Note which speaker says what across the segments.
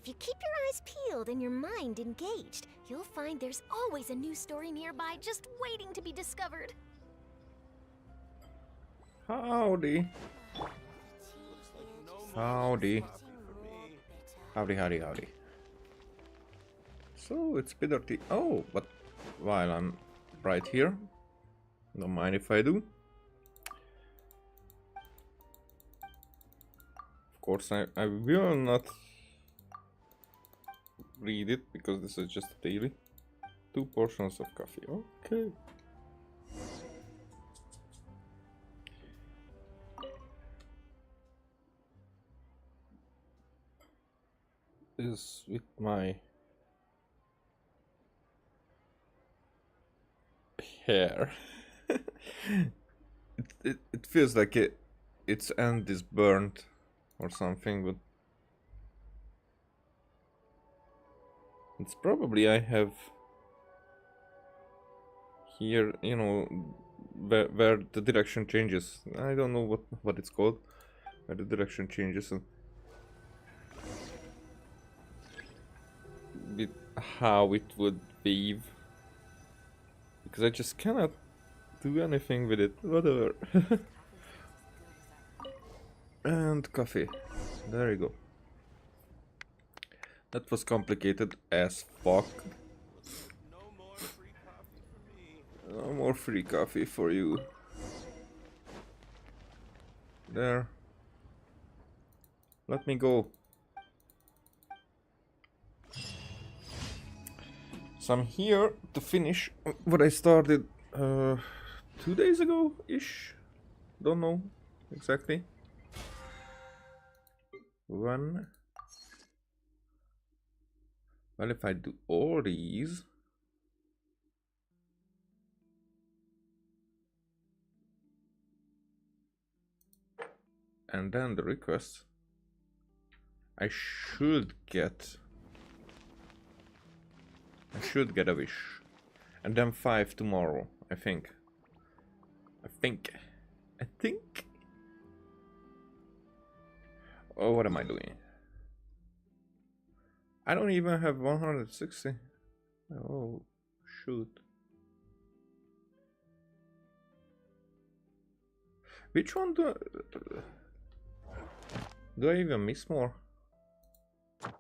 Speaker 1: If you keep your eyes peeled and your mind engaged, you'll find there's always a new story nearby just waiting to be discovered.
Speaker 2: Howdy. Howdy. Howdy, howdy, howdy. So it's bitter tea. Oh, but while I'm right here, don't mind if I do. Of course, I will not read it because this is just a daily. 2 portions of coffee. Okay. Is with my hair. it feels like its end is burnt or something, but it's probably I have here, you know, where the direction changes. I don't know what it's called, where the direction changes and with how it would wave, because I just cannot do anything with it. Whatever. And coffee. There you go. That was complicated as fuck. No more free coffee for you. There. Let me go. So I'm here to finish what I started 2 days ago-ish. Don't know exactly. Well, if I do all these, and then the requests, I should get a wish, and then 5 tomorrow. I think. Oh, what am I doing? I don't even have 160. Oh, shoot. Which one do I even miss more?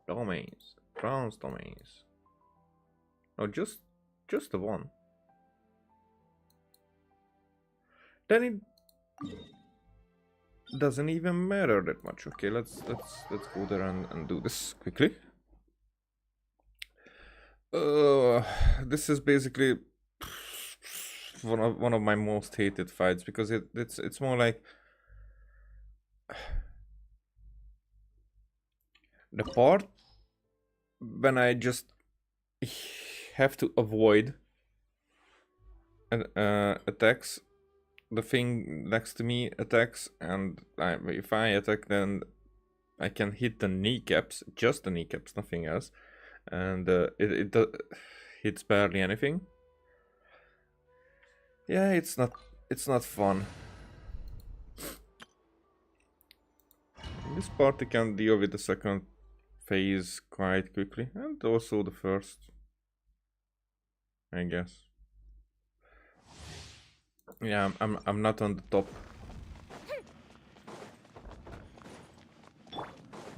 Speaker 2: Domains. Trans domains. No, just the one. Then it doesn't even matter that much. Okay, let's go there and do this quickly. This is basically one of my most hated fights, because it's more like the part when I just have to avoid attacks. The thing next to me attacks, and if I attack, then I can hit the kneecaps, just the kneecaps, nothing else, and it hits barely anything. Yeah, it's not fun. In this part you can deal with the second phase quite quickly, and also the first, I guess. Yeah, I'm not on the top.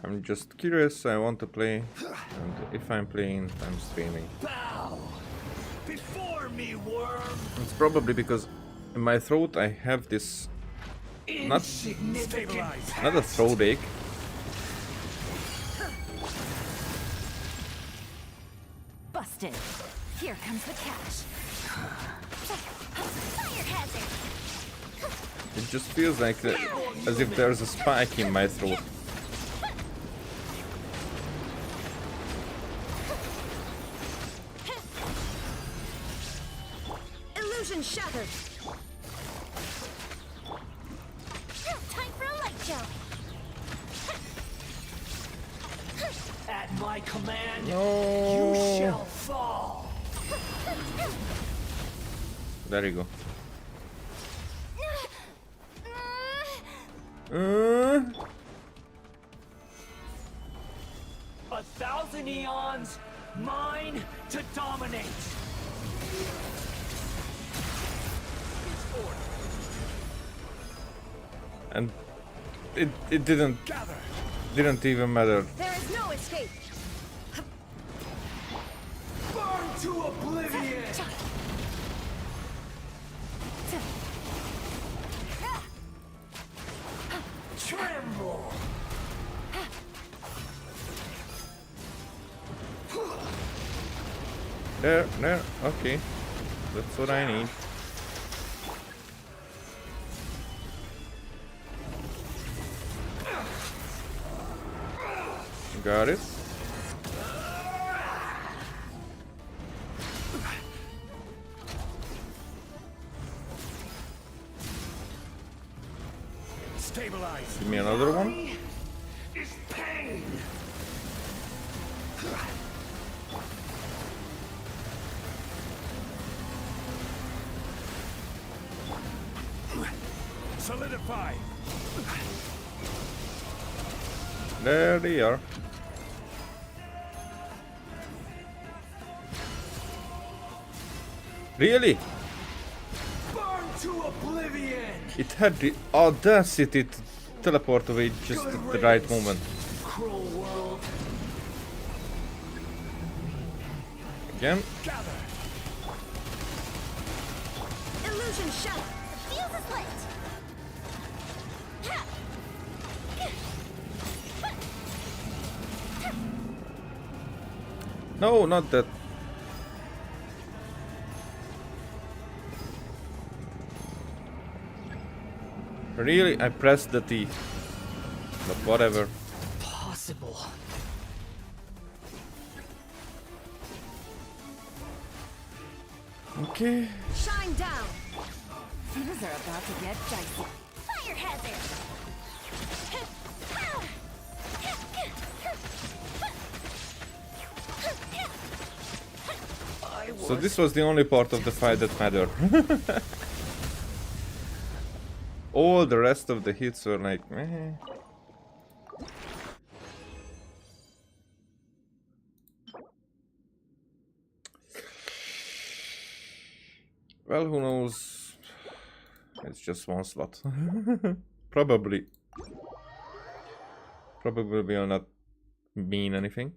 Speaker 2: I'm just curious. I want to play, and if I'm playing, I'm streaming.
Speaker 3: Bow before me, worm.
Speaker 2: It's probably because in my throat I have this not a throat ache.
Speaker 1: Busted. Here comes the cash. Fire hazard.
Speaker 2: It just feels like as if there's a spike in my throat.
Speaker 1: Illusion shattered. Time for a light show.
Speaker 3: At my command,
Speaker 2: No.
Speaker 3: you shall fall.
Speaker 2: There you go.
Speaker 3: A thousand 1,000 eons, mine to dominate.
Speaker 2: And it didn't
Speaker 3: Gather.
Speaker 2: didn't even matter.
Speaker 1: There is no escape.
Speaker 3: Burn to oblivion. Tremble.
Speaker 2: There, okay. That's what I need. Got it.
Speaker 3: Stabilize.
Speaker 2: Give me another one.
Speaker 3: Is pain. Solidify.
Speaker 2: There they are. Really?
Speaker 3: Burn to oblivion.
Speaker 2: It had the audacity to teleport away just at the right moment.
Speaker 3: Cruel world.
Speaker 2: Again.
Speaker 3: Gather.
Speaker 1: Illusion shattered. The fuse is lit.
Speaker 2: No, not that. Really? I pressed the T. But whatever.
Speaker 3: Possible.
Speaker 2: Okay.
Speaker 1: Shine down. Things are about to get dicey. Fire hazard.
Speaker 2: So this was the only part of the fight that mattered. All the rest of the hits were like, meh. Well, who knows? It's just one slot. Probably. Probably will not mean anything.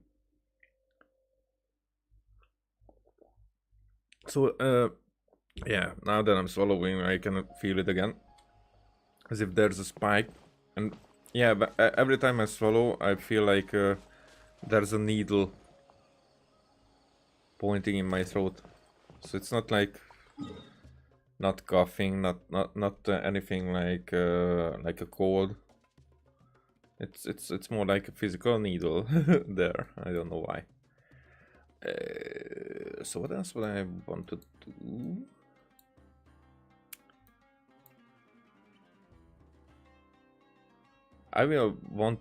Speaker 2: So, yeah, now that I'm swallowing, I can feel it again. As if there's a spike. And yeah, but every time I swallow, I feel like there's a needle pointing in my throat. So it's not like not coughing, not anything like a cold. It's more like a physical needle there. I don't know why. So what else would I want to do? I will want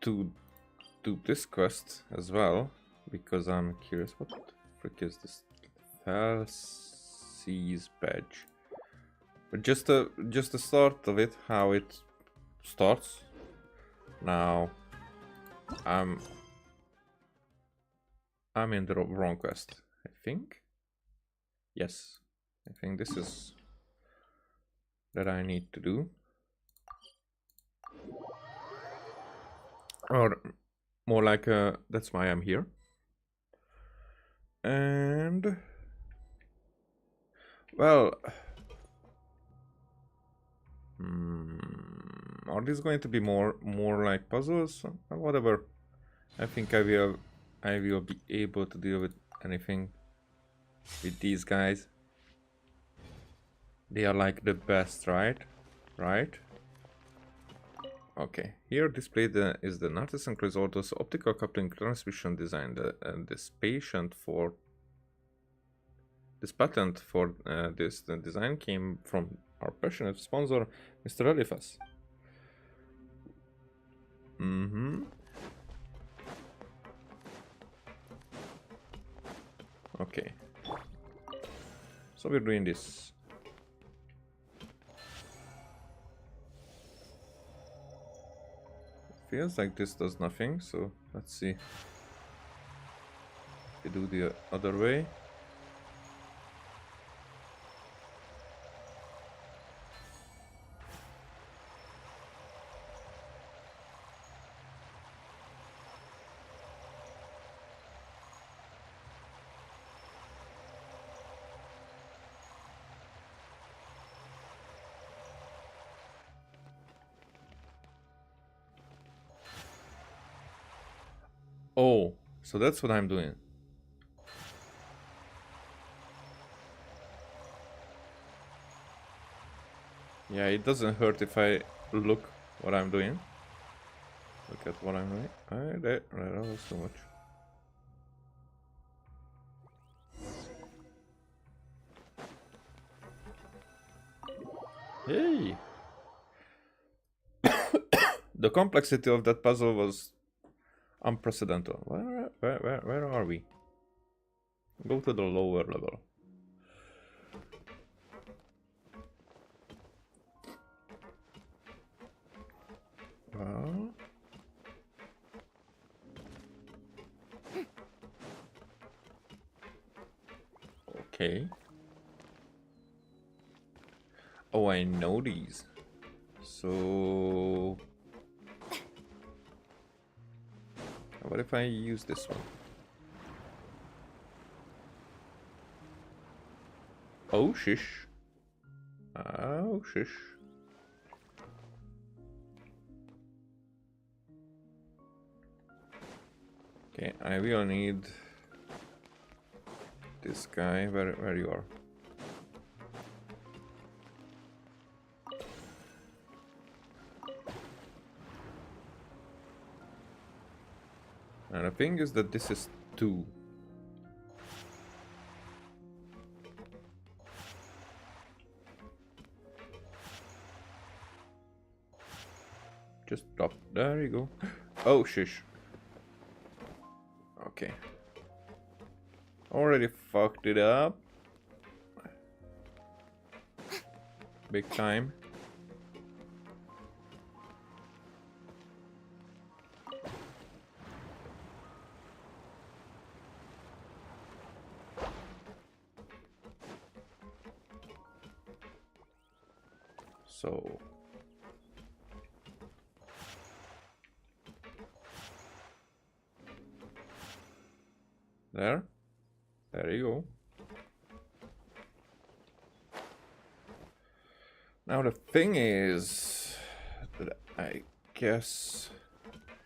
Speaker 2: to do this quest as well because I'm curious. What the frick is this? Falsies badge. But just the start of it, how it starts. Now I'm in the wrong quest, I think. Yes, I think this is that I need to do. Or more like that's why I'm here. And well, are these going to be more like puzzles or whatever? I think I will be able to deal with anything with these guys. They are like the best, right? Okay, here displayed is the artisan Chrysordos optical coupling transmission design. This patent for this design came from our passionate sponsor, Mr. Eliphas. Okay. So we're doing this. Feels like this does nothing, so let's see. We do the other way. Oh, so that's what I'm doing. Yeah, it doesn't hurt if I look what I'm doing. Look at what I'm doing. That was too much. Hey! The complexity of that puzzle was unprecedented. Where are we? Go to the lower level. Well... Okay. Oh, I know these. So... What if I use this one? Oh, shish. Oh, shish. Okay, I will need this guy. Where you are? And the thing is that this is 2. Just drop. There you go. Oh, shish. Okay. Already fucked it up. Big time. So... There you go. Now the thing is that I guess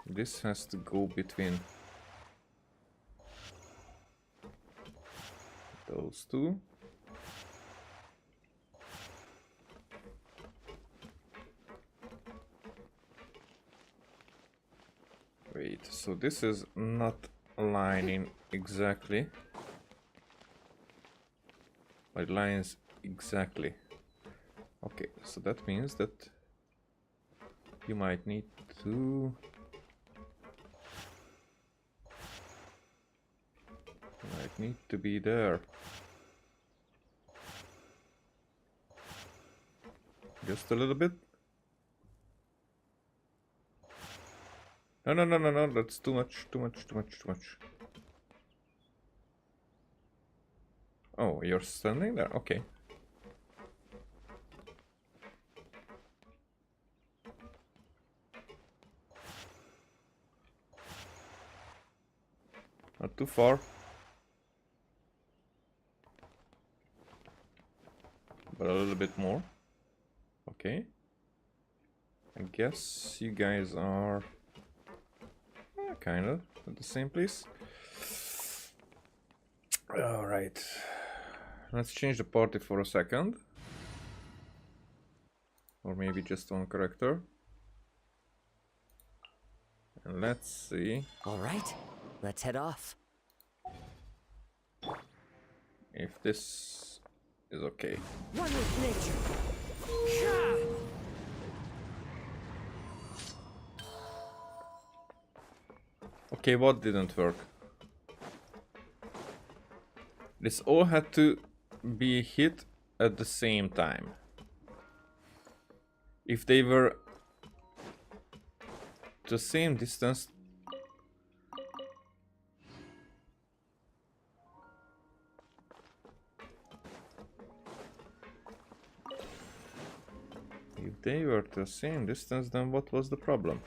Speaker 2: this has to go between those two. Wait, so this is not aligning exactly. It lines exactly. Okay, so that means that you might need to... be there. Just a little bit. No, that's too much. Oh, you're standing there? Okay. Not too far. But a little bit more. Okay. I guess you guys are kind of at the same place. Alright. Let's change the party for a second. Or maybe just one character. And let's see.
Speaker 3: Alright, let's head off.
Speaker 2: If this is okay.
Speaker 3: One with nature.
Speaker 2: Okay, what didn't work? This all had to be hit at the same time. If they were the same distance, If they were the same distance, then what was the problem?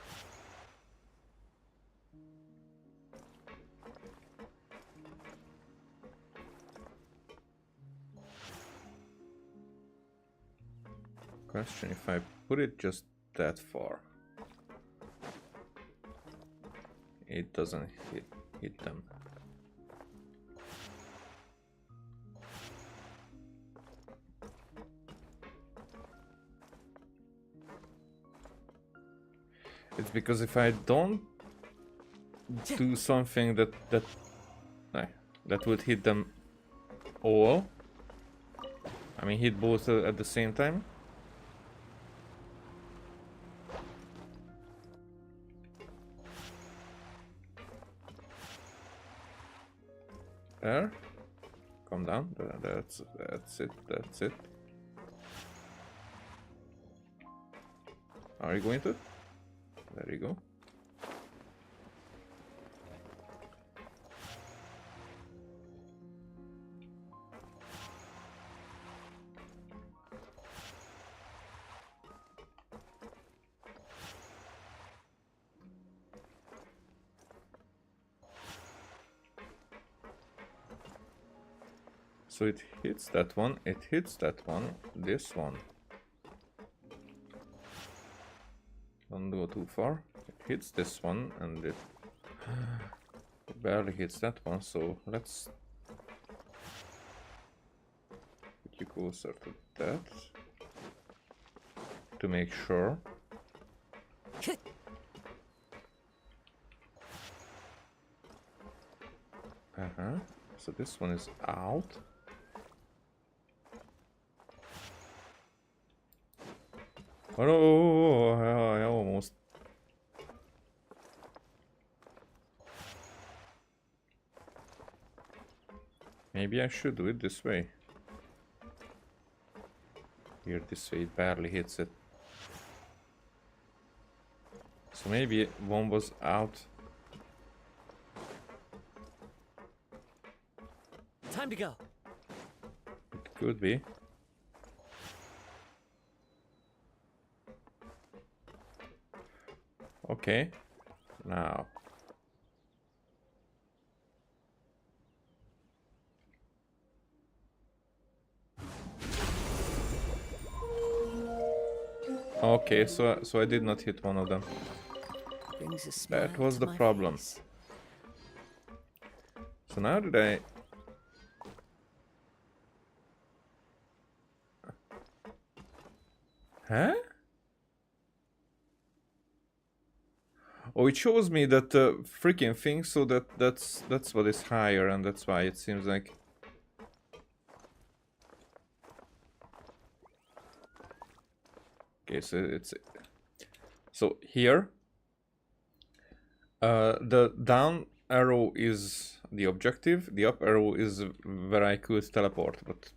Speaker 2: Question, if I put it just that far, it doesn't hit them. It's because if I don't do something that would hit them all, I mean hit both at the same time. There, calm down. That's it. That's it. Are you going to? There you go. So it hits that one, it hits that one, this one. Don't go too far. It hits this one and it barely hits that one, so let's put you closer to that to make sure. So this one is out. Oh no, I almost. Maybe I should do it this way. Here, this way, it barely hits it. So maybe one was out.
Speaker 3: Time to go.
Speaker 2: It could be. Okay, now. Okay, so I did not hit one of them. That was the problem. So now that I... Huh? Oh, it shows me that freaking thing, so that's what is higher, and that's why it seems like. Okay, so it's here. The down arrow is the objective. The up arrow is where I could teleport, but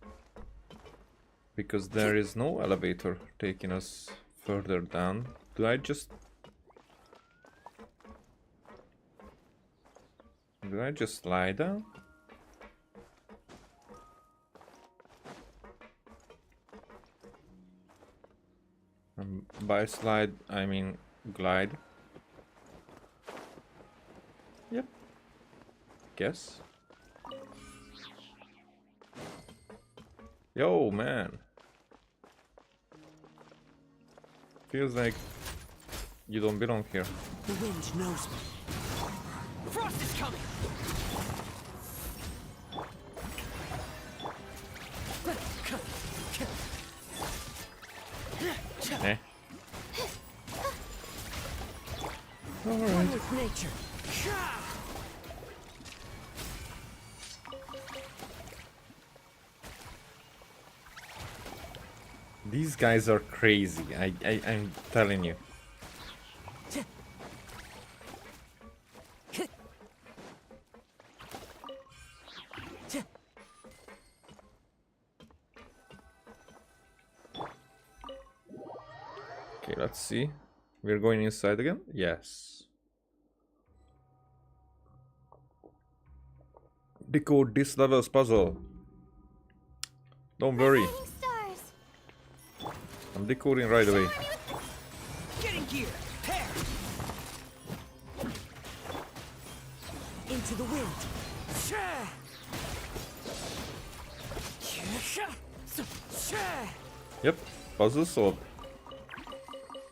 Speaker 2: because there is no elevator taking us further down, do I just slide down? By slide, I mean glide. Yep. Guess. Yo, man. Feels like you don't belong here.
Speaker 3: The wind knows me. Frost is coming.
Speaker 2: Eh.
Speaker 3: One with nature.
Speaker 2: These guys are crazy. I'm telling you. Okay, let's see. We're going inside again? Yes. Decode this level's puzzle. Don't worry.
Speaker 1: Stars.
Speaker 2: I'm decoding right away.
Speaker 3: Getting gear. Pair. Into the wind. Sha. Sha. Sha.
Speaker 2: Yep, puzzle solved.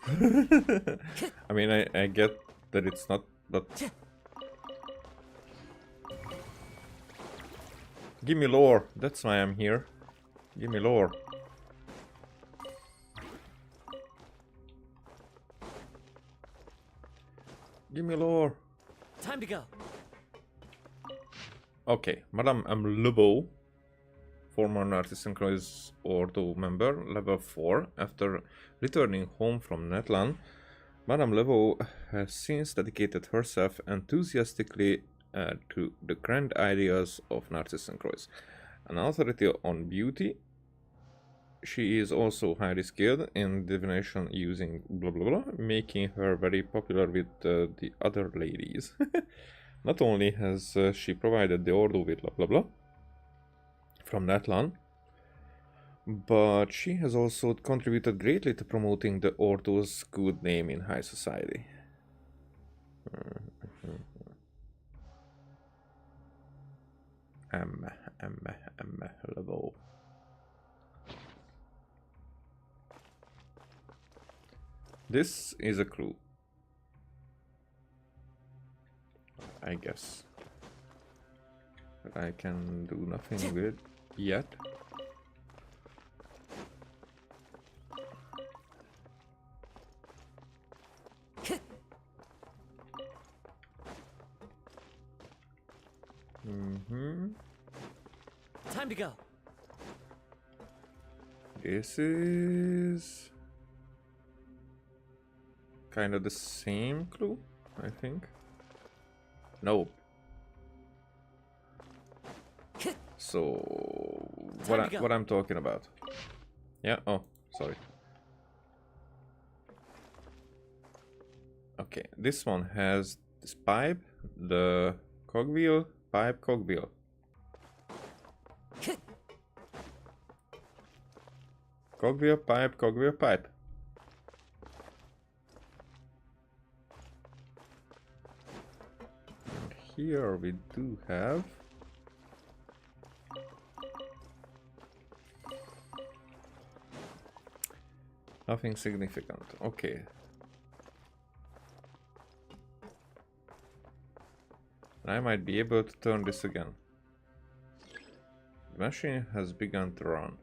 Speaker 2: I mean, I get that it's not, but... Give me lore, that's why I'm here. Give me lore. Give me lore.
Speaker 3: Time to go.
Speaker 2: Okay, Madame Lebeau, former Artisan Croix Ordo member, level 4. After returning home from Netland, Madame Lebeau has since dedicated herself enthusiastically to the grand ideas of Narcissus Croix. An authority on beauty, she is also highly skilled in divination using blah blah blah, making her very popular with the other ladies. Not only has she provided the Ordo with blah blah blah from Netland, but she has also contributed greatly to promoting the Ordo's good name in high society. Level. This is a clue, I guess, but I can do nothing with it yet.
Speaker 3: Time to go.
Speaker 2: This is kind of the same clue, I think. Nope. So what I'm talking about? Yeah. Oh, sorry. Okay, this one has this pipe, the cogwheel, pipe, cogwheel. Cogwheel, pipe, cogwheel, pipe. And here we do have nothing significant. Okay. I might be able to turn this again. The machine has begun to run.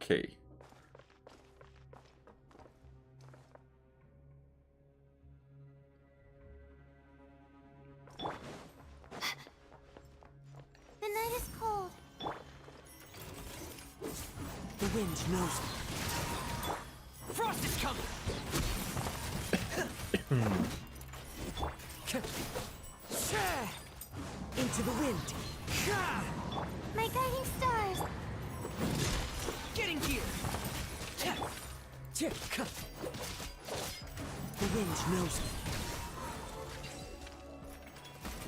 Speaker 2: Okay.
Speaker 1: The night is cold.
Speaker 3: The wind knows me. Frost is coming. Into the wind.
Speaker 1: My guiding stars.
Speaker 3: Getting gear. The wind knows me.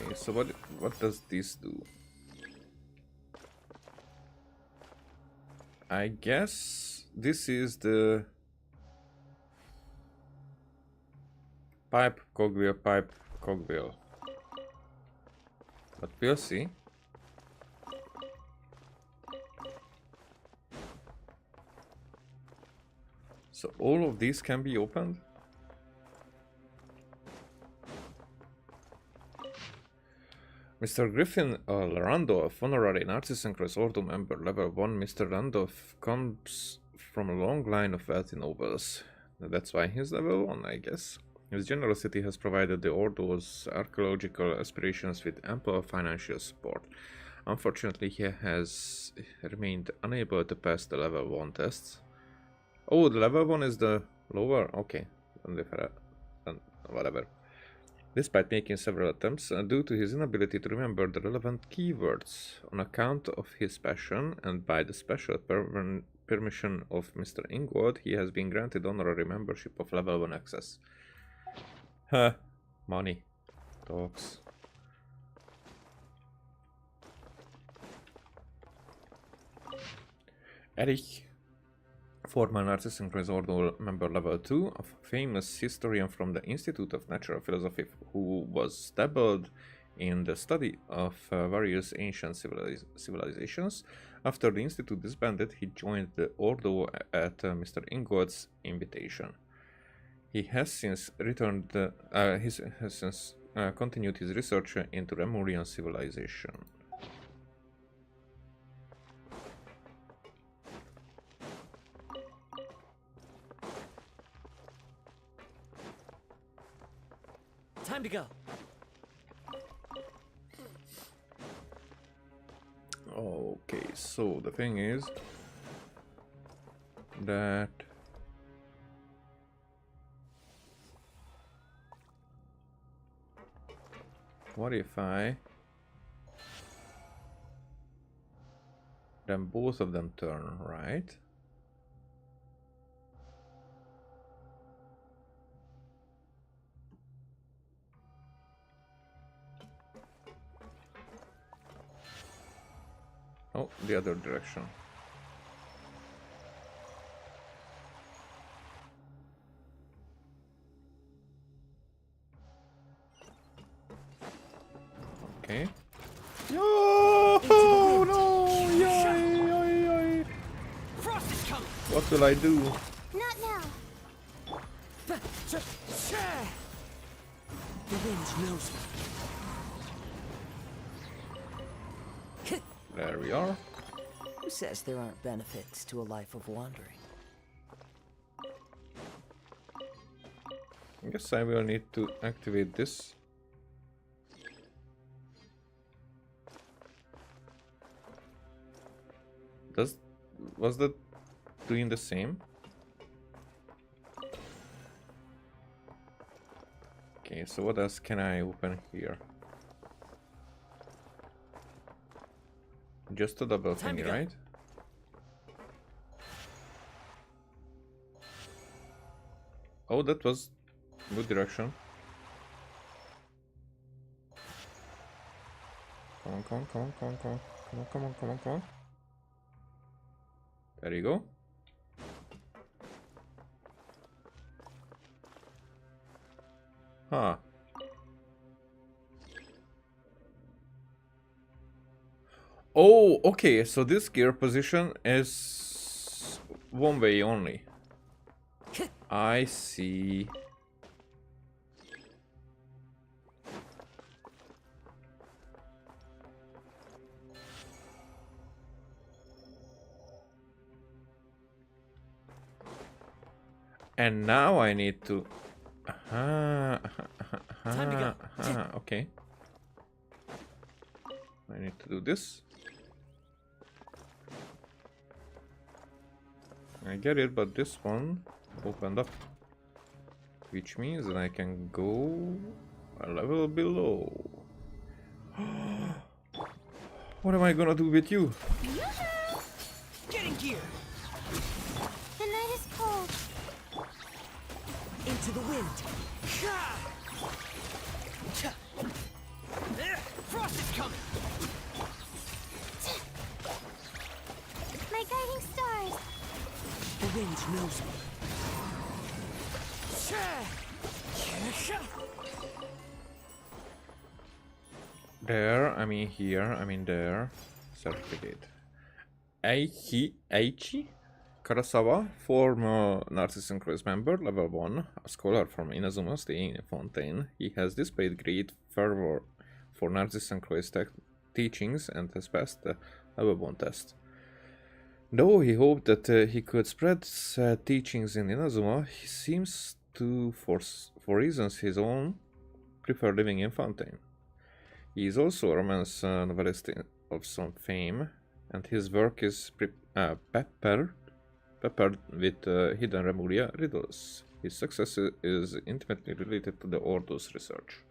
Speaker 2: Okay, so what does this do? I guess this is the pipe, cogwheel, pipe, cogwheel. But we'll see. So all of these can be opened? Mr. Griffin Randolph, honorary Narcissus Cross Ordo member, level 1. Mr. Randolph comes from a long line of wealthy nobles. That's why he's level 1, I guess. His generosity has provided the Ordo's archaeological aspirations with ample financial support. Unfortunately, he has remained unable to pass the level 1 tests. Oh, the level 1 is the lower? Okay, whatever. Despite making several attempts, due to his inability to remember the relevant keywords, on account of his passion and by the special permission of Mr. Ingwald, he has been granted honorary membership of level 1 access. Huh, money. Talks. Erich, former Narcissism Order member level 2, a famous historian from the Institute of Natural Philosophy who was stabbed in the study of various ancient civilizations. After the Institute disbanded, he joined the Ordo at Mr. Ingold's invitation. He has since returned. Has since continued his research into Lemurian civilization.
Speaker 3: Time to go.
Speaker 2: Okay, so the thing is that what if I then both of them turn, right? Oh, the other direction. Okay. No! No! Yay, yay, yay.
Speaker 3: Frost is coming.
Speaker 2: What will I do?
Speaker 1: Not now.
Speaker 3: The wind knows me.
Speaker 2: There we are.
Speaker 3: Who says there aren't benefits to a life of wandering?
Speaker 2: I guess I will need to activate this. Was that doing the same? Okay, so what else can I open here? Just a double thingy, right? Oh, that was good direction. Come on, come on, come on, come on, come on, come on, come on, come on, come on. There you go. Huh. Oh, okay, so this gear position is one way only. I see. And now I need to... Time
Speaker 3: to go.
Speaker 2: Okay. I need to do this. I get it, but this one opened up. Which means that I can go a level below. What am I gonna do with you?
Speaker 3: Get in gear.
Speaker 1: The night is cold.
Speaker 3: Into the wind. Frost is coming.
Speaker 1: My guiding stars.
Speaker 3: The wind knows me.
Speaker 2: There, I mean here, I mean there. Certificate. Aichi Karasawa, former Narcissism Cruise member, level 1, a scholar from Inazuma staying in Fontaine. He has displayed great fervor for Narcissism Cruise teachings and has passed the level 1 test. Though he hoped that he could spread teachings in Inazuma, he seems to, for reasons his own, prefer living in Fontaine. He is also a romance novelist of some fame, and his work is peppered with hidden Remuria riddles. His success is intimately related to the Ordo's research.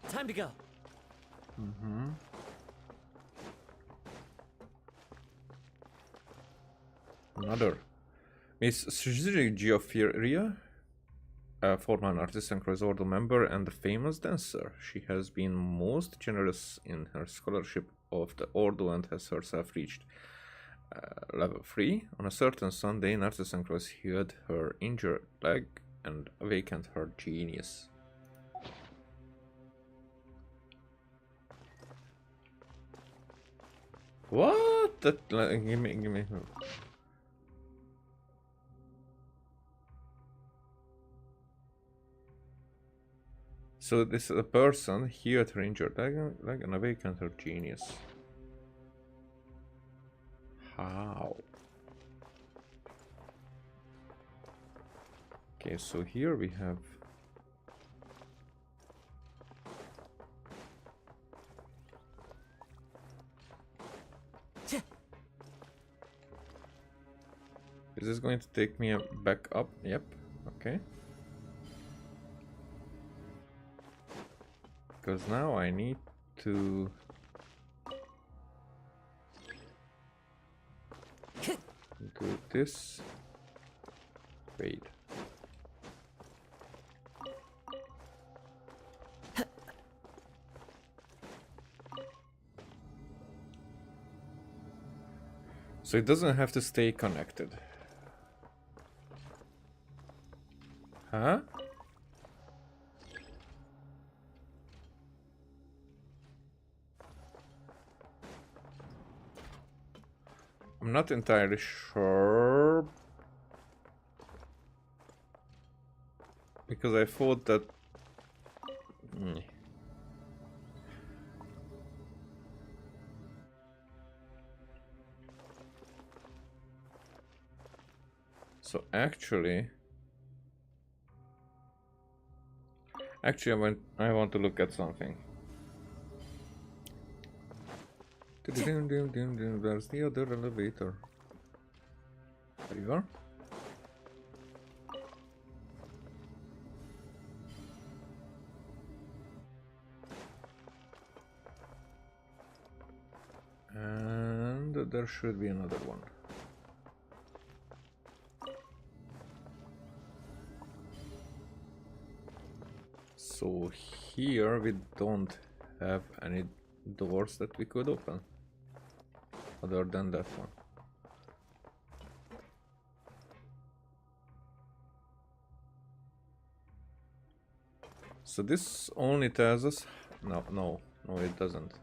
Speaker 3: Time to go.
Speaker 2: Another. Miss Geophiria? a former artisan cross order member and a famous dancer. She has been most generous in her scholarship of the Ordo and has herself reached level 3. On a certain Sunday, an artisan cross healed her injured leg and awakened her genius. What? That, give me. So this is a person healed her injured leg and awakened her genius. How? Okay, so here we have Is this going to take me back up? Yep. Okay. Because now I need to do this. Wait. So it doesn't have to stay connected. Huh? I'm not entirely sure. Because I thought that... So actually... I want to look at something. Where's the other elevator? There you are. And there should be another one. So here we don't have any doors that we could open other than that one. So this only tells us no, it doesn't.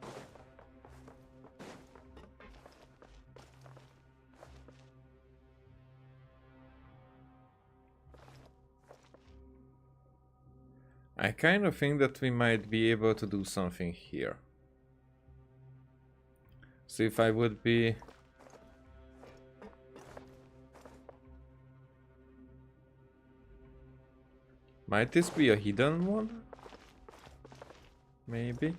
Speaker 2: I kind of think that we might be able to do something here. So if I would be... Might this be a hidden one? Maybe?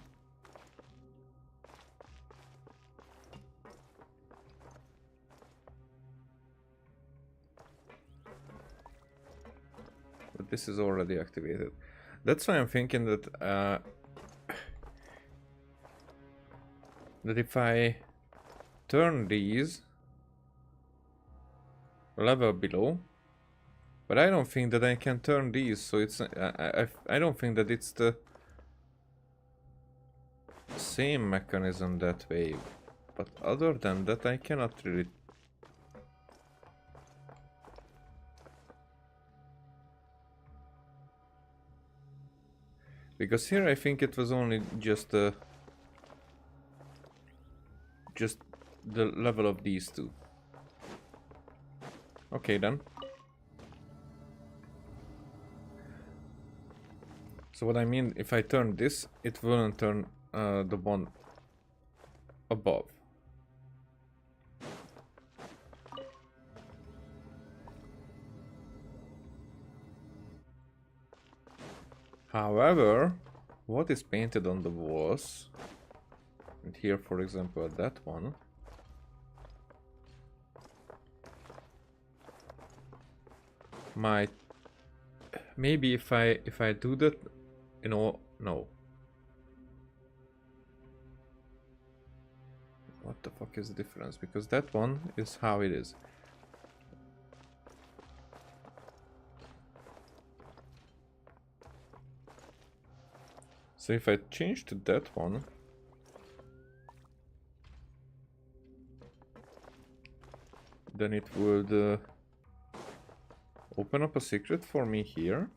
Speaker 2: But this is already activated. That's why I'm thinking that that if I turn these level below, but I don't think that I can turn these, so it's I don't think that it's the same mechanism that way. But other than that, I cannot really. Because here I think it was only just the level of these two. Okay then. So what I mean, if I turn this, it wouldn't turn the one above. However, what is painted on the walls, and here for example that one, might maybe if I do that, you know, no. What the fuck is the difference? Because that one is how it is. So if I change to that one, then it would open up a secret for me here.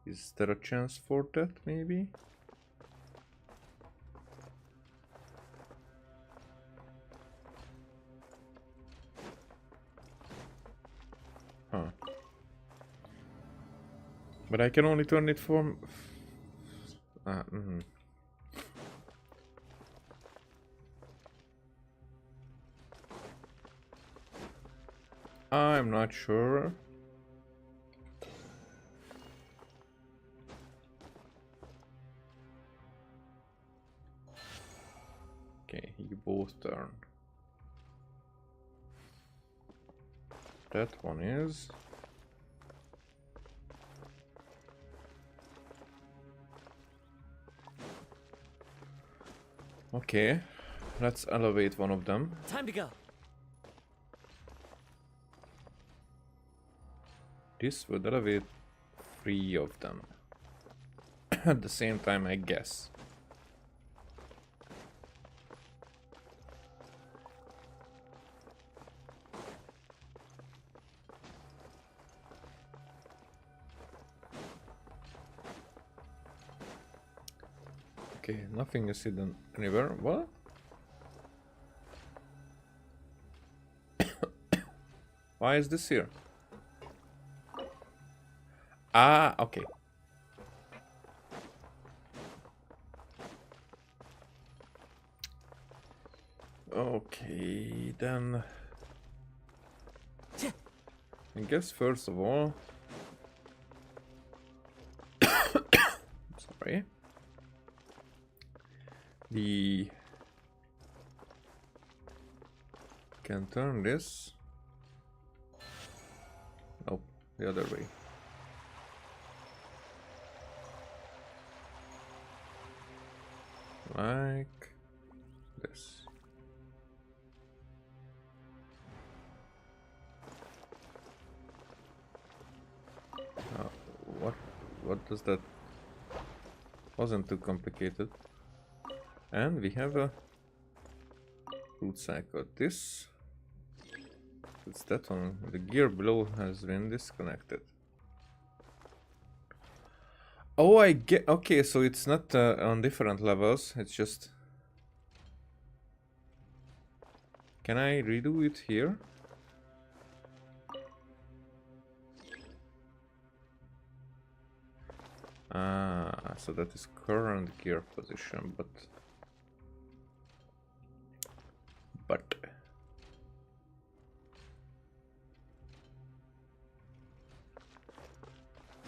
Speaker 2: Is there a chance for that, maybe? Huh. But I can only turn it from... I'm not sure. Okay, you both turn. That one is... Okay, let's elevate one of them.
Speaker 3: Time to go.
Speaker 2: This would elevate 3 of them. At the same time, I guess. Okay, nothing is hidden anywhere. What? Why is this here? Ah, okay. Okay, then... I guess first of all... Sorry. Can turn this... Nope, the other way. Like this. What does that? Wasn't too complicated. And we have a root cycle. This. It's that one. The gear below has been disconnected. Oh, I get. Okay, so it's not on different levels. It's just. Can I redo it here? Ah, so that is current gear position, but.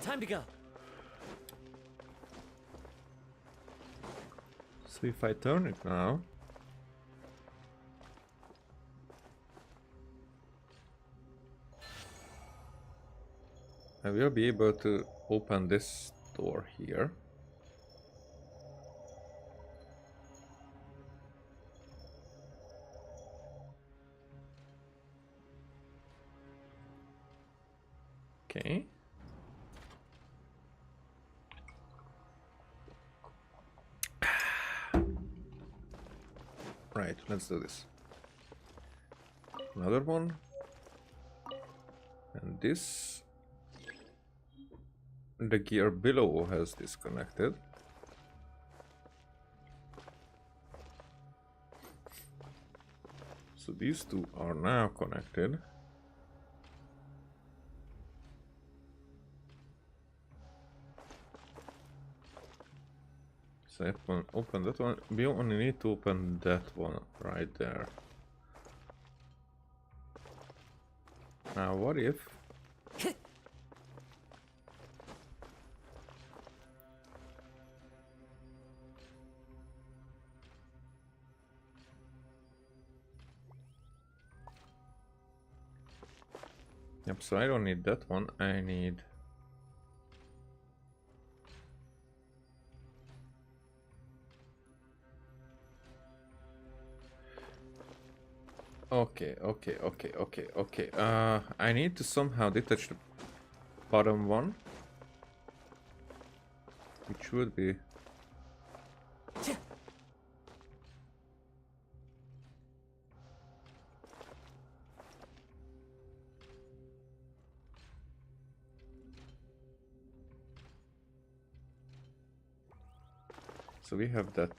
Speaker 3: Time to go.
Speaker 2: So if I turn it now, I will be able to open this door here. Okay. Right, let's do this. Another one. And this. The gear below has disconnected. So these two are now connected. So I open that one. We only need to open that one right there. Now what if Yep, so I don't need that one, I need... Okay. I need to somehow detach the bottom one. Which would be... So we have that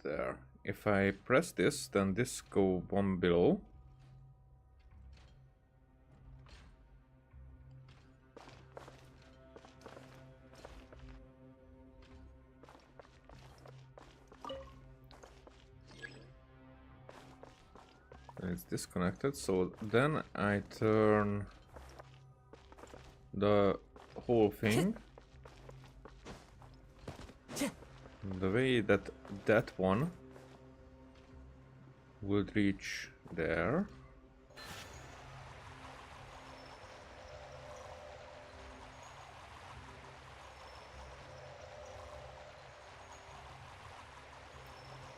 Speaker 2: there. If I press this, then this go one below. And it's disconnected, so then I turn the whole thing the way that that one would reach there.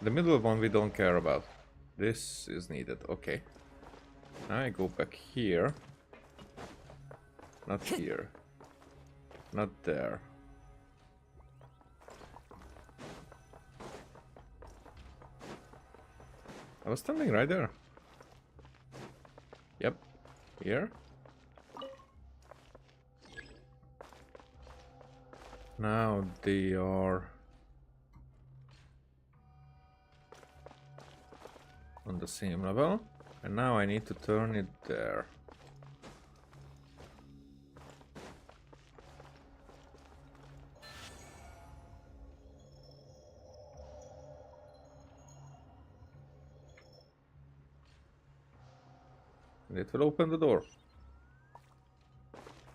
Speaker 2: The middle one we don't care about. This is needed. Okay. Now I go back here. Not here. Not there. I was standing right there. Yep. Here. Now they are on the same level, and now I need to turn it there. And it will open the door.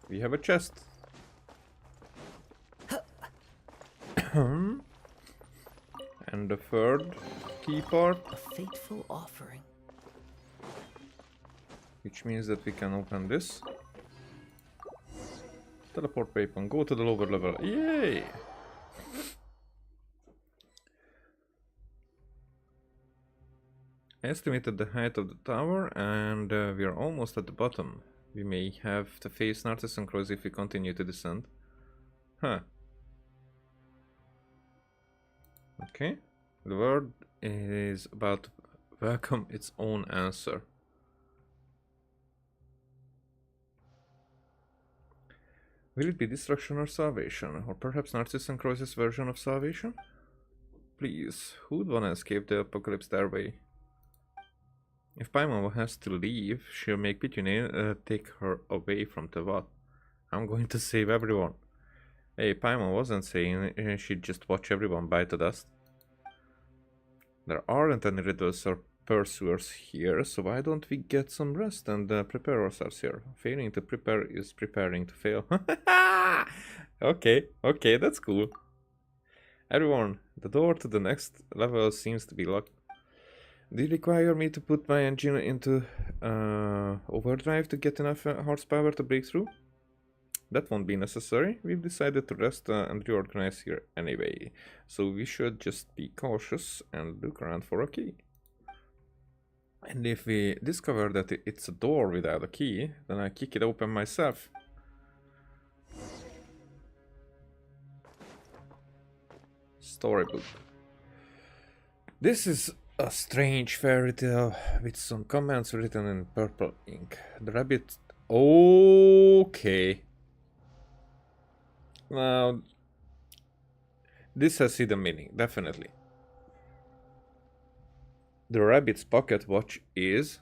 Speaker 2: We have a chest. And the third key part.
Speaker 3: A fateful offering.
Speaker 2: Which means that we can open this. Teleport weapon. Go to the lower level. Yay! I estimated the height of the tower, and we are almost at the bottom. We may have to face Narcissus and Crows if we continue to descend. Huh. Okay. The word is about to welcome its own answer. Will it be destruction or salvation? Or perhaps Narcissus and Crows' version of salvation? Please, who would wanna escape the apocalypse their way? If Paimon has to leave, she'll make Pithew take her away from the what? I'm going to save everyone. Hey, Paimon wasn't saying she'd just watch everyone bite the dust. There aren't any riddles or pursuers here, so why don't we get some rest and prepare ourselves here? Failing to prepare is preparing to fail. Okay, that's cool. Everyone, the door to the next level seems to be locked. Do you require me to put my engine into overdrive to get enough horsepower to break through? That won't be necessary. We've decided to rest and reorganize here anyway. So we should just be cautious and look around for a key. And if we discover that it's a door without a key, then I kick it open myself. Storybook. This is a strange fairy tale with some comments written in purple ink. The rabbit... Okay. Now, this has hidden meaning, definitely. The rabbit's pocket watch is...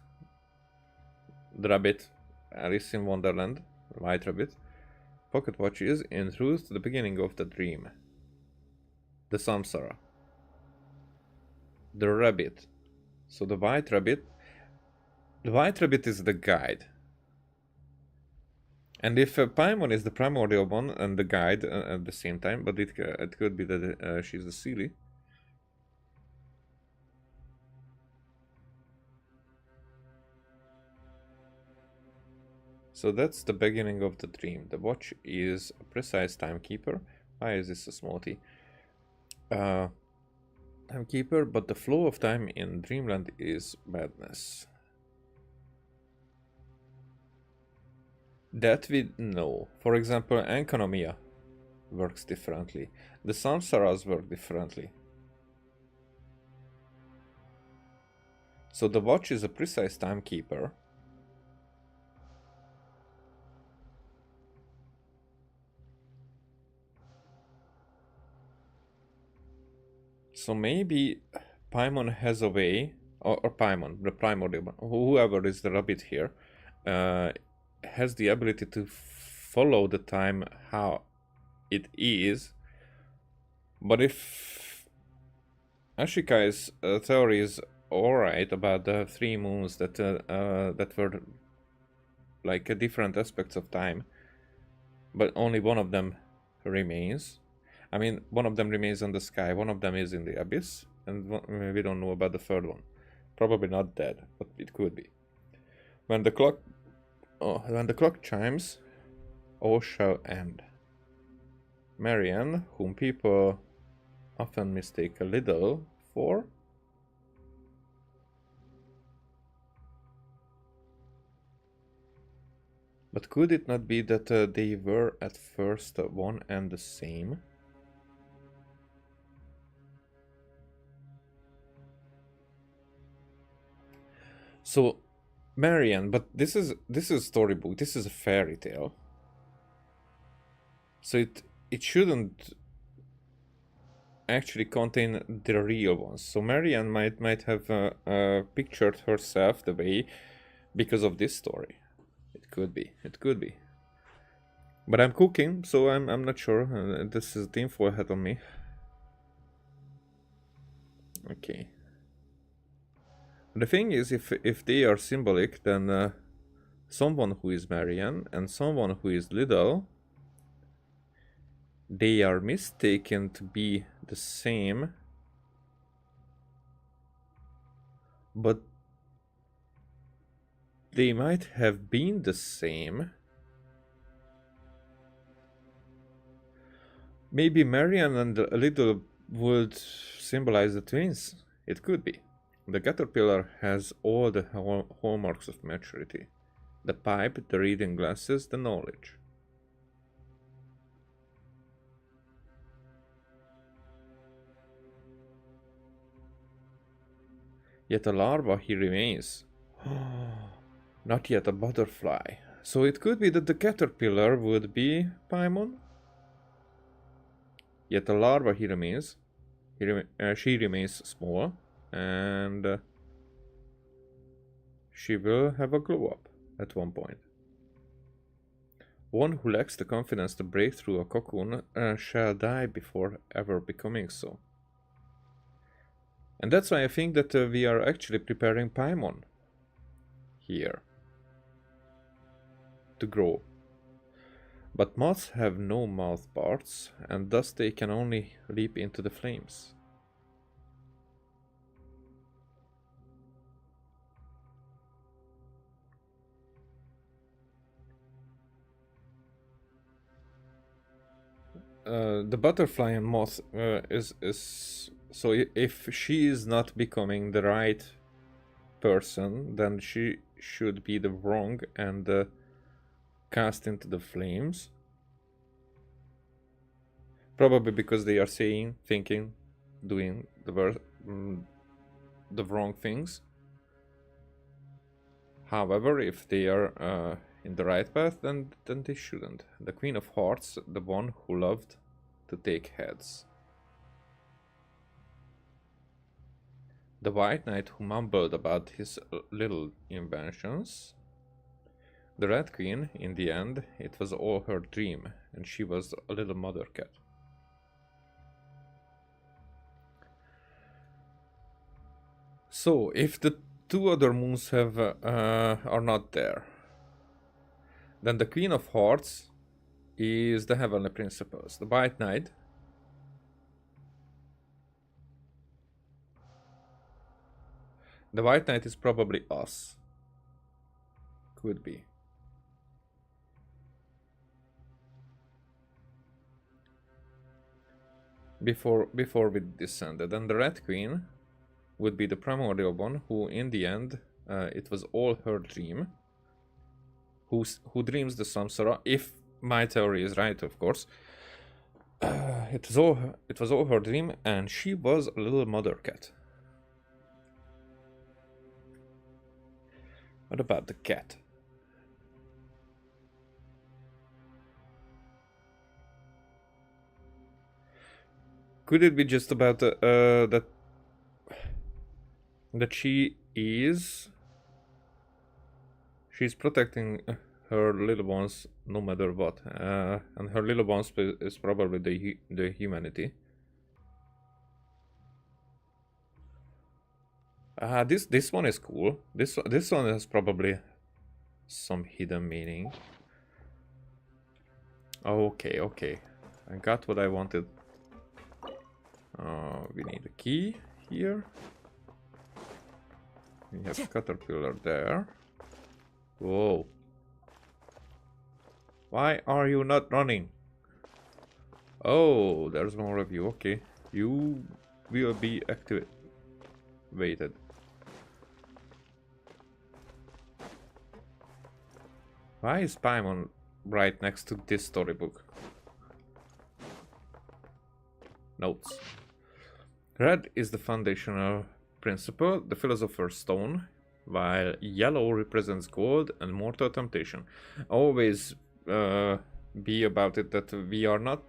Speaker 2: The rabbit, Alice in Wonderland, White Rabbit. Pocket watch is, in truth, the beginning of the dream. The samsara. The rabbit. So the white rabbit. The white rabbit is the guide. And if Paimon is the primordial one and the guide at the same time, but it could be that she's the silly. So that's the beginning of the dream. The watch is a precise timekeeper. Why is this a small t? Timekeeper, but the flow of time in Dreamland is madness. That we know. For example, Enconomia. works differently. The samsaras work differently. So the watch is a precise timekeeper. So maybe Paimon has a way, or Paimon, the primordial one, whoever is the rabbit here, has the ability to follow the time how it is. But if Ashika's theory is alright about the 3 moons that that were like different aspects of time, but only one of them remains. I mean, one of them remains on the sky, one of them is in the abyss, and we don't know about the third one. Probably not dead, but it could be. When the clock chimes, all shall end. Marianne, whom people often mistake a little for, but could it not be that they were at first one and the same? So, Marianne, but this is a storybook. This is a fairy tale. So it shouldn't actually contain the real ones. So Marianne might have pictured herself the way because of this story. It could be. It could be. But I'm cooking, so I'm not sure. This is the info ahead on me. Okay. The thing is, if they are symbolic, then someone who is Marianne and someone who is Little, they are mistaken to be the same, but they might have been the same. Maybe Marianne and Little would symbolize the twins. It could be. The caterpillar has all the hallmarks of maturity. The pipe, the reading glasses, the knowledge. Yet a larva he remains. Not yet a butterfly. So it could be that the caterpillar would be Paimon. Yet a larva he remains. She remains small. And she will have a glow up at one point. One who lacks the confidence to break through a cocoon shall die before ever becoming so. And that's why I think that we are actually preparing Paimon here to grow. But moths have no mouth parts, and thus they can only leap into the flames. The butterfly and moth is so if she is not becoming the right person, then she should be the wrong and cast into the flames. Probably because they are saying, thinking, doing the wrong things. However, if they are in the right path, then they shouldn't. The Queen of Hearts, the one who loved to take heads. The White Knight who mumbled about his little inventions. The Red Queen, in the end, it was all her dream, and she was a little mother cat. So, if the 2 other moons have are not there, then the Queen of Hearts is the Heavenly Principles. The White Knight is probably us. Could be. Before we descended. And the Red Queen would be the primordial one who in the end it was all her dream. Who dreams the samsara, if my theory is right, of course. It was all her dream, and she was a little mother cat. What about the cat? Could it be just about that she's protecting her little ones no matter what, and her little ones is probably the humanity. This one is cool. This one has probably some hidden meaning. Okay, okay, I got what I wanted. We need a key here. We have caterpillar there. Whoa. Why are you not running? Oh, there's more of you. Okay. You will be activated. Why is Paimon right next to this storybook? Notes. Red is the foundational principle, the philosopher's stone, while yellow represents gold and mortal temptation. Always be about it that we are not,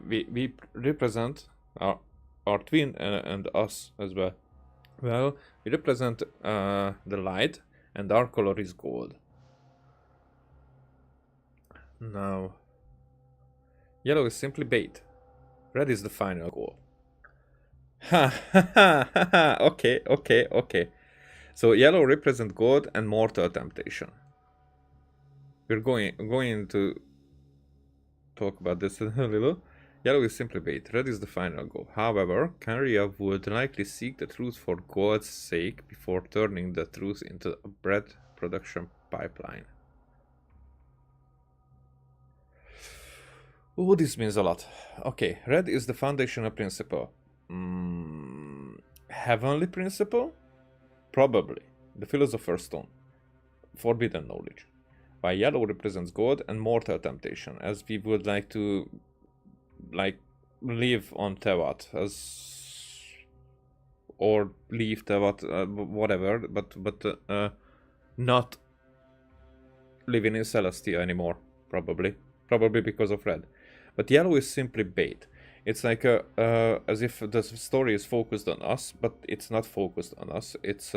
Speaker 2: we represent our twin and us as well. Well, we represent the light, and our color is gold. Now, yellow is simply bait. Red is the final goal. Ha ha ha ha ha. Okay, okay, okay. So yellow represents God and mortal temptation. We're going to talk about this a little. Yellow is simply bait. Red is the final goal. However, Kanria would likely seek the truth for God's sake before turning the truth into a bread production pipeline. Oh, this means a lot. Okay, red is the foundational principle. Heavenly principle? Probably. The philosopher's stone. Forbidden knowledge. While yellow represents God and mortal temptation, as we would like to live on Tewat or leave Tewat, whatever, but not living in Celestia anymore, probably because of red. But yellow is simply bait. It's like as if the story is focused on us, but it's not focused on us. It's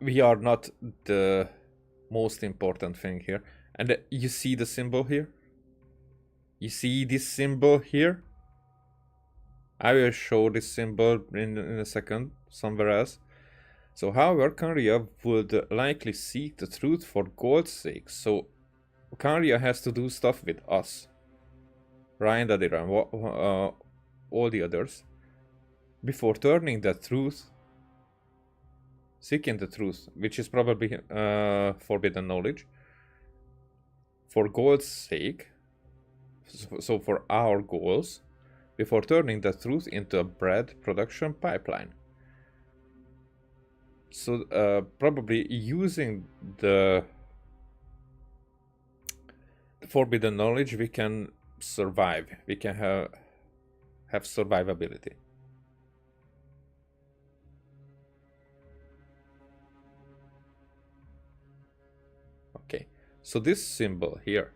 Speaker 2: we are not the most important thing here. And you see the symbol here? You see this symbol here? I will show this symbol in a second, somewhere else. So, however, Kanria would likely seek the truth for God's sake. So, Kanria has to do stuff with us. Ryan, Dadiran, all the others. Before turning the truth, seeking the truth, which is probably forbidden knowledge, for God's sake, so for our goals, before turning the truth into a bread production pipeline. So probably using the forbidden knowledge, we can survive. We can have survivability. Okay, so this symbol here.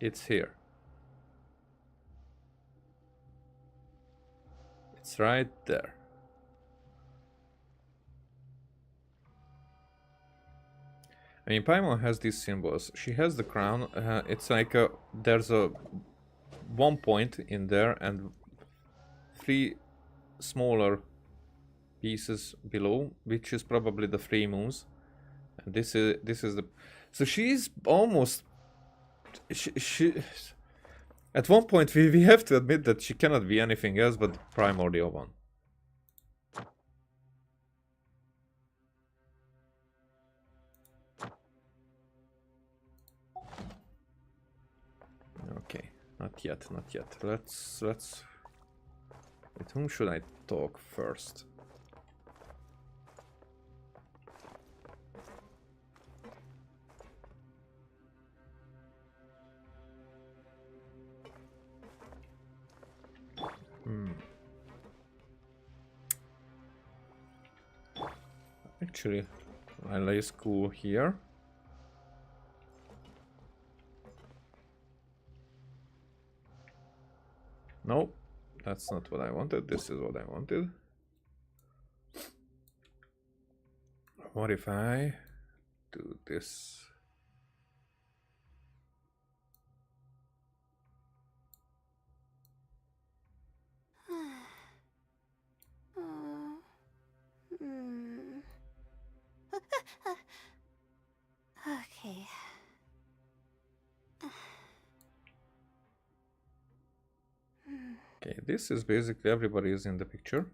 Speaker 2: It's here. It's right there. I mean, Paimon has these symbols. She has the crown. It's like there's a 1 point in there and 3 smaller pieces below, which is probably the 3 moons. And this is the. So she's almost. She at one point we have to admit that she cannot be anything else but the primordial one. Okay, not Not yet, not yet. Let's... With whom should I talk first? Actually, I lay school here. No, that's not what I wanted. This is what I wanted. What if I do this?
Speaker 1: Okay.
Speaker 2: Okay, this is basically everybody is in the picture.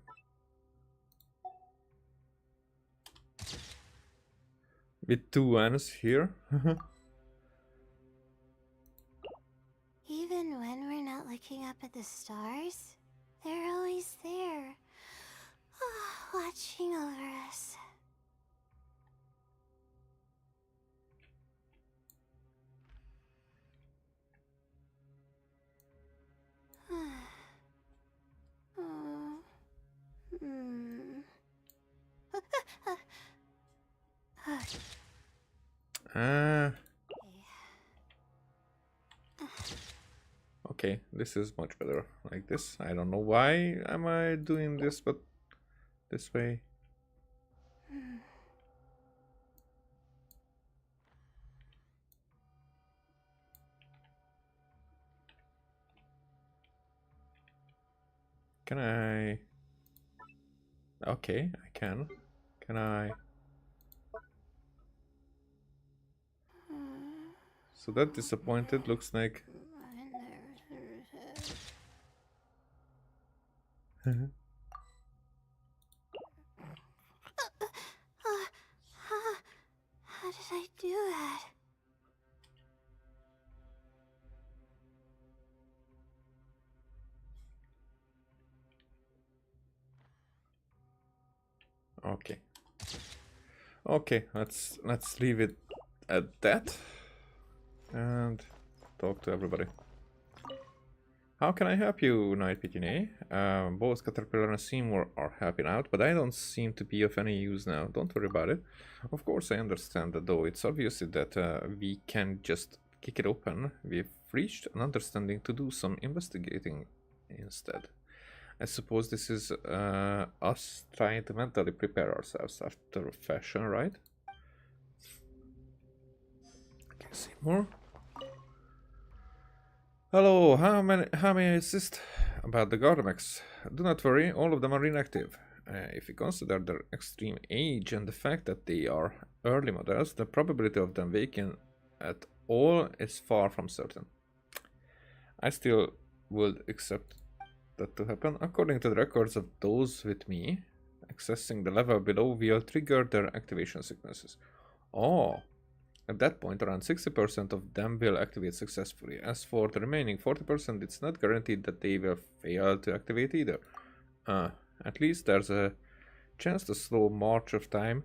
Speaker 2: With two N's here.
Speaker 1: Even when we're not looking up at the stars, they're always there, watching over us.
Speaker 2: Okay, this is much better like this. I don't know why am I doing this, but this way. Can I? Okay, I can. Can I? So that disappointed looks like.
Speaker 1: How did I do that?
Speaker 2: Okay. Okay, let's leave it at that and talk to everybody. How can I help you, Knight Pithew? Both Caterpillar and Seymour are helping out, but I don't seem to be of any use now. Don't worry about it. Of course, I understand that, though. It's obvious that we can just kick it open. We've reached an understanding to do some investigating instead. I suppose this is us trying to mentally prepare ourselves after a fashion, right? Okay, Seymour. Hello, how may I assist? About the Gardamex. Do not worry, all of them are inactive. If you consider their extreme age and the fact that they are early models, the probability of them waking at all is far from certain. I still would accept that to happen. According to the records of those with me, accessing the level below will trigger their activation sequences. Oh. At that point, around 60% of them will activate successfully. As for the remaining 40%, it's not guaranteed that they will fail to activate either. At least there's a chance the slow march of time...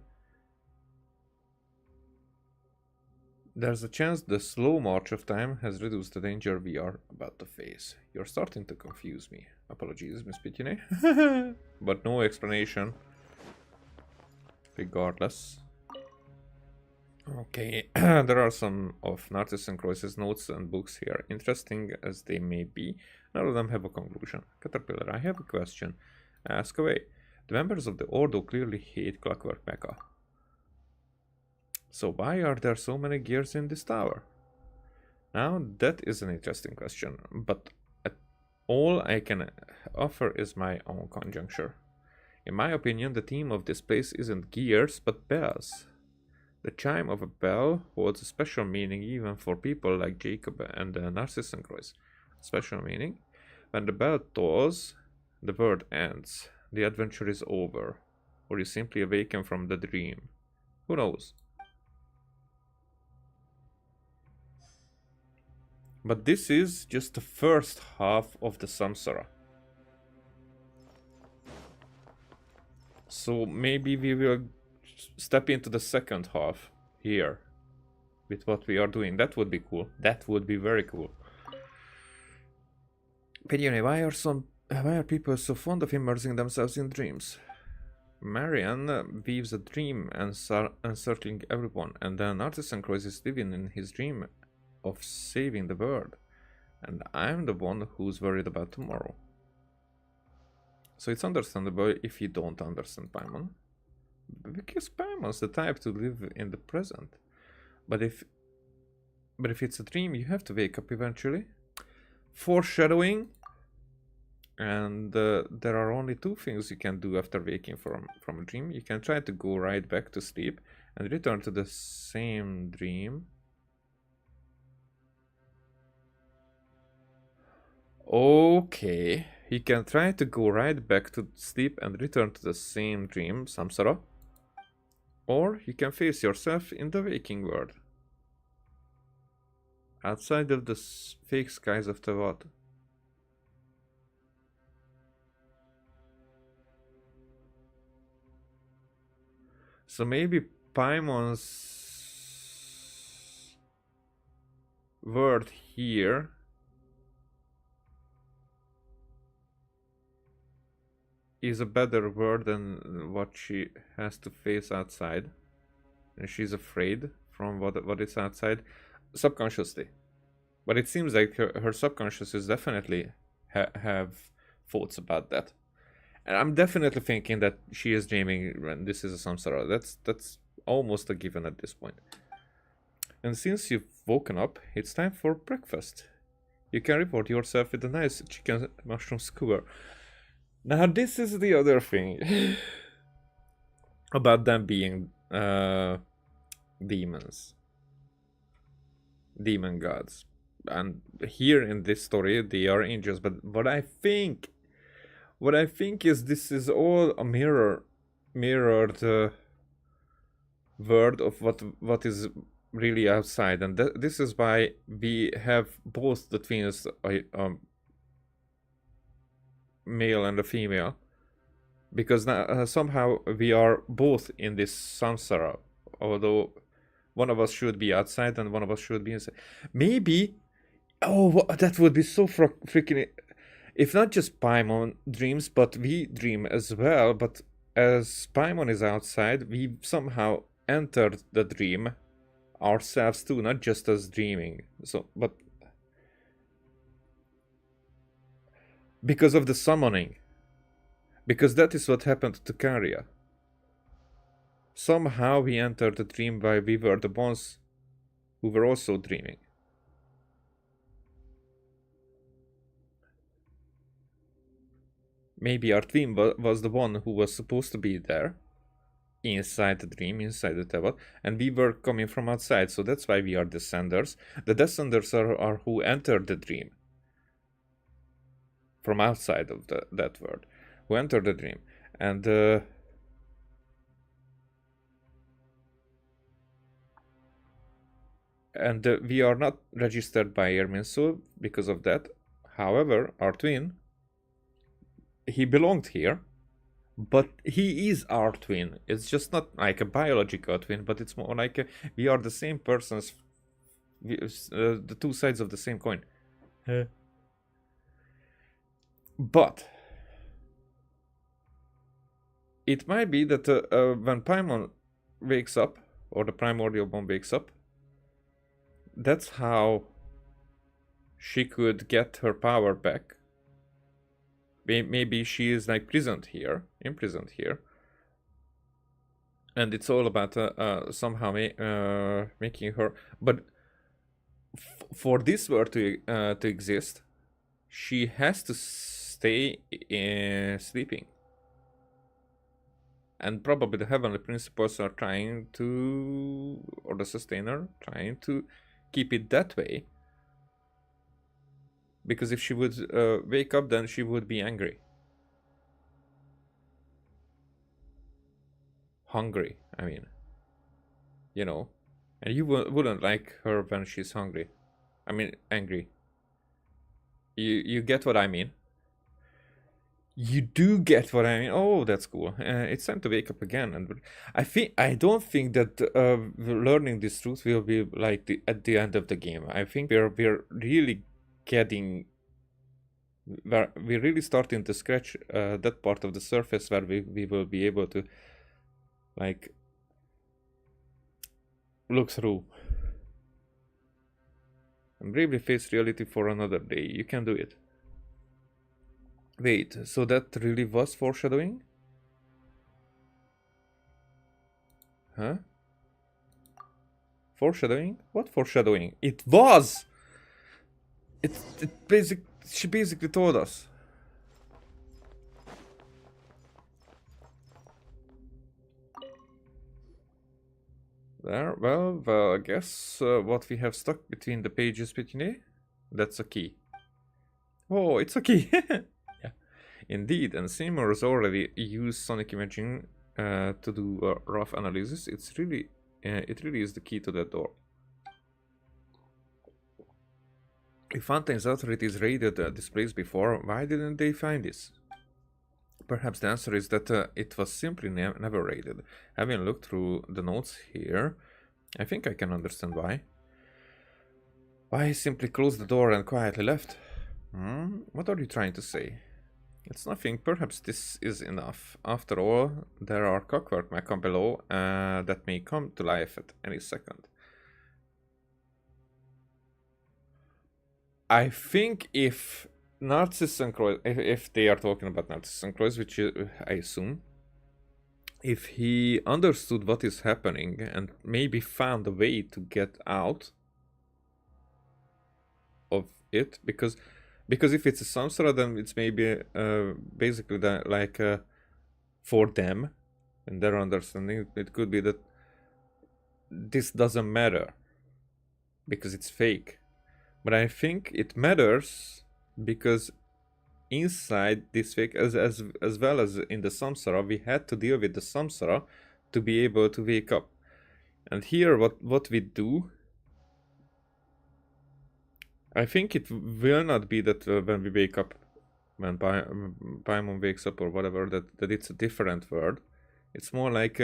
Speaker 2: There's a chance the slow march of time has reduced the danger we are about to face. You're starting to confuse me. Apologies, Miss Pithew. But no explanation. Regardless. Okay, there are some of Narcissus and Croix's notes and books here. Interesting as they may be, none of them have a conclusion. Caterpillar, I have a question. Ask away. The members of the Ordo clearly hate Clockwork Mecha. So why are there so many gears in this tower? Now, that is an interesting question, but all I can offer is my own conjecture. In my opinion, the theme of this place isn't gears, but bells. The chime of a bell holds a special meaning even for people like Jacob and Narcissus and Croix. Special meaning? When the bell tolls, the word ends. The adventure is over. Or you simply awaken from the dream. Who knows? But this is just the first half of the samsara. So maybe we will step into the second half here with what we are doing. That would be cool. That would be very cool. Pithew, why are people so fond of immersing themselves in dreams? Marian weaves a dream encircling everyone, and then Artisan Croix is living in his dream of saving the world. And I'm the one who's worried about tomorrow. So it's understandable if you don't understand Paimon. Because Paimon's the type to live in the present. But if it's a dream, you have to wake up eventually. Foreshadowing. And there are only two things you can do after waking from a dream. You can try to go right back to sleep and return to the same dream. Okay, you can try to go right back to sleep and return to the same dream, samsara. Or you can face yourself in the waking world. Outside of the fake skies of Tawad. So maybe Paimon's word here is a better word than what she has to face outside. And she's afraid from what is outside subconsciously. But it seems like her subconscious is definitely have thoughts about that. And I'm definitely thinking that she is dreaming when this is a samsara. That's almost a given at this point. And since you've woken up, it's time for breakfast. You can reward yourself with a nice chicken mushroom skewer. Now this is the other thing about them being demons. Demon gods. And here in this story they are angels, but what I think is this is all a mirrored word of what is really outside, and this is why we have both the twins, male and a female, because now, somehow we are both in this samsara, although one of us should be outside and one of us should be inside. Maybe, that would be so freaking. If not just Paimon dreams, but we dream as well. But as Paimon is outside, we somehow entered the dream ourselves too, not just as dreaming. So, but because of the summoning, because that is what happened to Karia. Somehow we entered the dream while we were the ones who were also dreaming. Maybe our twin was the one who was supposed to be there, inside the dream, inside the Tawad, and we were coming from outside, so that's why we are descenders. The descenders are who entered the dream from outside of that world, who entered the dream, and we are not registered by Irminsul because of that. However, our twin, he belonged here, but he is our twin. It's just not like a biological twin, but it's more like we are the same persons, the two sides of the same coin. But it might be that when Paimon wakes up, or the primordial one wakes up, that's how she could get her power back. Maybe she is like imprisoned here, and it's all about somehow making her. But for this world to exist, she has to stay sleeping, and probably the heavenly principles are trying to, or the sustainer trying to keep it that way. Because if she would wake up, then she would be angry. Hungry, I mean. You know. And you wouldn't like her when she's hungry. I mean, angry. You get what I mean? You do get what I mean. Oh, that's cool. It's time to wake up again. And I don't think that learning this truth will be like at the end of the game. I think we're really getting, we're really starting to scratch that part of the surface where we will be able to like look through and bravely face reality for another day. You can do it. Wait, so that really was foreshadowing? Huh? Foreshadowing? What foreshadowing? It was! She basically told us. There, well, I guess what we have stuck between the pages, Pithew, that's a key. Oh, it's a key! Yeah, indeed, and Seymour has already used sonic imaging to do a rough analysis. It really is the key to that door. If Fontaine's authorities raided this place before, why didn't they find this? Perhaps the answer is that it was simply never raided. Having looked through the notes here, I think I can understand why. Why he simply closed the door and quietly left? What are you trying to say? It's nothing. Perhaps this is enough. After all, there are clockwork mecha below that may come to life at any second. I think if Narcissus and Croix, if they are talking about Narcissus and Croix, which I assume, if he understood what is happening and maybe found a way to get out of it, because if it's a samsara, then it's maybe basically like for them and their understanding, it could be that this doesn't matter because it's fake. But I think it matters because inside this fake, as well as in the samsara, we had to deal with the samsara to be able to wake up. And here, what we do, I think it will not be that when we wake up, when Paimon wakes up or whatever, that it's a different world. It's more like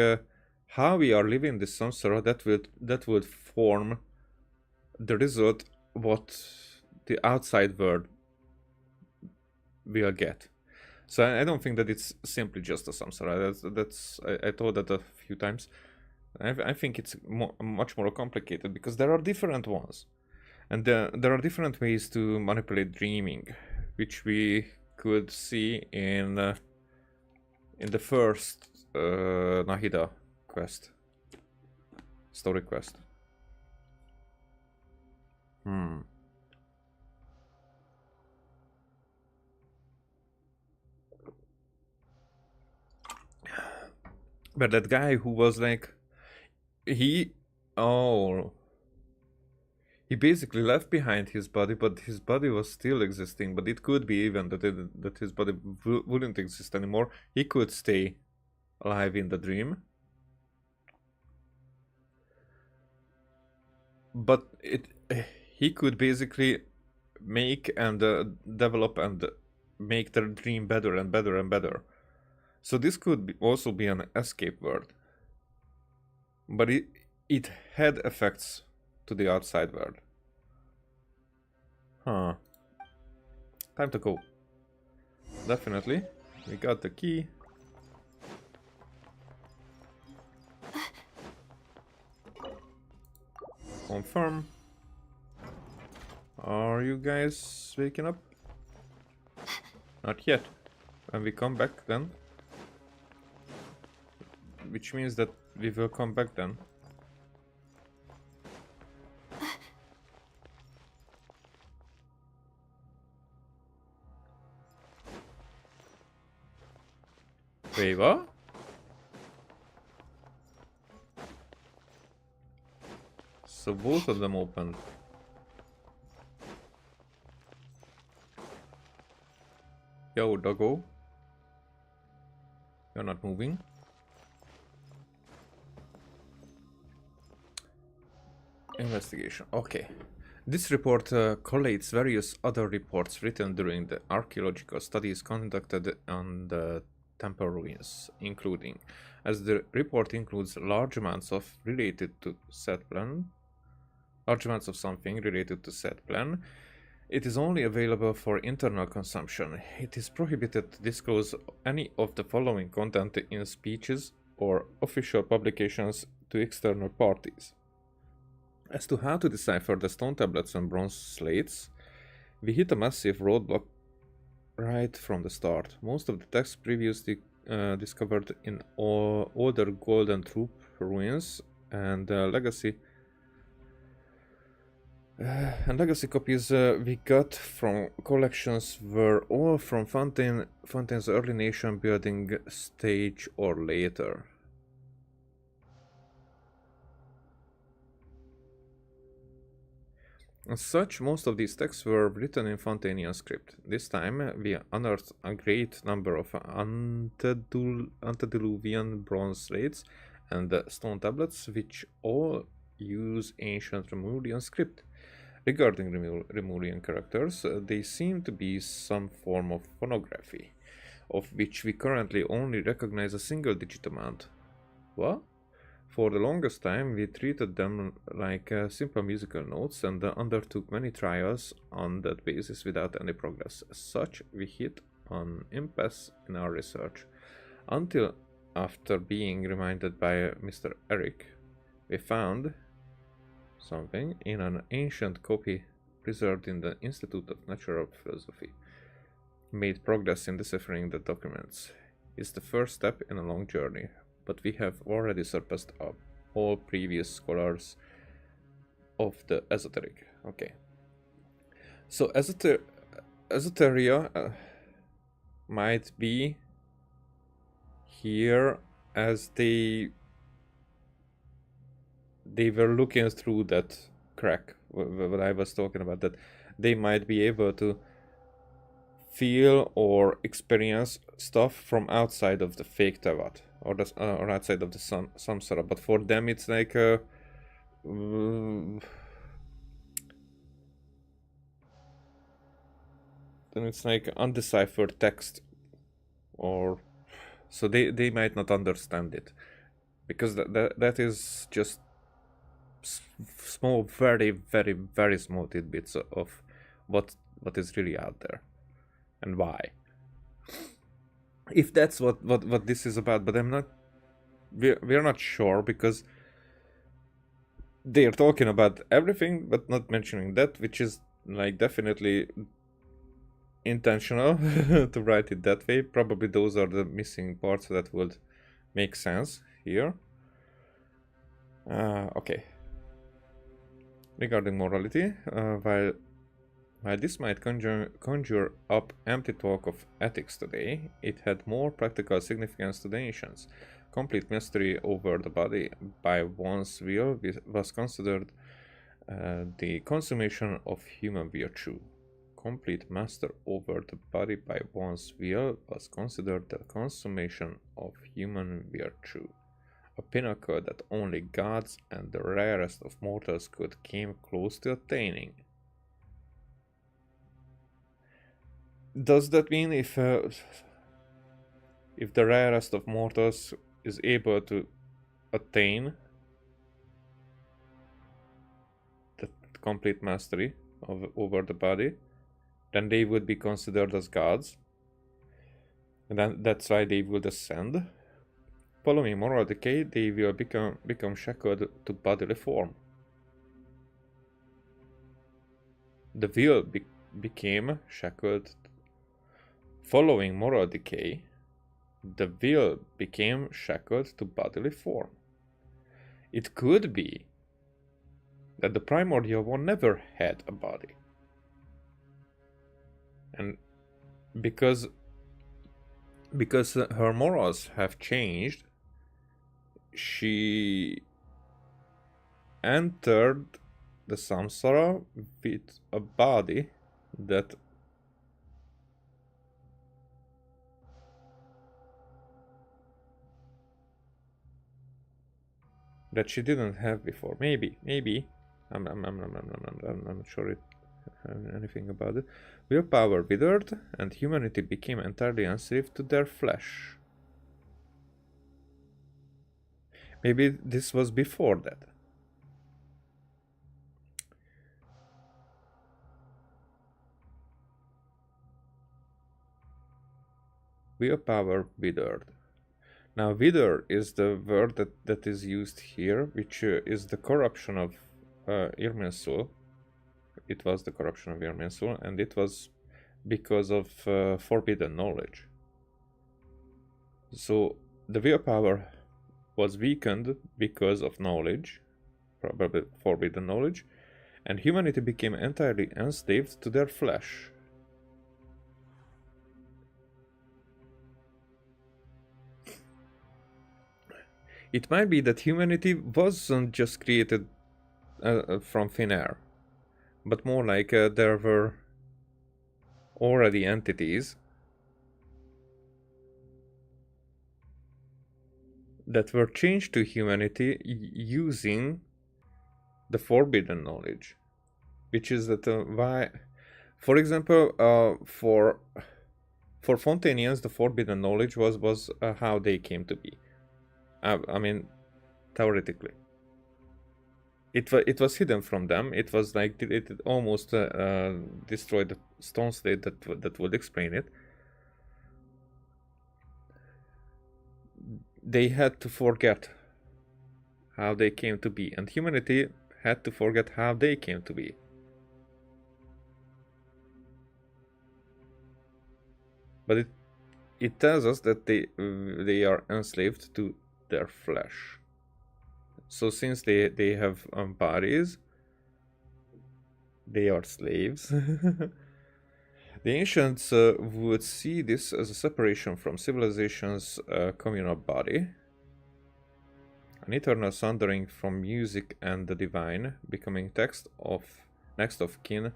Speaker 2: how we are living this samsara that would form the result what the outside world will get. So I don't think that it's simply just a samsara. I thought that a few times. I think it's much more complicated because there are different ones, and there are different ways to manipulate dreaming, which we could see in the first Nahida quest, story quest. But that guy who was like, he basically left behind his body, but his body was still existing. But it could be even that his body wouldn't exist anymore. He could stay alive in the dream. But he could basically make and develop and make their dream better and better and better. So this could also be an escape world. But it had effects to the outside world. Huh. Time to go. Definitely. We got the key. Confirm. Are you guys waking up? Not yet. When we come back then. Which means that we will come back then. Wait, what? So both of them opened. Yo, doggo. You're not moving. Investigation. Okay. This report collates various other reports written during the archaeological studies conducted on the temple ruins, including, as the report includes large amounts of something related to set plan, it is only available for internal consumption. It is prohibited to disclose any of the following content in speeches or official publications to external parties. As to how to decipher the stone tablets and bronze slates, we hit a massive roadblock right from the start. Most of the texts previously discovered in older Golden Troop ruins and legacy copies we got from collections were all from Fontaine's early nation building stage or later. As such, most of these texts were written in Fontanian script. This time, we unearthed a great number of antediluvian bronze slates and stone tablets, which all use ancient Lemurian script. Regarding Lemurian characters, they seem to be some form of phonography, of which we currently only recognize a single-digit amount. What? For the longest time, we treated them like simple musical notes and undertook many trials on that basis without any progress. As such, we hit an impasse in our research, until after being reminded by Mr. Eric, we found something in an ancient copy preserved in the Institute of Natural Philosophy. Made progress in deciphering the documents. It's the first step in a long journey, but we have already surpassed all previous scholars of the esoteric. Okay. So esoteria might be here as they were looking through that crack what I was talking about, that they might be able to feel or experience stuff from outside of the fake Tevat or outside of the samsara, but for them it's like then it's like undeciphered text, or so they might not understand it because that is just small, very, very, very small tidbits of what is really out there and why. If that's what this is about, but we're not sure, because they're talking about everything but not mentioning that, which is like definitely intentional to write it that way. Probably those are the missing parts that would make sense here. Okay. Regarding morality, while this might conjure up empty talk of ethics today, it had more practical significance to the ancients. Complete mastery over the body by one's will was considered the consummation of human virtue. Complete master over the body by one's will was considered the consummation of human virtue. A pinnacle that only gods and the rarest of mortals could came close to attaining. Does that mean if the rarest of mortals is able to attain the complete mastery over the body, then they would be considered as gods, and then that's why they would ascend? Following moral decay, they will become shackled to bodily form. The will became shackled. Following moral decay, the will became shackled to bodily form. It could be that the primordial one never had a body, and because her morals have changed, she entered the samsara with a body that she didn't have before. Maybe I'm not sure anything about it. Willpower withered, and humanity became entirely enslaved to their flesh. Maybe this was before that. Willpower withered. Now, wither is the word that is used here, which is the corruption of Irminsul. It was the corruption of Irminsul, and it was because of forbidden knowledge. So the willpower was weakened because of knowledge, probably forbidden knowledge, and humanity became entirely enslaved to their flesh. It might be that humanity wasn't just created from thin air, but more like there were already entities that were changed to humanity using the forbidden knowledge, which is that why, for example, for Fontanians, the forbidden knowledge was how they came to be. I mean, theoretically, it was hidden from them. It was like it almost destroyed the stone slate that would explain it. They had to forget how they came to be, and humanity had to forget how they came to be. But it tells us that they are enslaved to their flesh. So since they have bodies, they are slaves. The ancients would see this as a separation from civilization's communal body, an eternal sundering from music and the divine, becoming next of kin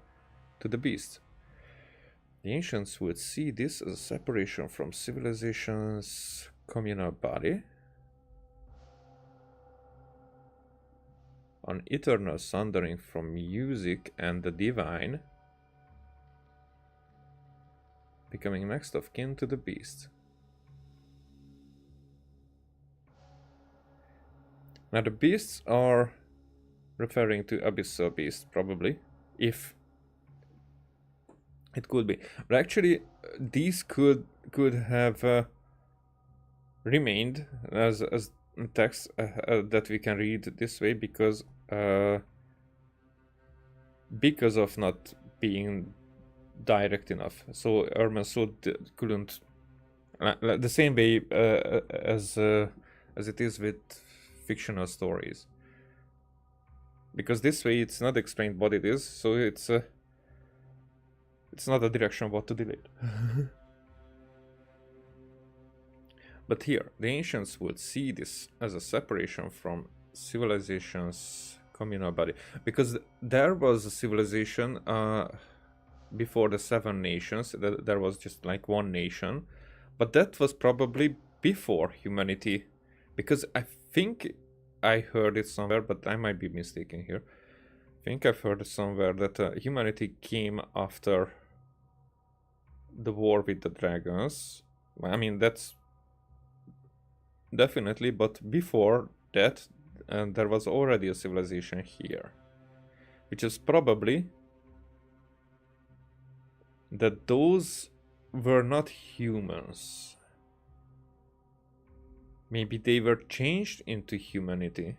Speaker 2: to the beast. The ancients would see this as a separation from civilization's communal body, an eternal sundering from music and the divine, becoming next of kin to the beast. Now the beasts are referring to abyssal beasts, probably, if it could be. But actually, these could have remained as text that we can read this way because of not being direct enough. So Irminsul couldn't, the same way as it is with fictional stories, because this way it's not explained what it is, so it's not a direction what to delete. But here, the ancients would see this as a separation from civilization's communal body, because there was a civilization before the 7 nations. There was just like one nation, but that was probably before humanity, because I think I heard it somewhere, but I might be mistaken here. I think I've heard it somewhere that humanity came after the war with the dragons. I mean, that's definitely, but before that there was already a civilization here, which is probably that those were not humans. Maybe they were changed into humanity.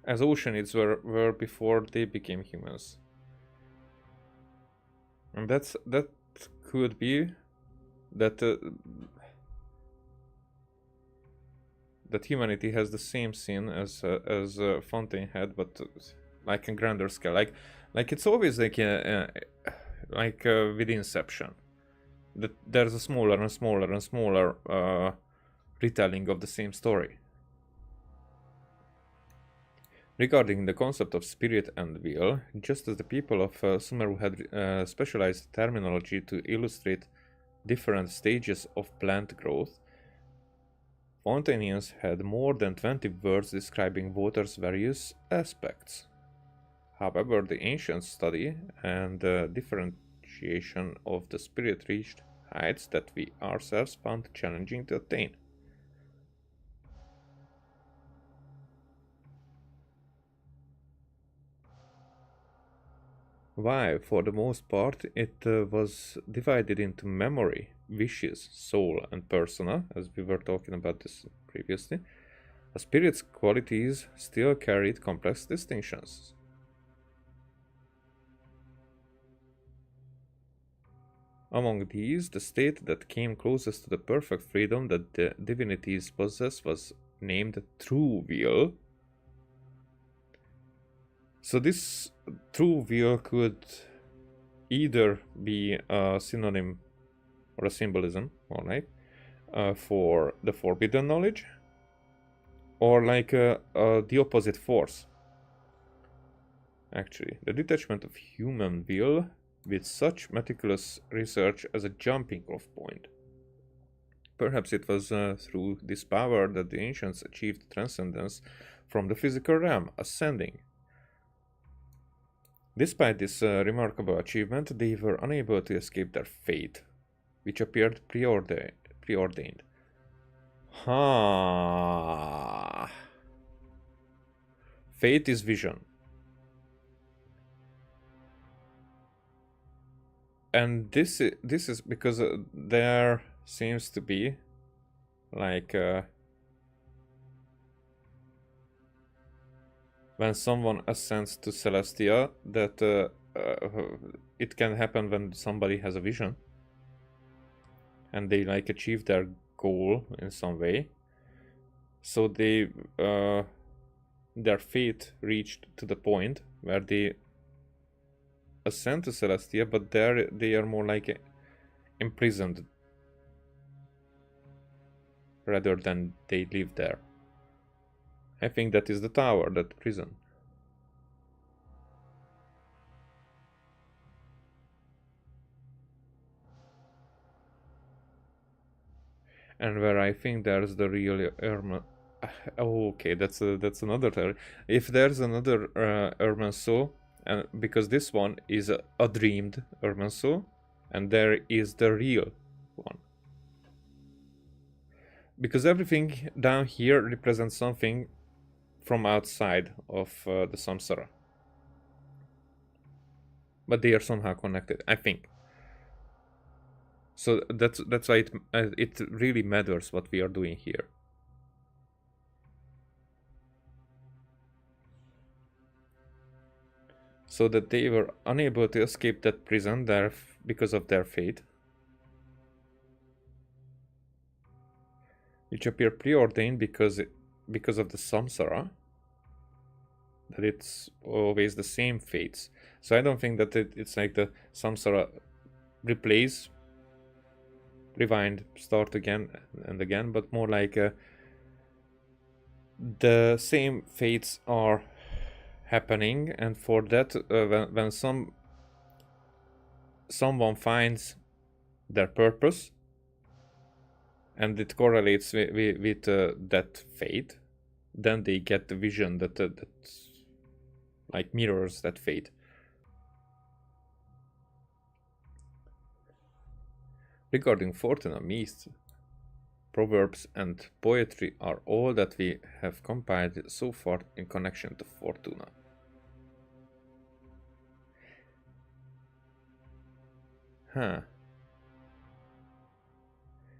Speaker 2: As oceanids were before they became humans. And that could be that that humanity has the same sin as Fontaine had, but like a grander scale. Like it's always like with Inception, that there's a smaller and smaller and smaller retelling of the same story. Regarding the concept of spirit and will, just as the people of Sumeru had specialized terminology to illustrate different stages of plant growth, Fontanians had more than 20 words describing water's various aspects. However, the ancient study and differentiation of the spirit reached heights that we ourselves found challenging to attain. Why, for the most part, it was divided into memory, wishes, soul, and persona, as we were talking about this previously. A spirit's qualities still carried complex distinctions. Among these, the state that came closest to the perfect freedom that the divinities possess was named true will. So this true will could either be a synonym or a symbolism, all right, for the forbidden knowledge, or like the opposite force. Actually, the detachment of human will with such meticulous research as a jumping off point. Perhaps it was through this power that the ancients achieved transcendence from the physical realm, ascending. Despite this remarkable achievement, they were unable to escape their fate, which appeared preordained. Fate is vision. And this is because there seems to be like when someone ascends to Celestia, that it can happen when somebody has a vision and they like achieve their goal in some way. So they their fate reached to the point where they ascend to Celestia, but there they are more like imprisoned rather than they live there. I think that is the tower, that prison. And where I think there's the real Erma. Oh, okay, that's another theory. If there's another Irmansul, and because this one is a dreamed Irmansul, and there is the real one. Because everything down here represents something from outside of the samsara, but they are somehow connected, I think. So that's why it really matters what we are doing here. So that they were unable to escape that prison there because of their fate, which appear preordained because of the samsara, that it's always the same fates. So I don't think that it's like the samsara replace, rewind, start again and again, but more like the same fates are happening, and for that when someone finds their purpose and it correlates with that fate, then they get the vision that like mirrors that fate. Regarding Fortuna, myths, proverbs and poetry are all that we have compiled so far in connection to Fortuna.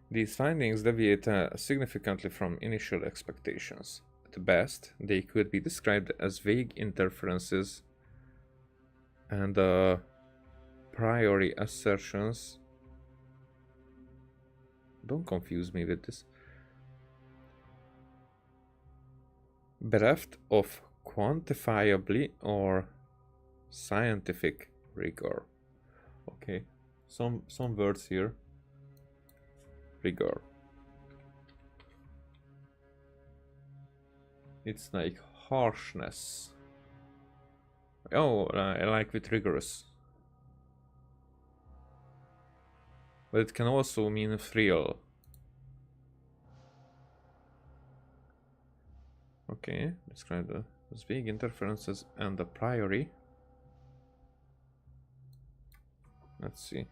Speaker 2: These findings deviate significantly from initial expectations. At best, they could be described as vague interferences and priori assertions. Don't confuse me with this. Bereft of quantifiably or scientific rigor. Okay, some words here. Rigor. It's like harshness. Oh, I like with rigorous. but it can also mean thrill. Okay, describe the vague interferences and a priori. Let's see.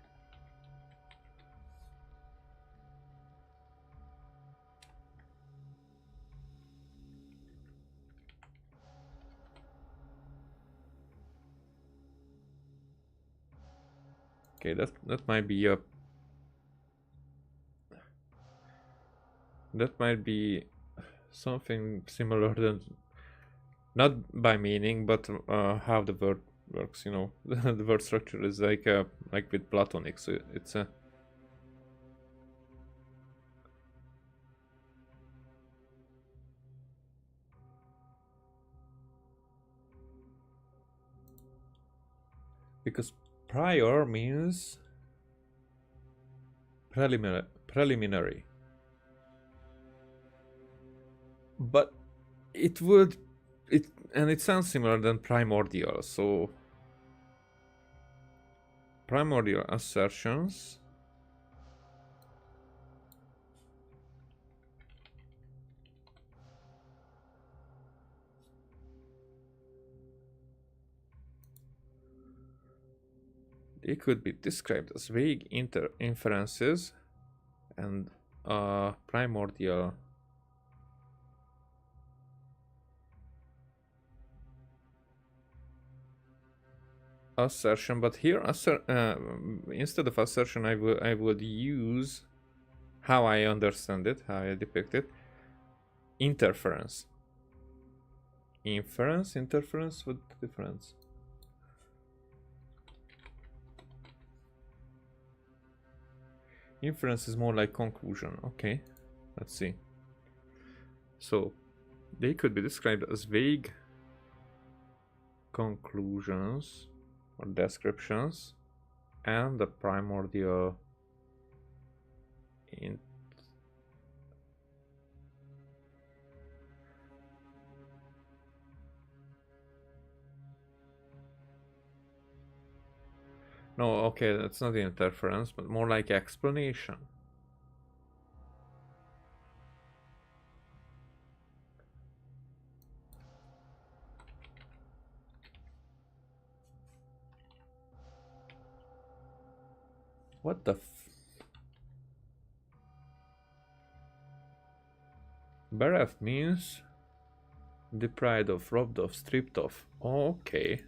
Speaker 2: Okay, that might be a something similar than, not by meaning, but how the word works. You know, the word structure is like with platonic. So it's a because prior means preliminary. But it sounds similar than primordial, so primordial assertions. They could be described as vague inferences and primordial assertion, but here instead of assertion I would use, how I understand it, how I depict it, interference. Interference, what difference? Inference is more like conclusion. Okay, let's see. So they could be described as vague conclusions or descriptions and the primordial no, okay, that's not interference, but more like explanation. What the bereft means deprived of, robbed of, stripped of. Okay.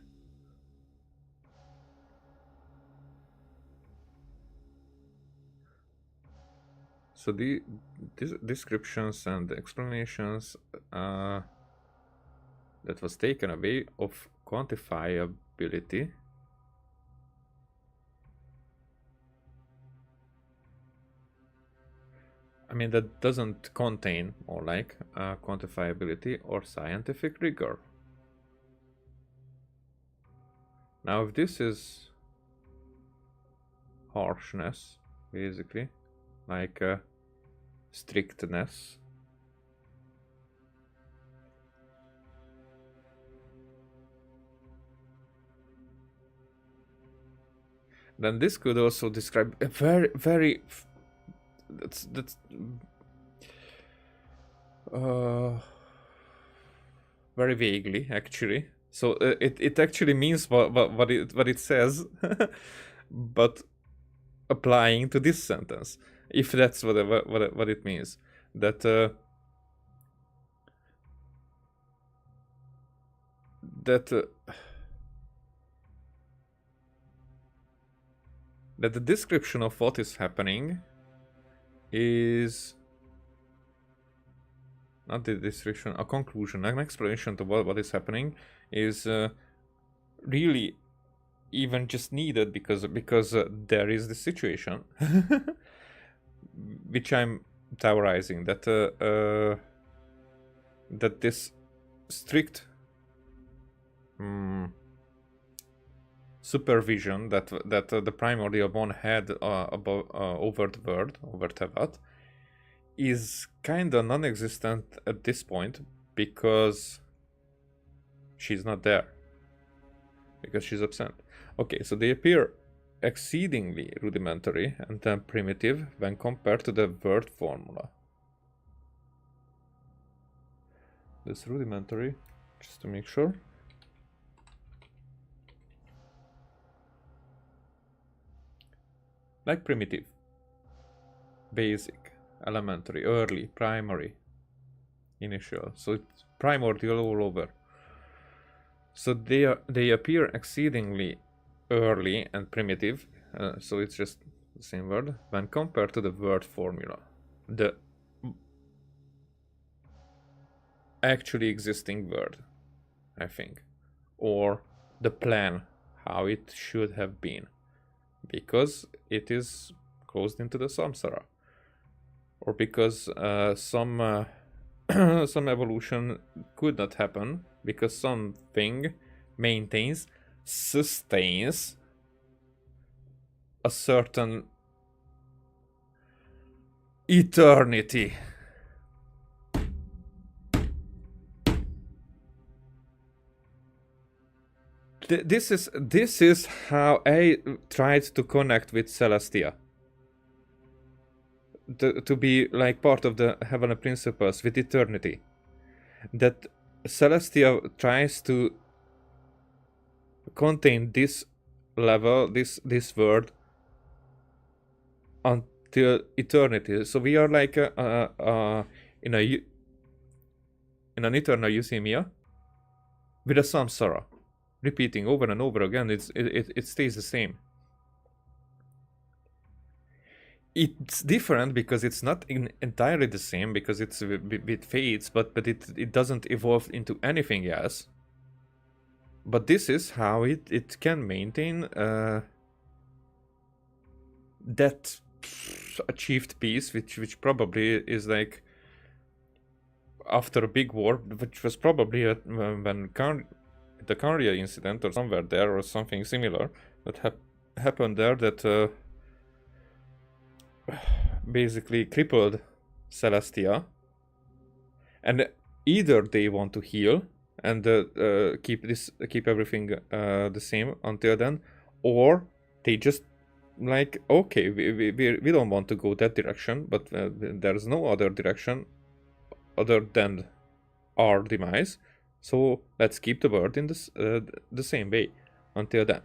Speaker 2: So these descriptions and explanations that was taken away of quantifiability. I mean, that doesn't contain, more like, quantifiability or scientific rigor. Now, if this is harshness, basically, like strictness, then this could also describe a very that's very vaguely, actually. So it actually means what it says, but applying to this sentence, if that's what it means, that that the description of what is happening is not the description, a conclusion, an explanation to what is happening is really even just needed because there is this situation which I'm theorizing, that that this strict supervision that the primordial one had over the world, over Tevat, is kinda non-existent at this point because she's not there, because she's absent. Okay, so they appear exceedingly rudimentary and then primitive when compared to the word formula. This rudimentary, just to make sure. Like primitive, basic, elementary, early, primary, initial. So it's primordial all over. So they appear exceedingly early and primitive. So it's just the same word when compared to the word formula, the actually existing word, I think, or the plan how it should have been, because it is closed into the samsara, or because some some evolution could not happen because something maintains, sustains a certain eternity. This is how I tried to connect with Celestia. To be like part of the heavenly principles with eternity. That Celestia tries to contain this level, this word until eternity. So we are like in an eternal euthymia with a samsara, repeating over and over again. It stays the same. It's different because it's not entirely the same, because it's with fates, but it doesn't evolve into anything else. But this is how it can maintain that achieved peace, which probably is like after a big war, which was probably when the Kanria incident or somewhere there, or something similar that happened there, that basically crippled Celestia, and either they want to heal and keep everything the same until then, or they just like, okay, we don't want to go that direction, but there's no other direction other than our demise, so let's keep the world in the same way until then.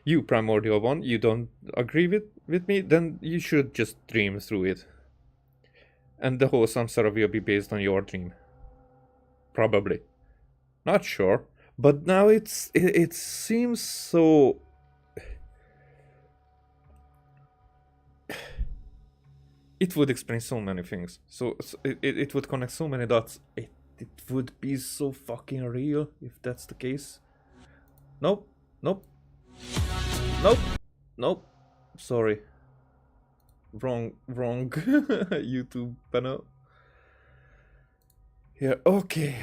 Speaker 2: You, primordial one, you don't agree with me, then you should just dream through it. And the whole samsara will be based on your dream. Probably. Not sure. But now it seems so... It would explain so many things. So it would connect so many dots. It would be so fucking real if that's the case. Nope. Nope. Nope. Nope. Sorry. Wrong YouTube panel. Yeah, okay.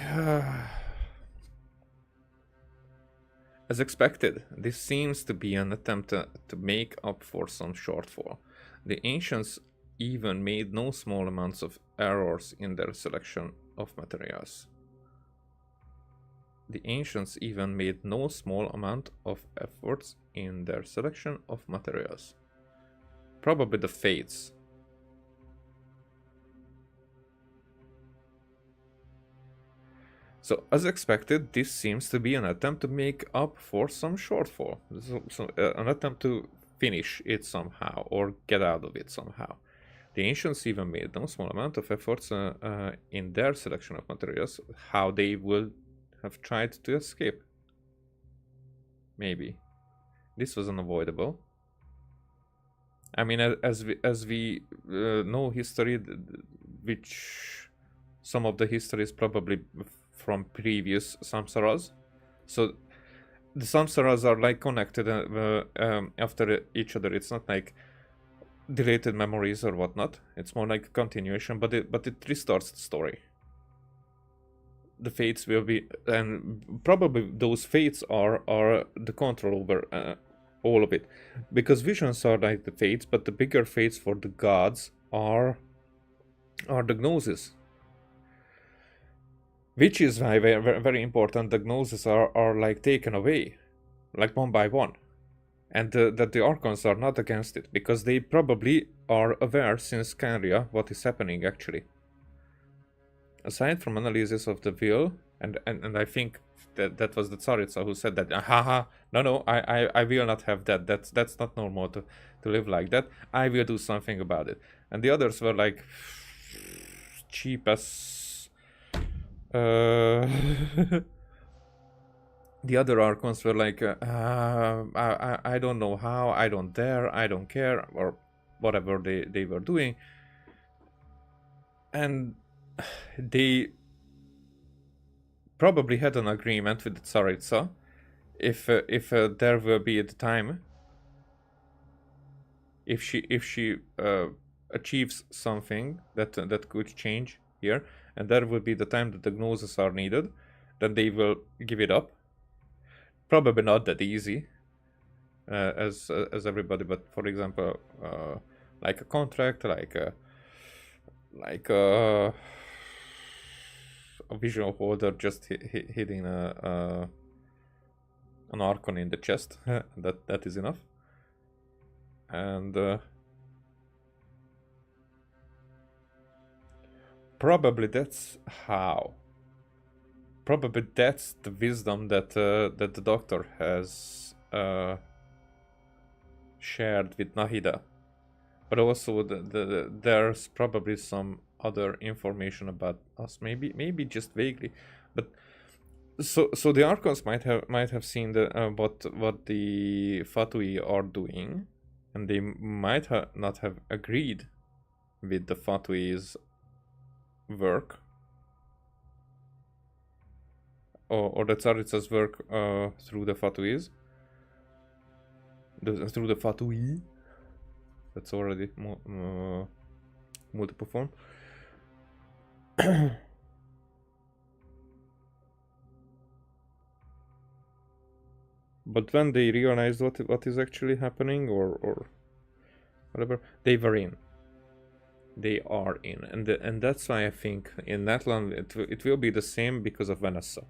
Speaker 2: As expected, this seems to be an attempt to make up for some shortfall. The ancients even made no small amounts of errors in their selection of materials. The ancients even made no small amount of efforts in their selection of materials. Probably the fates. So, as expected, this seems to be an attempt to make up for some shortfall. An attempt to finish it somehow, or get out of it somehow. The ancients even made no small amount of efforts in their selection of materials, how they will have tried to escape. Maybe. This was unavoidable. I mean, as we know history, which some of the history is probably from previous samsaras. So the samsaras are like connected after each other. It's not like deleted memories or whatnot. It's more like a continuation, but it restarts the story. The fates will be, and probably those fates are the control over all of it, because visions are like the fates, but the bigger fates for the gods are the gnosis, which is why very, very important. The gnosis are like taken away, like one by one. and that the Archons are not against it, because they probably are aware since Canria what is happening actually. Aside from analysis of the will, and I think that was the Tsaritsa who said that, haha, no, I will not have that. That's not normal to live like that. I will do something about it. And the others were like cheap as the other Archons were like, I don't know how, I don't dare, I don't care, or whatever they were doing. And they probably had an agreement with the Tsaritsa if there will be at the time, if she achieves something that could change here, and there will be the time that the gnosis are needed, then they will give it up. Probably not that easy as everybody, but for example, like a contract, like a visual holder just hitting an Archon in the chest. that is enough. And probably that's how. Probably that's the wisdom that that the Doctor has shared with Nahida. But also there's probably some other information about us, maybe just vaguely. But so the Archons might have seen the what the Fatui are doing, and they might not have agreed with the Fatui's work, or the Tsaritsa's work through the Fatuis, through the Fatui. That's already multiple form. But when they realized what is actually happening, or whatever, they were in. They are in, and that's why I think in Natlan it will be the same because of Vanessa.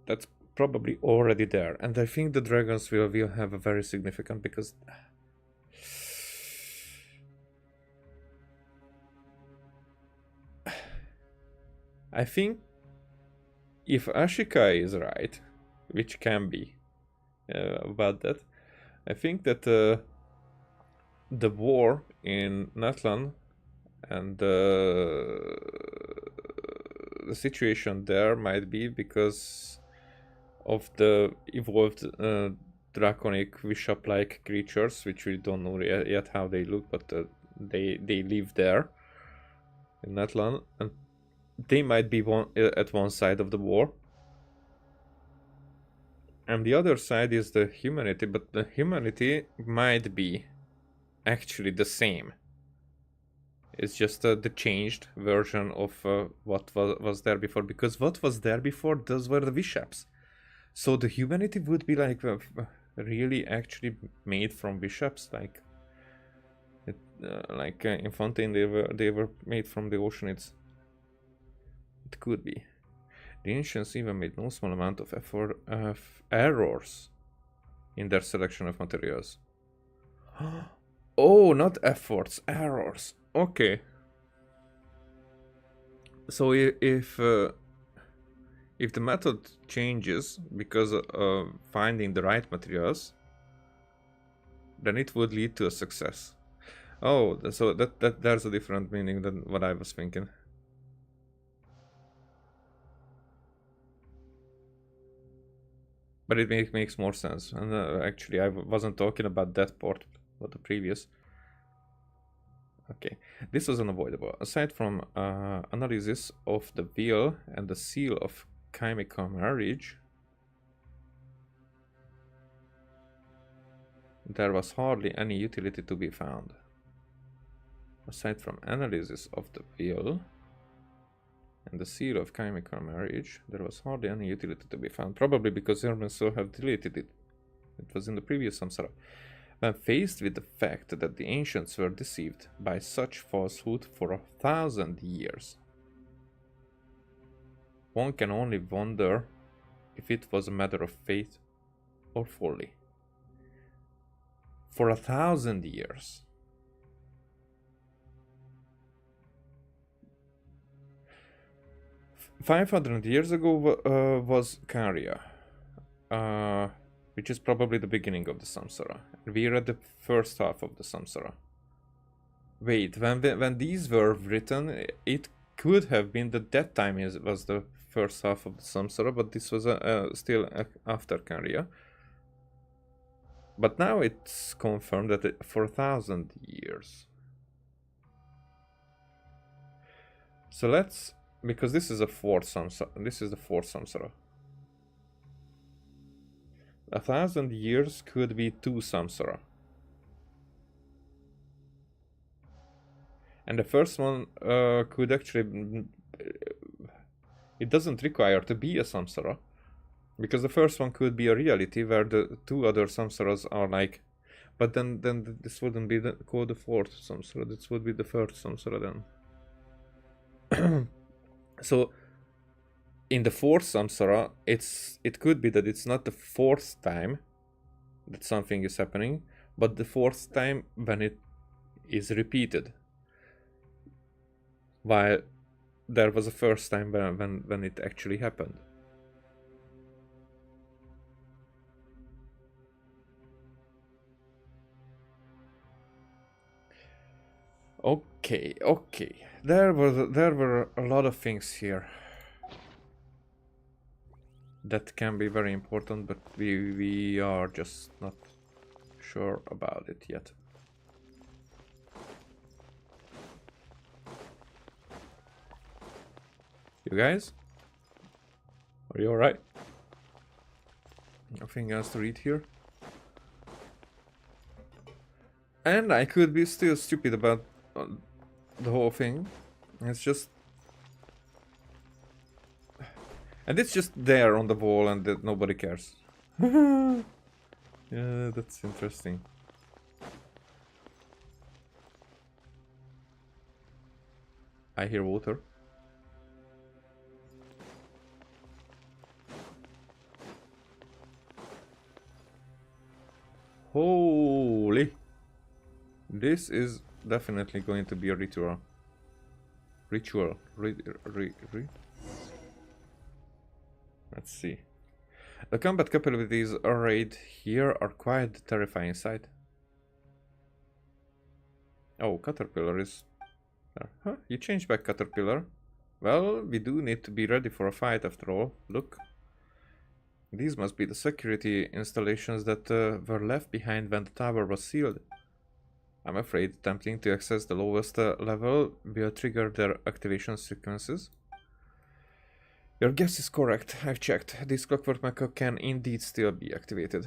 Speaker 2: That's probably already there, and I think the dragons will have a very significant, because I think if Ashika is right, which can be about that, I think that the war in Natlan and the situation there might be because of the evolved draconic bishop-like creatures, which we don't know yet how they look, but they live there in Natlan, and they might be at one side of the war, and the other side is the humanity, but the humanity might be actually the same. It's just the changed version of what was there before, because what was there before, those were the bishops. So the humanity would be like really actually made from bishops, like in Fontaine they were made from the Oceanids. It could be. The ancients even made no small amount of effort errors in their selection of materials. Oh, not efforts, errors. Okay. So if the method changes because of finding the right materials, then it would lead to a success. Oh, so that there's a different meaning than what I was thinking. But it makes more sense. And actually, I wasn't talking about that part, but the previous. Okay, this was unavoidable. Aside from analysis of the will and the seal of chemical marriage, there was hardly any utility to be found. Aside from analysis of the will and the seal of chemical marriage, there was hardly any utility to be found. Probably because Irminsul have deleted it. It was in the previous samsara. When faced with the fact that the ancients were deceived by such falsehood for 1,000 years, one can only wonder if it was a matter of faith or folly. For 1,000 years. F 500 years ago was Karya, which is probably the beginning of the Samsara. We read the first half of the Samsara. Wait, when these were written, it could have been that time was the first half of the Samsara, but this was still after Karya. But now it's confirmed that for 1,000 years. So let's, because this is the fourth Samsara. 1,000 years could be 2 Samsara. And the first one could actually... It doesn't require to be a Samsara. Because the first one could be a reality where the 2 other Samsaras are like... But then this wouldn't be called the fourth Samsara. This would be the third Samsara then. So... In the fourth Samsara, it could be that it's not the 4th time that something is happening, but the 4th time when it is repeated. While there was a first time when it actually happened. Okay. There were a lot of things here that can be very important, but we are just not sure about it yet. You guys? Are you alright? Nothing else to read here? And I could be still stupid about the whole thing. It's just... And it's just there on the wall and that nobody cares. Yeah, that's interesting. I hear water. Holy! This is definitely going to be a ritual. Let's see. The combat capabilities arrayed here are quite terrifying sight. Oh, Caterpillar is there. Huh? You changed back, Caterpillar. Well, we do need to be ready for a fight after all. Look. These must be the security installations that were left behind when the tower was sealed. I'm afraid attempting to access the lowest level will trigger their activation sequences. Your guess is correct. I've checked. This clockwork mecha can indeed still be activated.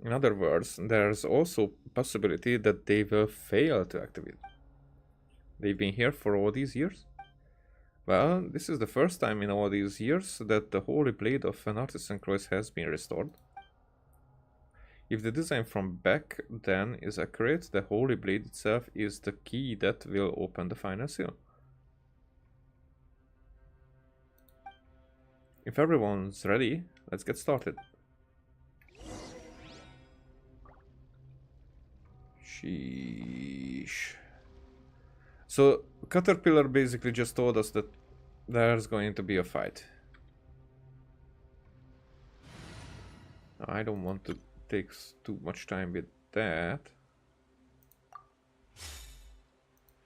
Speaker 2: In other words, there's also a possibility that they will fail to activate. They've been here for all these years? Well, this is the first time in all these years that the holy blade of an artisan cross has been restored. If the design from back then is accurate, the holy blade itself is the key that will open the final seal. If everyone's ready, let's get started. Sheesh. So, Caterpillar basically just told us that there's going to be a fight. I don't want to take too much time with that.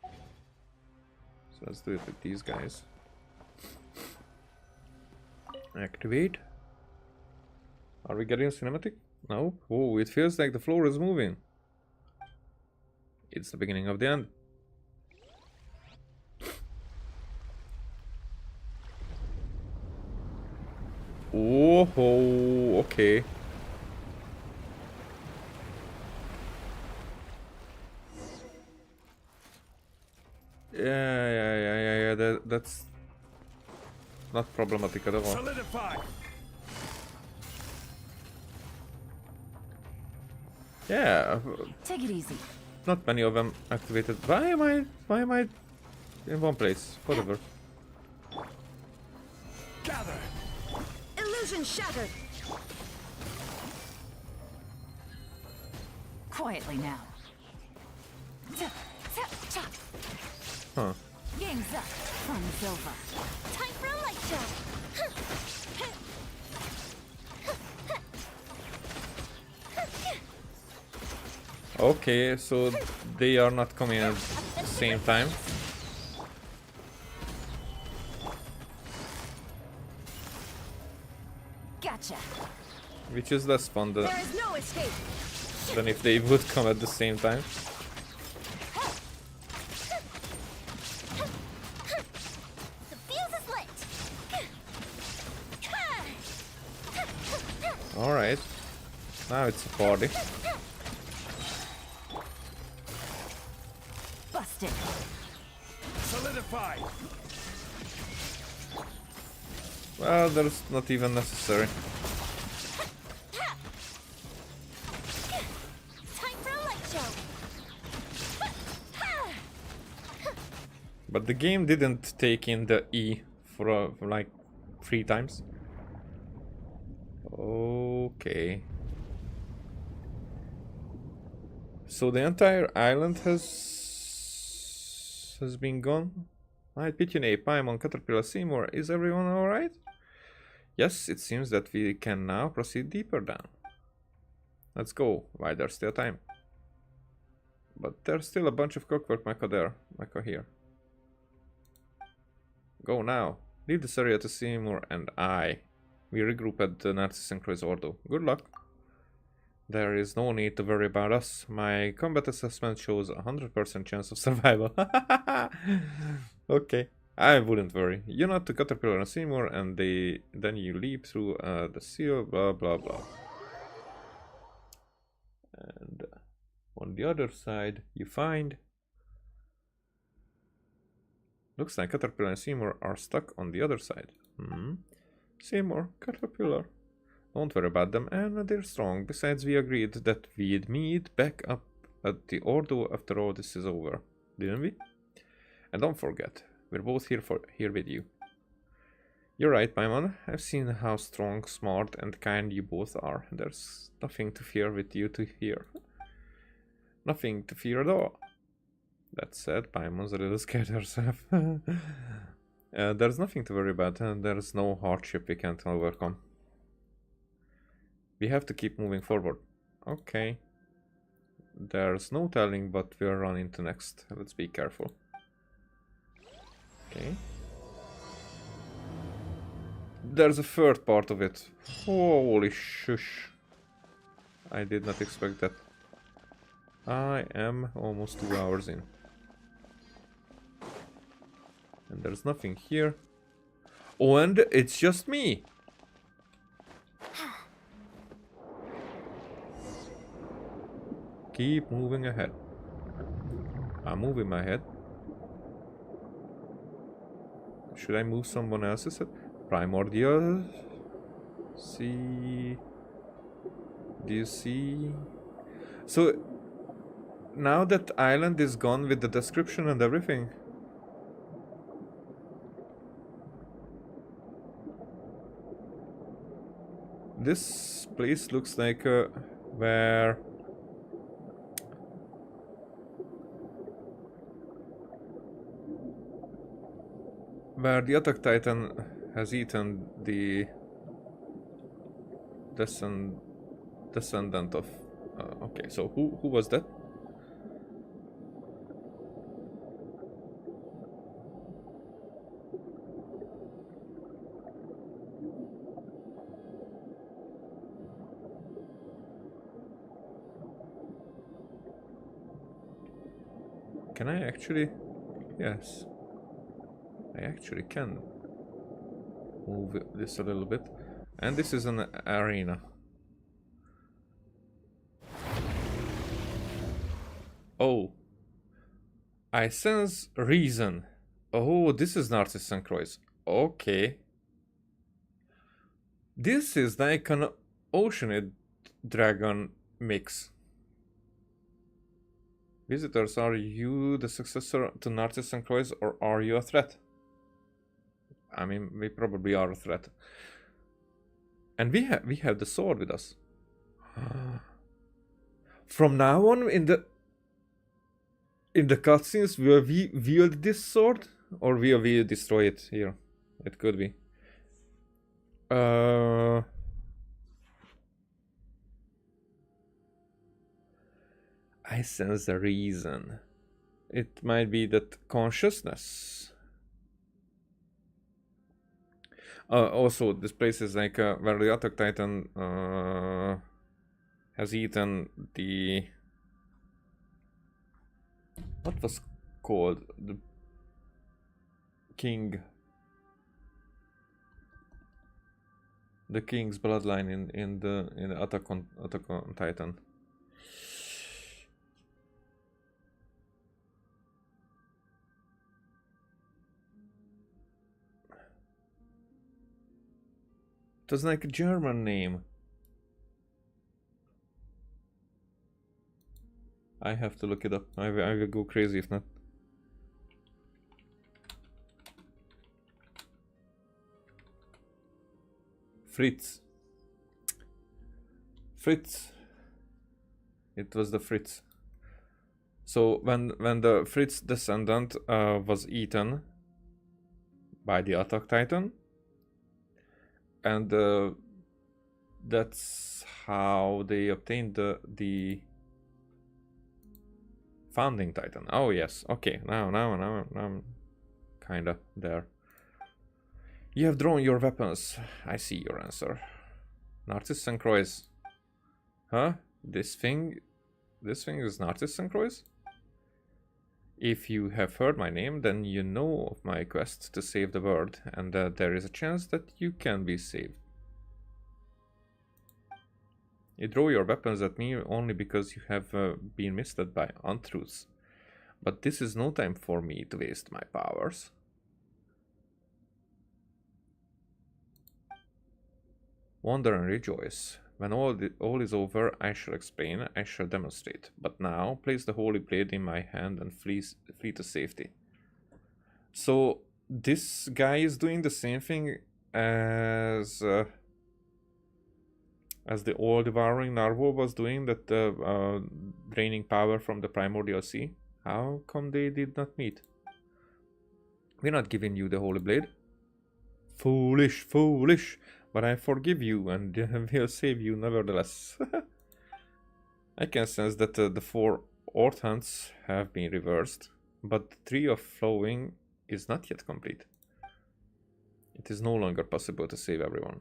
Speaker 2: So let's do it with these guys. Activate. Are we getting a cinematic? No? Oh, it feels like the floor is moving. It's the beginning of the end. Oh, okay. Yeah. That's not problematic at all.
Speaker 3: Solidify.
Speaker 2: Yeah.
Speaker 4: Take it easy.
Speaker 2: Not many of them activated. Why am I in one place? Whatever.
Speaker 3: Gather.
Speaker 4: Illusion shattered.
Speaker 5: Quietly now.
Speaker 2: Huh.
Speaker 5: Game's up. Fun's over.
Speaker 1: Time for a light show.
Speaker 2: Okay, so they are not coming at the same time.
Speaker 5: Gotcha.
Speaker 2: Which is less fun
Speaker 4: There is no escape.
Speaker 2: than if they would come at the same time.
Speaker 1: The fuse is lit.
Speaker 2: Alright. Now it's a party.
Speaker 5: Busted.
Speaker 3: Solidify.
Speaker 2: Well, that's not even necessary.
Speaker 1: Time for a light show.
Speaker 2: But the game didn't take in the E for like 3 times. Okay. So the entire island has been gone. Alright, Pithew, Paimon, Caterpillar, Seymour, is everyone alright? Yes, it seems that we can now proceed deeper down. Let's go, while there's still time. But there's still a bunch of clockwork mecha here. Go now. Leave this area to Seymour and I. We regroup at the Narcissus and Croix Ordo. Good luck. There is no need to worry about us. My combat assessment shows a 100% chance of survival. Okay, I wouldn't worry. You nod to Caterpillar and Seymour, and then you leap through the seal, blah blah blah. And on the other side, you find... Looks like Caterpillar and Seymour are stuck on the other side. Seymour, Caterpillar. Don't worry about them, and they're strong. Besides, we agreed that we'd meet back up at the Ordo after all this is over. Didn't we? And don't forget, we're both here with you. You're right, Paimon. I've seen how strong, smart, and kind you both are. There's nothing to fear with you two here. Nothing to fear at all. That said, Paimon's a little scared herself. There's nothing to worry about, and there's no hardship we can't overcome. We have to keep moving forward. Okay. There's no telling what we'll run into next. Let's be careful. Okay. There's a third part of it. Holy shush. I did not expect that. I am almost 2 hours in. And there's nothing here. Oh, and it's just me! Keep moving ahead. I'm moving my head. Should I move someone else's head? Primordial. See. Do you see? So now that island is gone with the description and everything. This place looks like where the attack titan has eaten the descendant of... okay, so who was that? Can I actually... Yes. I actually can move this a little bit. And this is an arena. Oh. I sense reason. Oh, this is Narcissus and Croix. Okay. This is like an Oceanid dragon mix. Visitors, are you the successor to Narcissus and Croix, or are you a threat? I mean, we probably are a threat. And we have the sword with us. From now on, in the cutscenes, will we wield this sword, or will we destroy it here? It could be. I sense a reason. It might be that consciousness. Also, this place is like where the Attack Titan has eaten the... What was called? The king. The king's bloodline in the Attack on Titan. It was like a German name. I have to look it up. I will go crazy if not. Fritz. Fritz. It was the Fritz. So when the Fritz descendant was eaten by the Attack Titan, and that's how they obtained the Founding Titan. Oh yes, okay. Now I'm kinda there. You have drawn your weapons. I see your answer. Narcissus and Croix. Huh? This thing is Narcissus and Croix? If you have heard my name, then you know of my quest to save the world, and there is a chance that you can be saved. You draw your weapons at me only because you have been misled by untruths. But this is no time for me to waste my powers. Wonder and rejoice. When all is over, I shall explain, I shall demonstrate. But now, place the holy blade in my hand and flee to safety. So, this guy is doing the same thing as the all-devouring Narwhal was doing, that draining power from the Primordial Sea. How come they did not meet? We're not giving you the holy blade. Foolish, foolish. But I forgive you and will save you nevertheless. I can sense that the 4 Orthants have been reversed, but the Tree of Flowing is not yet complete. It is no longer possible to save everyone.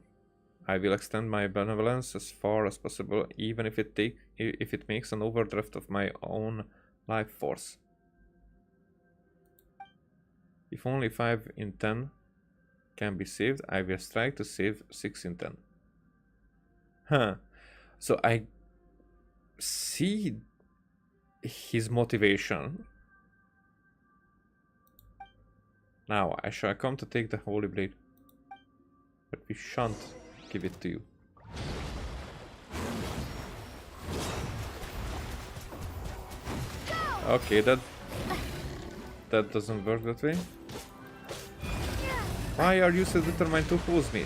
Speaker 2: I will extend my benevolence as far as possible, even if it makes an overdraft of my own life force. If only 5 in 10 can be saved, I will strike to save 6 in 10. Huh. So I see his motivation. Now I shall come to take the holy blade, but we shan't give it to you. Okay, that doesn't work that way. Why are you so determined to oppose me?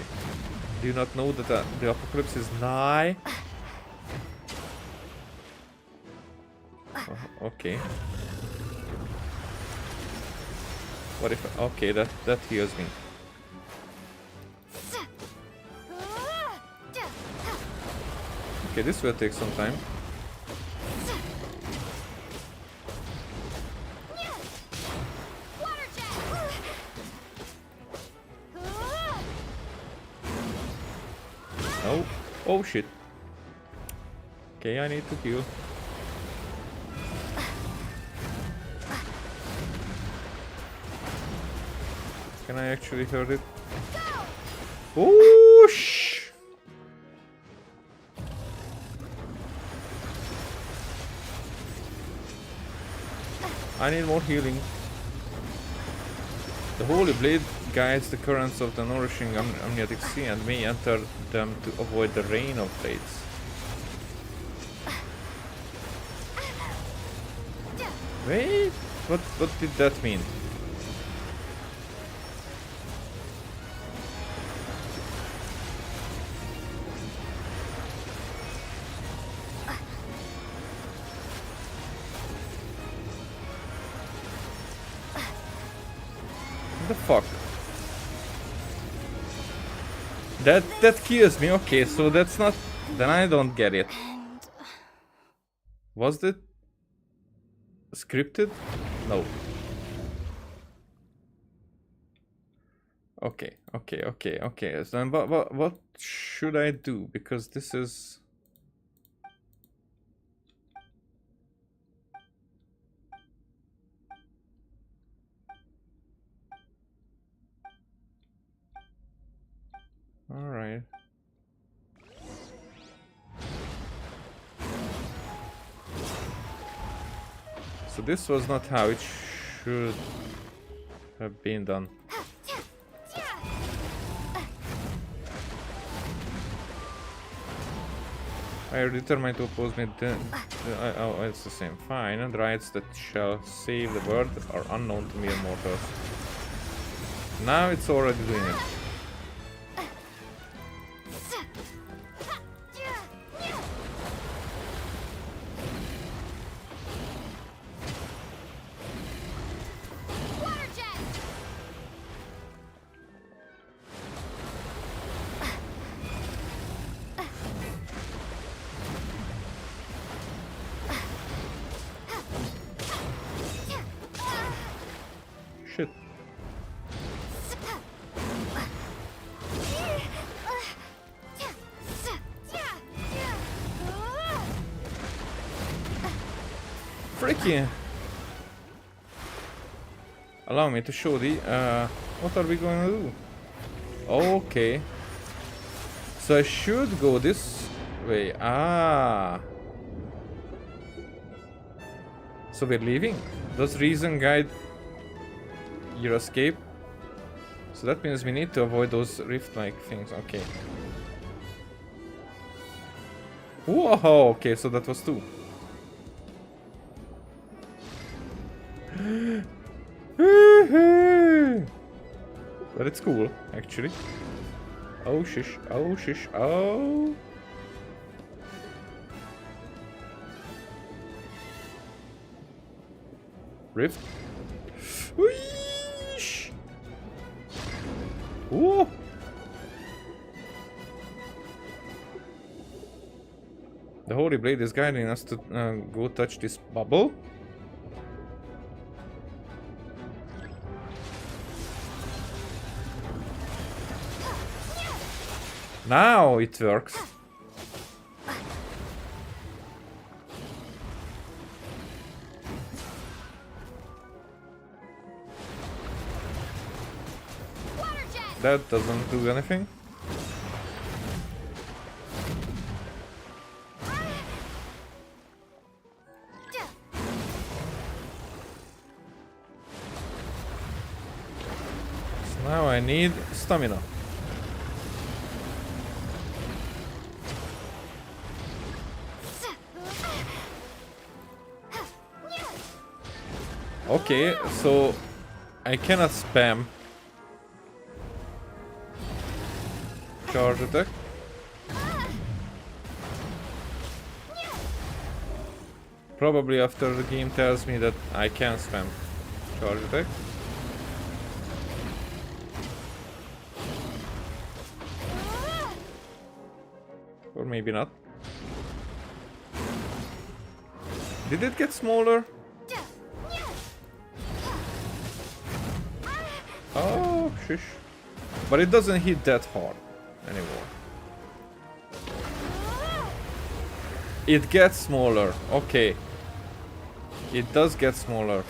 Speaker 2: Do you not know that the apocalypse is nigh? Oh, okay. What if... Okay, that heals me. Okay, this will take some time. Oh, oh shit. Okay, I need to heal. Can I actually hurt it? Oh, shh! I need more healing. The holy blade guides the currents of the nourishing amniotic sea and may enter them to avoid the rain of blades. Wait, what did that mean? the fuck? That kills me. Okay, so that's not. Then I don't get it. Was that scripted? No. Okay. So then what should I do? Because this is. All right. So this was not how it should have been done. I are determined to oppose me. Oh, it's the same. Fine. And rights that shall save the world are unknown to mere mortals. Now it's already doing it. Shit. Freaking! Allow me to show the what are we going to do? Okay. So I should go this way. Ah. So we're leaving? Does reason guide your escape? So that means we need to avoid those rift-like things. Okay. Whoa! Okay, so that was 2. But it's cool, actually. Oh shish, oh shish, oh. Rift. Whoosh. Ooh. The Holy Blade is guiding us to go touch this bubble. Now it works. That doesn't do anything. So now I need stamina. Okay, so I cannot spam charge attack. Probably after the game tells me that I can spam charge attack. Or maybe not. Did it get smaller? Oh, shish. But it doesn't hit that hard anymore. It gets smaller. Okay. It does get smaller.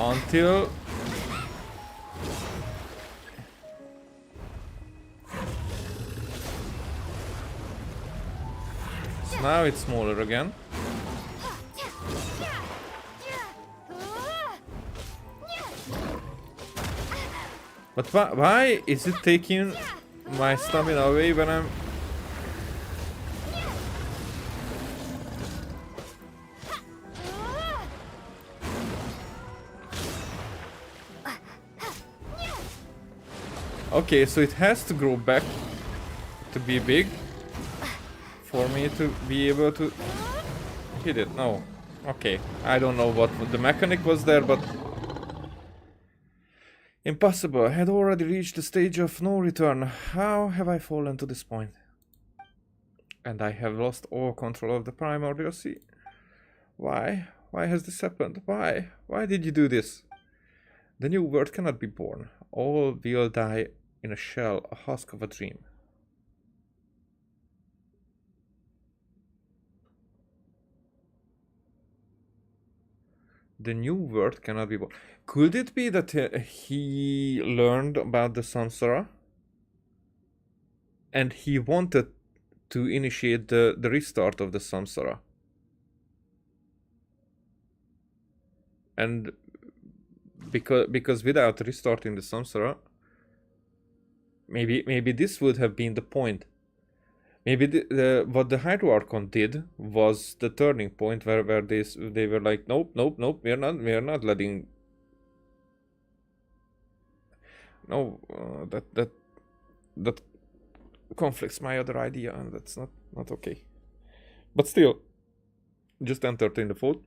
Speaker 2: Until now it's smaller again. But why is it taking my stamina away when I'm... Okay, so it has to grow back to be big for me to be able to hit it. No. Okay, I don't know what the mechanic was there, but impossible. I had already reached the stage of no return. How have I fallen to this point? And I have lost all control of the primordial sea. Why? Why has this happened? Why? Why did you do this? The new world cannot be born. All will die in a shell, a husk of a dream. The new world cannot be born. Could it be that he learned about the samsara and he wanted to initiate the restart of the samsara? And because without restarting the samsara, maybe this would have been the point. Maybe what the Hydroarchon did was the turning point where they were like, nope, we are not letting. No, that conflicts my other idea, and that's not okay. But still, just entertain the thought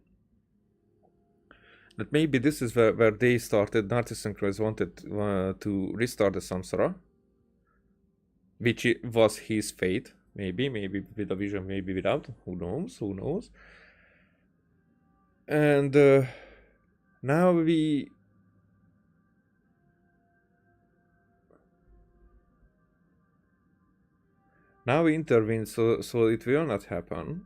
Speaker 2: that maybe this is where they started. Narcissus and Croix wanted to restart the samsara, which was his fate. Maybe with a vision, maybe without. Who knows? And now we intervene so it will not happen.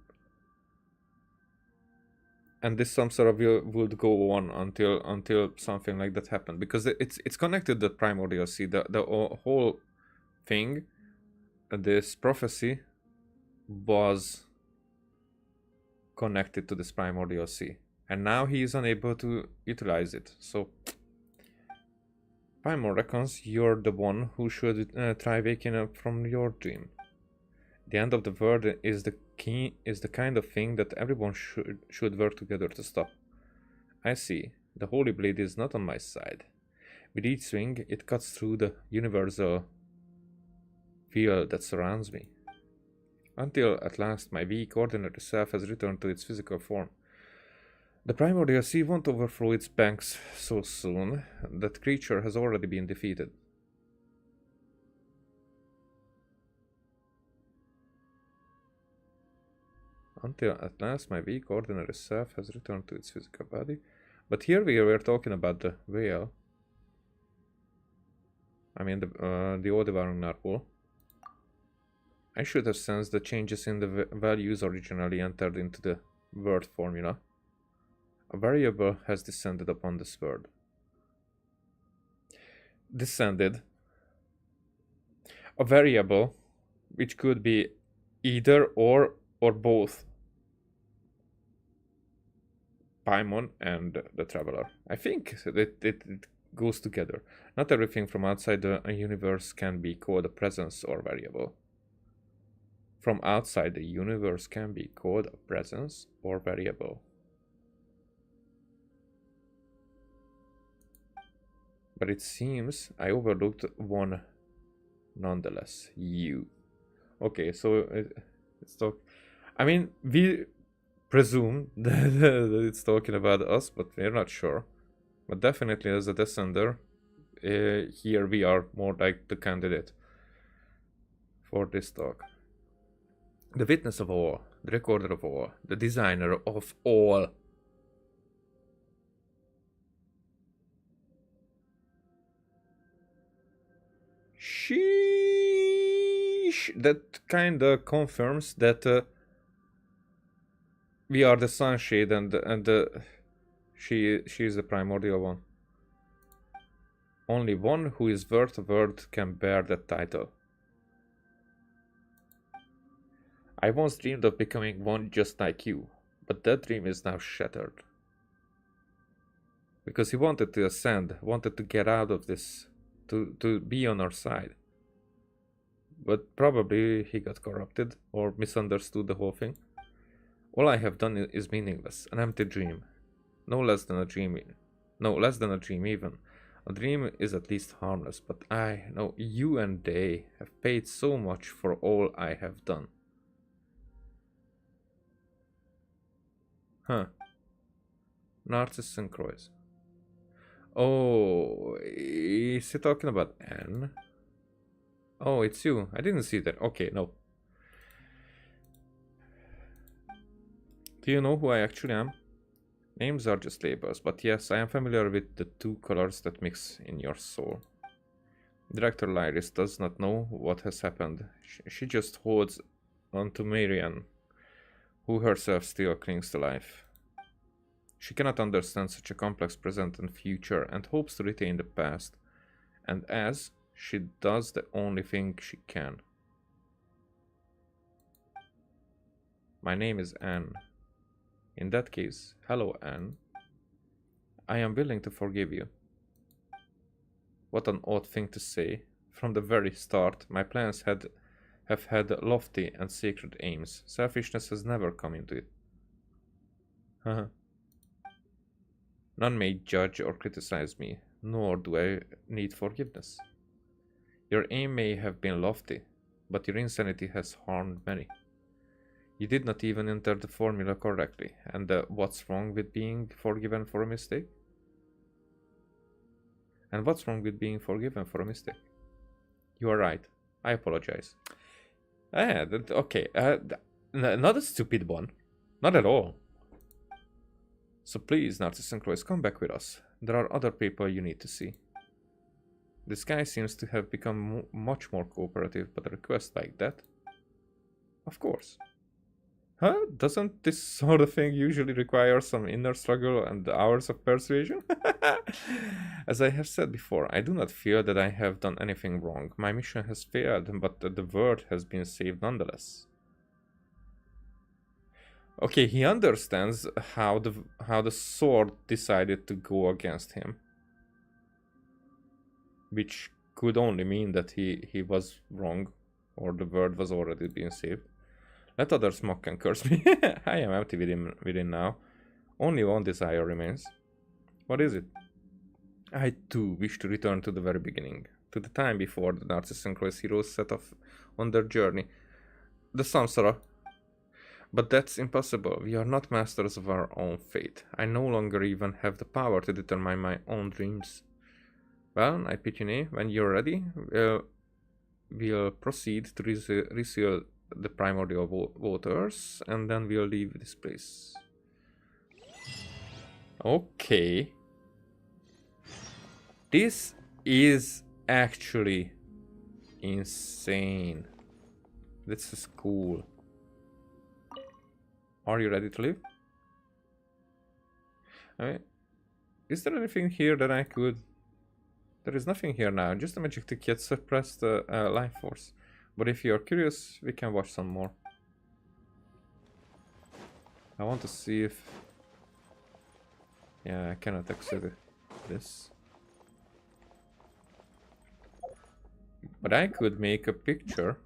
Speaker 2: And this samsara would go on until something like that happened, because it's connected to the primordial sea. The whole thing, this prophecy, was connected to this primordial sea, and now he is unable to utilize it. So, Paimon reckons you're the one who should try waking up from your dream. The end of the world is the kind of thing that everyone should work together to stop. I see. The Holy Blade is not on my side. With each swing, it cuts through the universal field that surrounds me, until at last my weak, ordinary self has returned to its physical form. The primordial sea won't overflow its banks so soon. That creature has already been defeated. Until at last my weak, ordinary self has returned to its physical body. But here we were talking about the whale. I mean the old devouring narwhal. I should have sensed the changes in the values originally entered into the word formula. A variable has descended upon this word. Descended. A variable, which could be either or both Paimon and the Traveler. I think that it goes together. Not everything from outside the universe can be called a presence or variable. From outside the universe can be called a presence or variable. But it seems I overlooked one nonetheless. You. Okay, so it's talk. I mean, we presume that it's talking about us, but we're not sure. But definitely as a descender, here we are more like the candidate for this talk. The witness of all, the recorder of all, the designer of all. Sheesh! That kinda confirms that we are the sunshade and she is the primordial one. Only one who is worth a word can bear that title. I once dreamed of becoming one just like you, but that dream is now shattered. Because he wanted to ascend, wanted to get out of this, to be on our side. But probably he got corrupted or misunderstood the whole thing. All I have done is meaningless, an empty dream. No less than a dream even. A dream is at least harmless, but I know you and they have paid so much for all I have done. Huh. Narcissus and Croix. Oh, is he talking about Anne? Oh, it's you. I didn't see that. Okay, no. Do you know who I actually am? Names are just labels, but yes, I am familiar with the two colors that mix in your soul. Director Lyris does not know what has happened. She just holds on to Marian, who herself still clings to life. She cannot understand such a complex present and future and hopes to retain the past. And as she does the only thing she can. My name is Anne. In that case, hello Anne. I am willing to forgive you. What an odd thing to say. From the very start, my plans have had lofty and sacred aims. Selfishness has never come into it. None may judge or criticize me, nor do I need forgiveness. Your aim may have been lofty, but your insanity has harmed many. You did not even enter the formula correctly, and what's wrong with being forgiven for a mistake? And what's wrong with being forgiven for a mistake? You are right. I apologize. Okay. Not a stupid one. Not at all. So please, Narcissus and Croix, come back with us. There are other people you need to see. This guy seems to have become much more cooperative, but a request like that? Of course. Huh? Doesn't this sort of thing usually require some inner struggle and hours of persuasion? As I have said before, I do not feel that I have done anything wrong. My mission has failed, but the world has been saved nonetheless. Okay, he understands how the sword decided to go against him. Which could only mean that he was wrong, or the world was already being saved. Let others mock and curse me. I am empty within now. Only one desire remains. What is it? I too wish to return to the very beginning, to the time before the Narcissus and Croix heroes set off on their journey. The Samsara. But that's impossible. We are not masters of our own fate. I no longer even have the power to determine my own dreams. Well, I Pithew, when you're ready, we'll proceed to reseal the primordial waters, and then we'll leave this place. Okay. This is actually insane. This is cool. Are you ready to leave? I mean, is there anything here that I could... There is nothing here now, just a magic ticket suppressed life force. But if you're curious, we can watch some more. I want to see if... Yeah, I cannot exit this. But I could make a picture.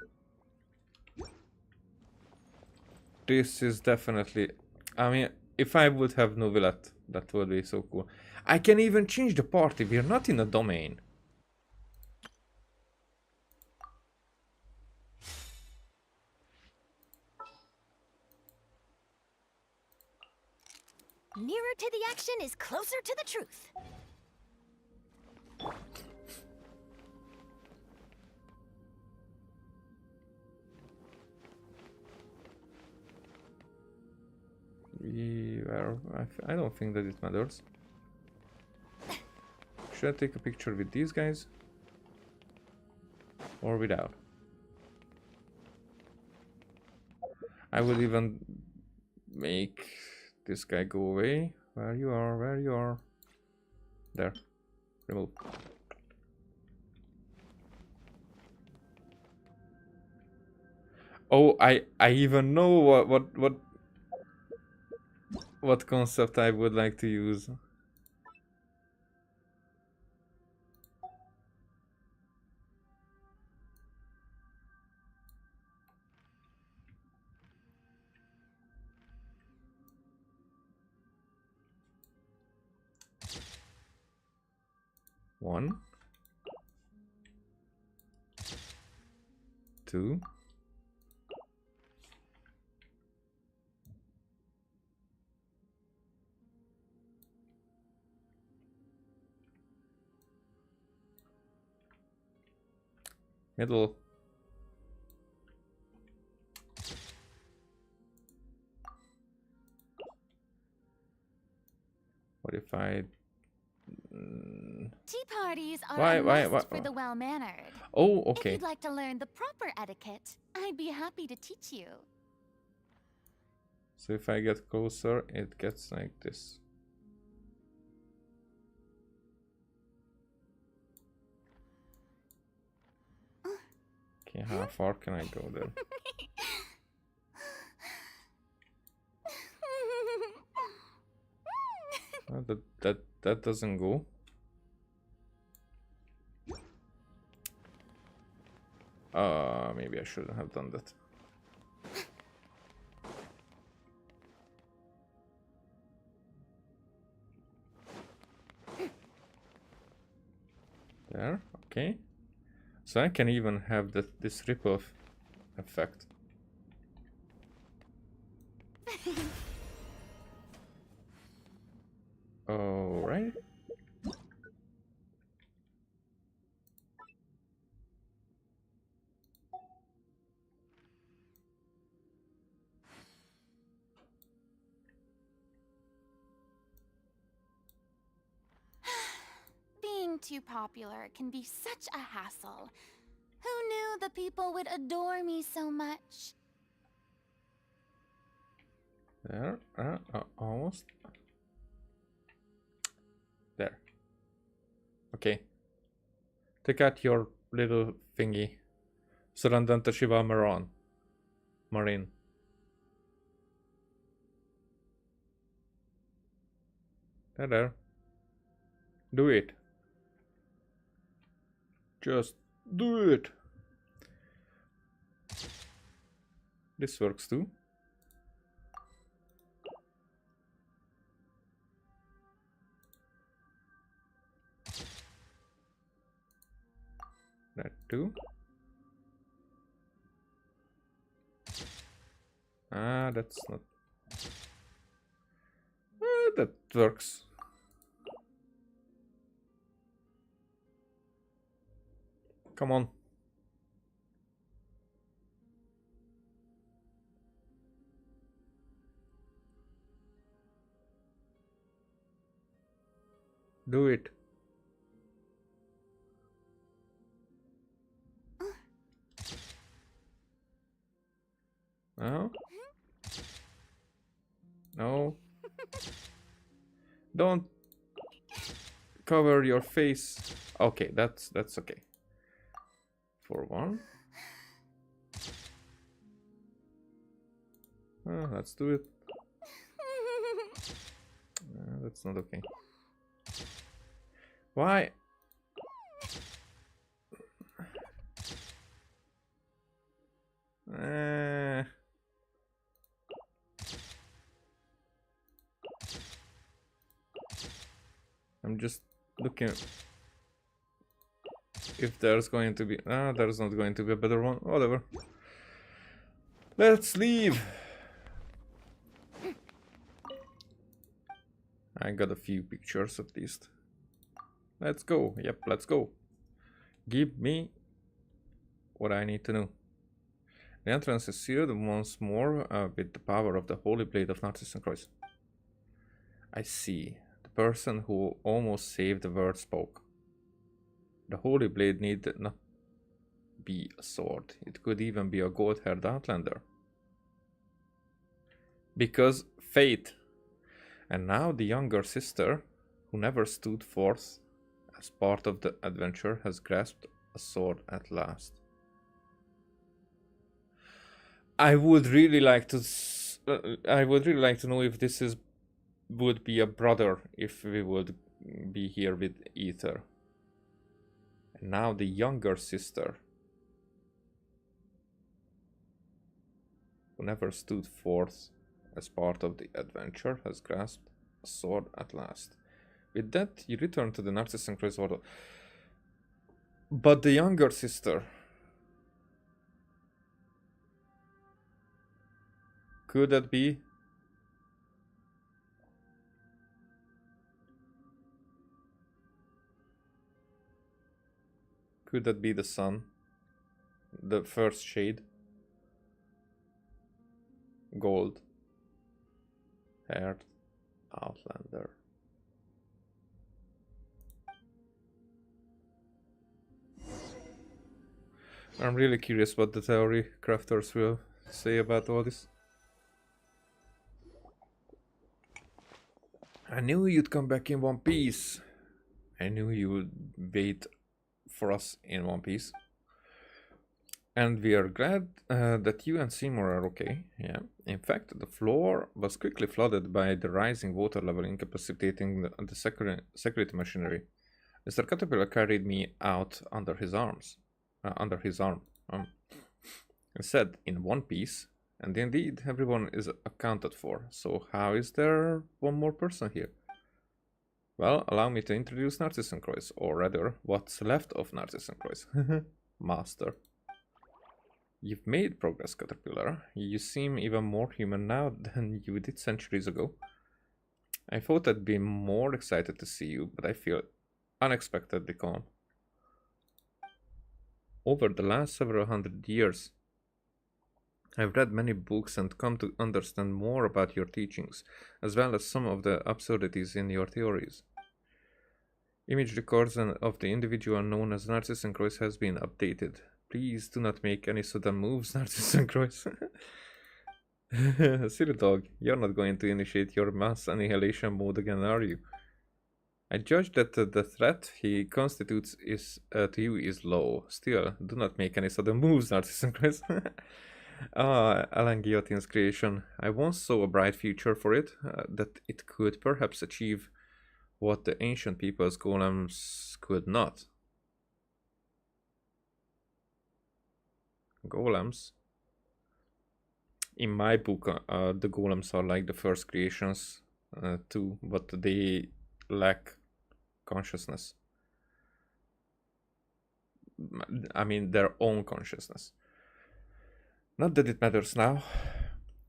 Speaker 2: This is definitely... I mean, if I would have Novelet, that would be so cool. I can even change the party. We're not in a domain.
Speaker 1: Nearer to the action is closer to the truth.
Speaker 2: I don't think that it matters. Should I take a picture with these guys? Or without? I would even make this guy go away. Where you are, where you are. There. Remove. Oh, I even know what concept I would like to use. 1, 2. Middle. What if I...
Speaker 5: Tea parties are
Speaker 2: Why-
Speaker 5: a
Speaker 2: why-
Speaker 5: must
Speaker 2: why-
Speaker 5: for the well-mannered.
Speaker 2: Oh,
Speaker 5: If
Speaker 2: okay.
Speaker 5: you'd like to learn the proper etiquette, I'd be happy to teach you.
Speaker 2: So if I get closer, it gets like this. Okay, how far can I go there? That doesn't go. Maybe I shouldn't have done that. There, okay. So I can even have this ripple effect. All right.
Speaker 5: Being too popular can be such a hassle. Who knew the people would adore me so much?
Speaker 2: There, almost. There. Okay. Take out your little thingy. Surrendanta Shiva Marine. There. Do it. Just do it. This works too. That too. Ah, that's not... that works. Come on. Do it. No? No. Don't cover your face. Okay, that's okay. For one. Let's do it. That's not okay. Why? I'm just looking if there's going to be... there's not going to be a better one. Whatever. Let's leave. I got a few pictures at least. Let's go. Yep, let's go. Give me what I need to know. The entrance is sealed once more with the power of the Holy Blade of Narcissus and Croix. I see. The person who almost saved the word spoke. The Holy Blade need not be a sword. It could even be a gold-haired outlander. Because fate. And now the younger sister, who never stood forth as part of the adventure, has grasped a sword at last. I would really like to know if this would be a brother if we would be here with Ether. And now the younger sister, who never stood forth as part of the adventure, has grasped a sword at last. With that, you return to the Narcissus and Croix Order. But the younger sister... Could that be? Could that be the sun? The first shade? Gold. Haired. Outlander. I'm really curious what the theory crafters will say about all this. I knew you'd come back in one piece. I knew you would wait for us in one piece. And we are glad that you and Seymour are okay. Yeah. In fact, the floor was quickly flooded by the rising water level, incapacitating the security machinery. Mr. Caterpillar carried me out under his arm, and said, in one piece. And indeed, everyone is accounted for. So how is there one more person here? Well, allow me to introduce Narcissus and Croix, or rather, what's left of Narcissus and Croix. Master. You've made progress, Caterpillar. You seem even more human now than you did centuries ago. I thought I'd be more excited to see you, but I feel unexpectedly calm. Over the last several hundred years, I've read many books and come to understand more about your teachings, as well as some of the absurdities in your theories. Image records of the individual known as Narcissus and Croix has been updated. Please do not make any sudden moves, Narcissus and Croix. Silly dog, you're not going to initiate your mass annihilation mode again, are you? I judge that the threat he constitutes to you is low. Still, do not make any sudden moves, Narcissus and Croix. Alan Guillotine's creation. I once saw a bright future for it, that it could perhaps achieve what the ancient people's golems could not. Golems? In my book, the golems are like the first creations too, but they lack consciousness. I mean, their own consciousness. Not that it matters now.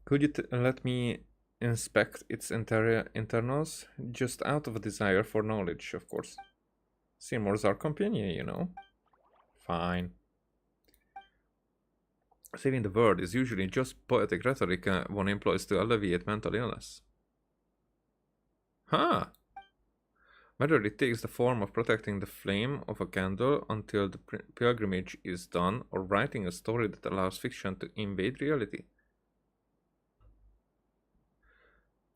Speaker 2: Could you let me inspect its internals? Just out of a desire for knowledge, of course. Seymour's our companion, you know. Fine. Saving the world is usually just poetic rhetoric one employs to alleviate mental illness. Huh. Whether it takes the form of protecting the flame of a candle until the pilgrimage is done, or writing a story that allows fiction to invade reality.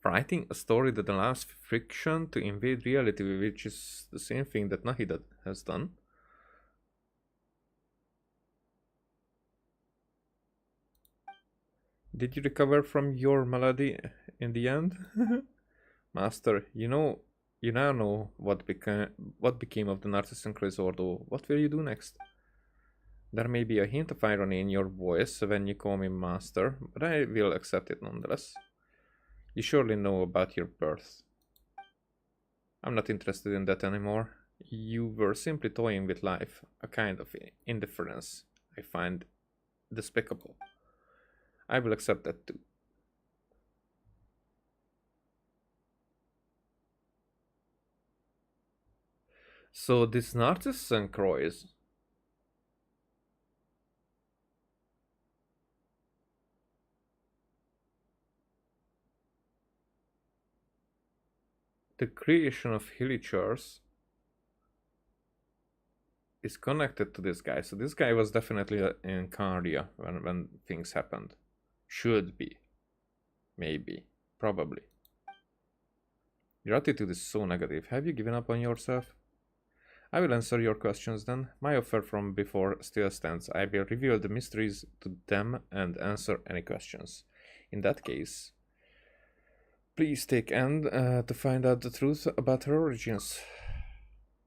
Speaker 2: Writing a story that allows fiction to invade reality, which is the same thing that Nahida has done. Did you recover from your malady in the end? Master, you now know what became of the Narcissus and Croix Ordo. What will you do next? There may be a hint of irony in your voice when you call me Master, but I will accept it nonetheless. You surely know about your birth. I'm not interested in that anymore. You were simply toying with life, a kind of indifference I find despicable. I will accept that too. So this Narcissus and Croix, the creation of Hilichurs is connected to this guy. So this guy was definitely in Cardia when things happened. Should be. Maybe. Probably. Your attitude is so negative. Have you given up on yourself? I will answer your questions then. My offer from before still stands. I will reveal the mysteries to them and answer any questions. In that case, please take Anne to find out the truth about her origins.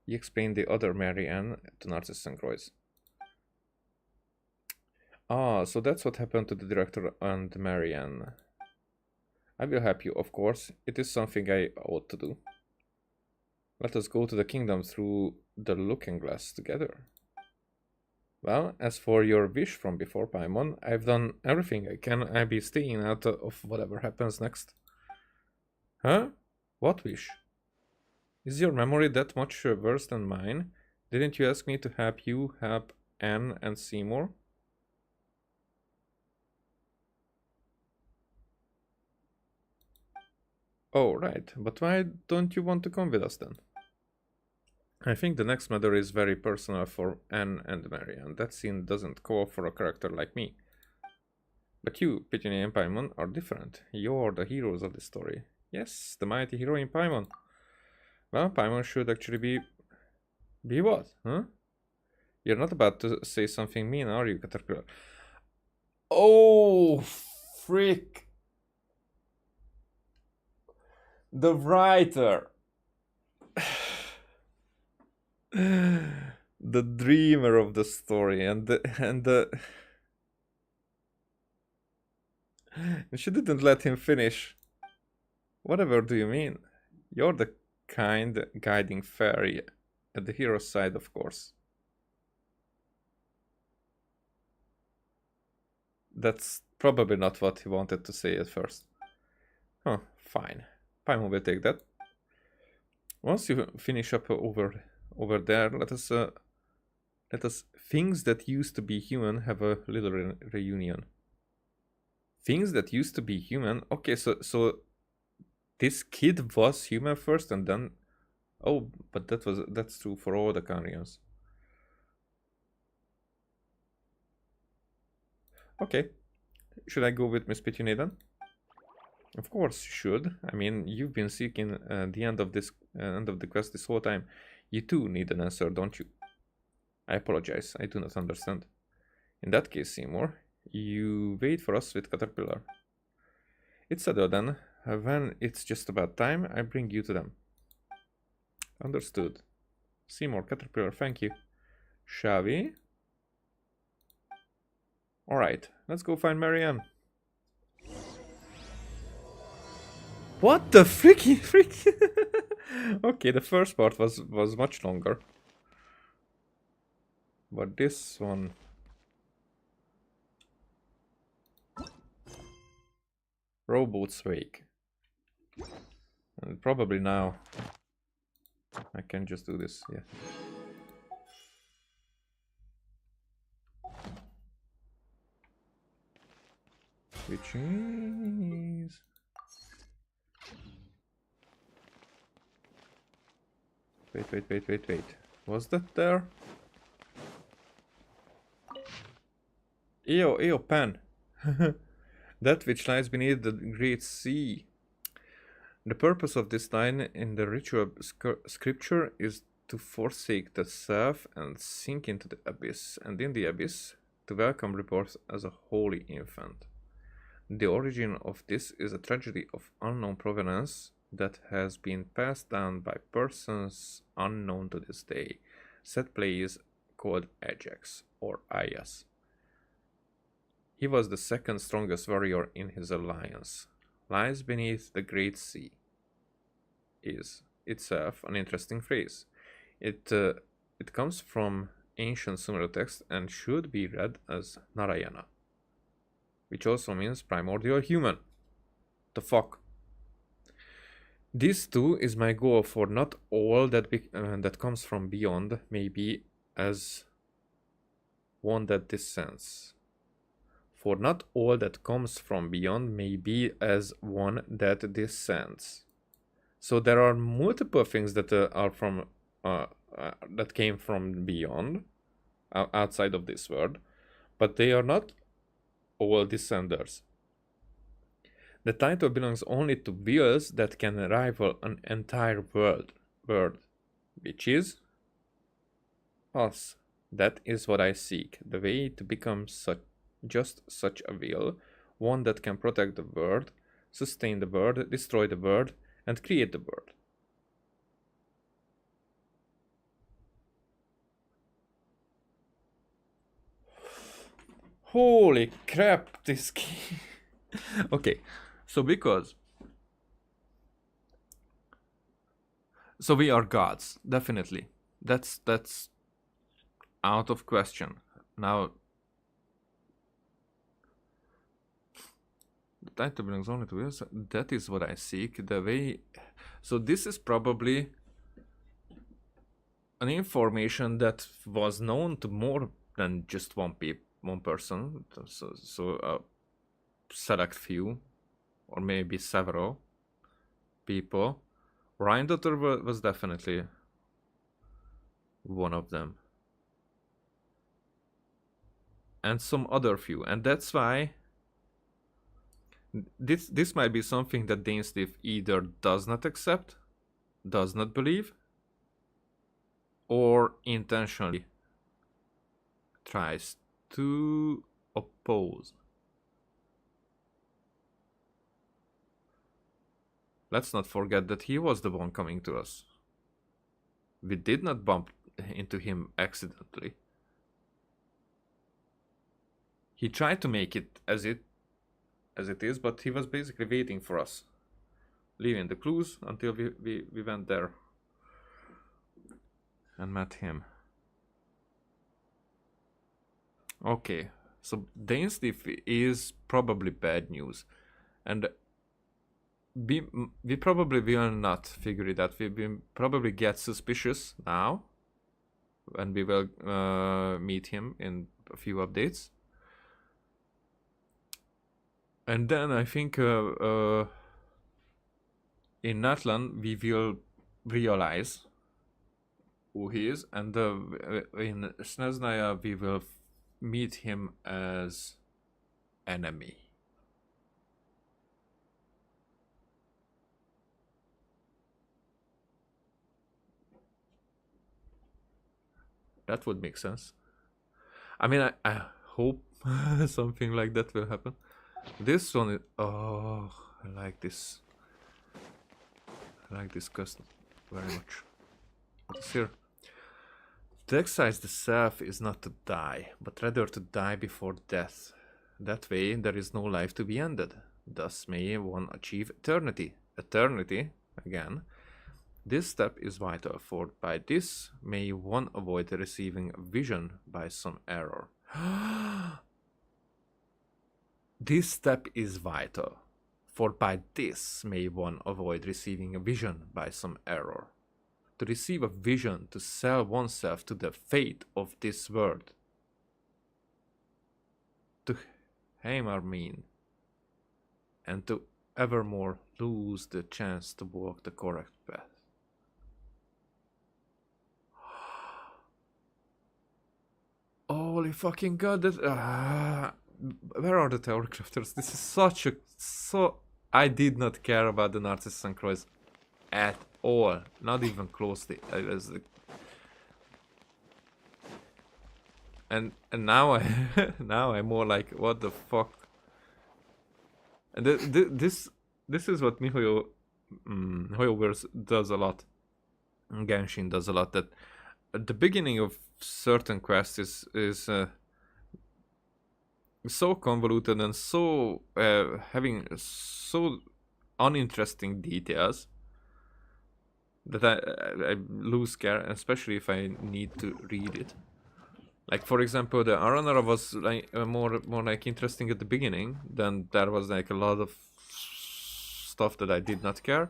Speaker 2: He explained the other Mary Ann to Narcissus and Croix. Ah, so that's what happened to the director and Mary Ann. I will help you, of course. It is something I ought to do. Let us go to the kingdom through the looking glass together. Well, as for your wish from before, Paimon, I've done everything I can. I'll be staying out of whatever happens next. Huh? What wish? Is your memory that much worse than mine? Didn't you ask me to help you help Anne and Seymour? Oh, right. But why don't you want to come with us then? I think the next matter is very personal for Anne and Mary, and that scene doesn't call for a character like me. But you, Pithew and Paimon, are different. You're the heroes of the story. Yes, the mighty hero in Paimon. Well, Paimon should actually be... Be what, huh? You're not about to say something mean, are you, Caterpillar? Oh, frick. The writer. The dreamer of the story and she didn't let him finish. Whatever do you mean? You're the kind guiding fairy at the hero's side, of course. That's probably not what he wanted to say at first. Huh, fine. Paimon will take that. Once you finish up over there, let us things that used to be human have a little reunion. Things that used to be human. Okay, so this kid was human first, and then oh, but that's true for all the Carians. Okay, should I go with Miss Pithew then? Of course you should. I mean, you've been seeking the end of the quest this whole time. You too need an answer, don't you? I apologize, I do not understand. In that case, Seymour, you wait for us with Caterpillar. It's settled then. When it's just about time, I bring you to them. Understood. Seymour, Caterpillar, thank you. Shall we? Alright, let's go find Marianne. What the freaky freak? Okay, the first part was much longer. But this one... Rowboat's wake. And probably now I can just do this, yeah. Which is... Wait. Was that there? Ew, Pan. That which lies beneath the great sea. The purpose of this line in the ritual scripture is to forsake the self and sink into the abyss, and in the abyss, to welcome rebirth as a holy infant. The origin of this is a tragedy of unknown provenance that has been passed down by persons unknown to this day. Set plays called Ajax or Aias. He was the second strongest warrior in his alliance. Lies beneath the great sea is itself an interesting phrase. It comes from ancient Sumer text and should be read as Narayana, which also means primordial human. The fuck? This too is my goal, for not all that comes from beyond may be as one that descends. For not all that comes from beyond may be as one that descends. So there are multiple things that are from that came from beyond, outside of this world, but they are not all descenders. The title belongs only to wills that can rival an entire world, which is us. That is what I seek, the way to become just such a will, one that can protect the world, sustain the world, destroy the world, and create the world. Holy crap, this game. Okay, so because So we are gods, definitely. That's out of question. Now, the title belongs only to us. That is what I seek. The way. So this is probably an information that was known to more than just one person. So a select few, or maybe several people. Ryan Daughter was definitely one of them. And some other few. And that's why this might be something that Dainsleif either does not accept, does not believe, or intentionally tries to oppose. Let's not forget that he was the one coming to us. We did not bump into him accidentally. He tried to make it as it is, but he was basically waiting for us, leaving the clues until we went there and met him. Okay, so Dainsleif is probably bad news, and we probably will not figure it out. We will probably get suspicious now, and we will meet him in a few updates. And then I think in Natlan we will realize who he is, and in Snezhnaya we will meet him as enemy. That would make sense. I mean, I hope something like that will happen. This one is... Oh, I like this. I like this custom very much. What is here? To exercise the self is not to die, but rather to die before death. That way there is no life to be ended. Thus may one achieve eternity. Eternity, again. This step is vital, for by this may one avoid receiving a vision by some error. This step is vital, for by this may one avoid receiving a vision by some error. To receive a vision, to sell oneself to the fate of this world. To Heimarmene, and to evermore lose the chance to walk the correct path. Holy fucking god, that... where are the tower crafters? This is such a... I did not care about the Narcissus and Croix at all. Not even closely. I was like... And now now I'm more like, what the fuck? And this is what Hoyoverse does a lot. Genshin does a lot. That at the beginning of certain quests is so convoluted and so having so uninteresting details that I lose care, especially if I need to read it. Like, for example, the Aranara was like more like interesting at the beginning. Then there was like a lot of stuff that I did not care.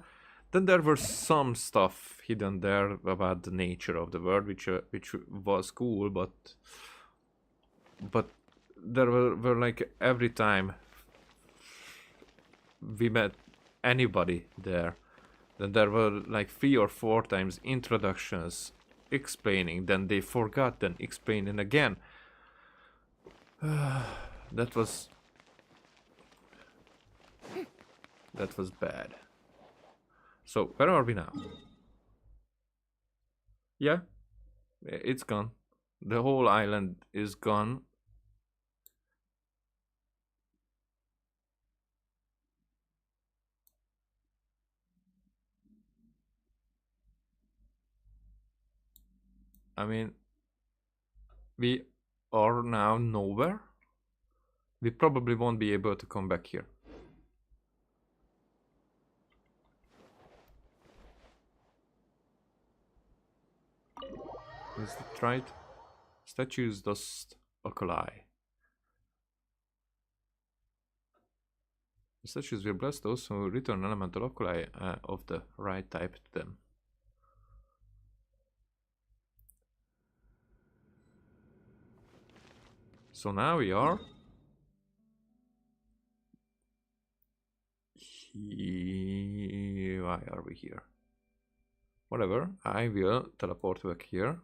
Speaker 2: Then there were some stuff hidden there about the nature of the world, which was cool, but there were like every time we met anybody there, then there were like 3 or 4 times introductions explaining, then they forgot, then explaining again. That was bad. So where are we now? Yeah, it's gone. The whole island is gone. I mean, we are now nowhere. We probably won't be able to come back here. Is that right? Statues dust oculi. The statues will bless those who return elemental oculi of the right type to them. So now we are why are we here? Whatever, I will teleport back here.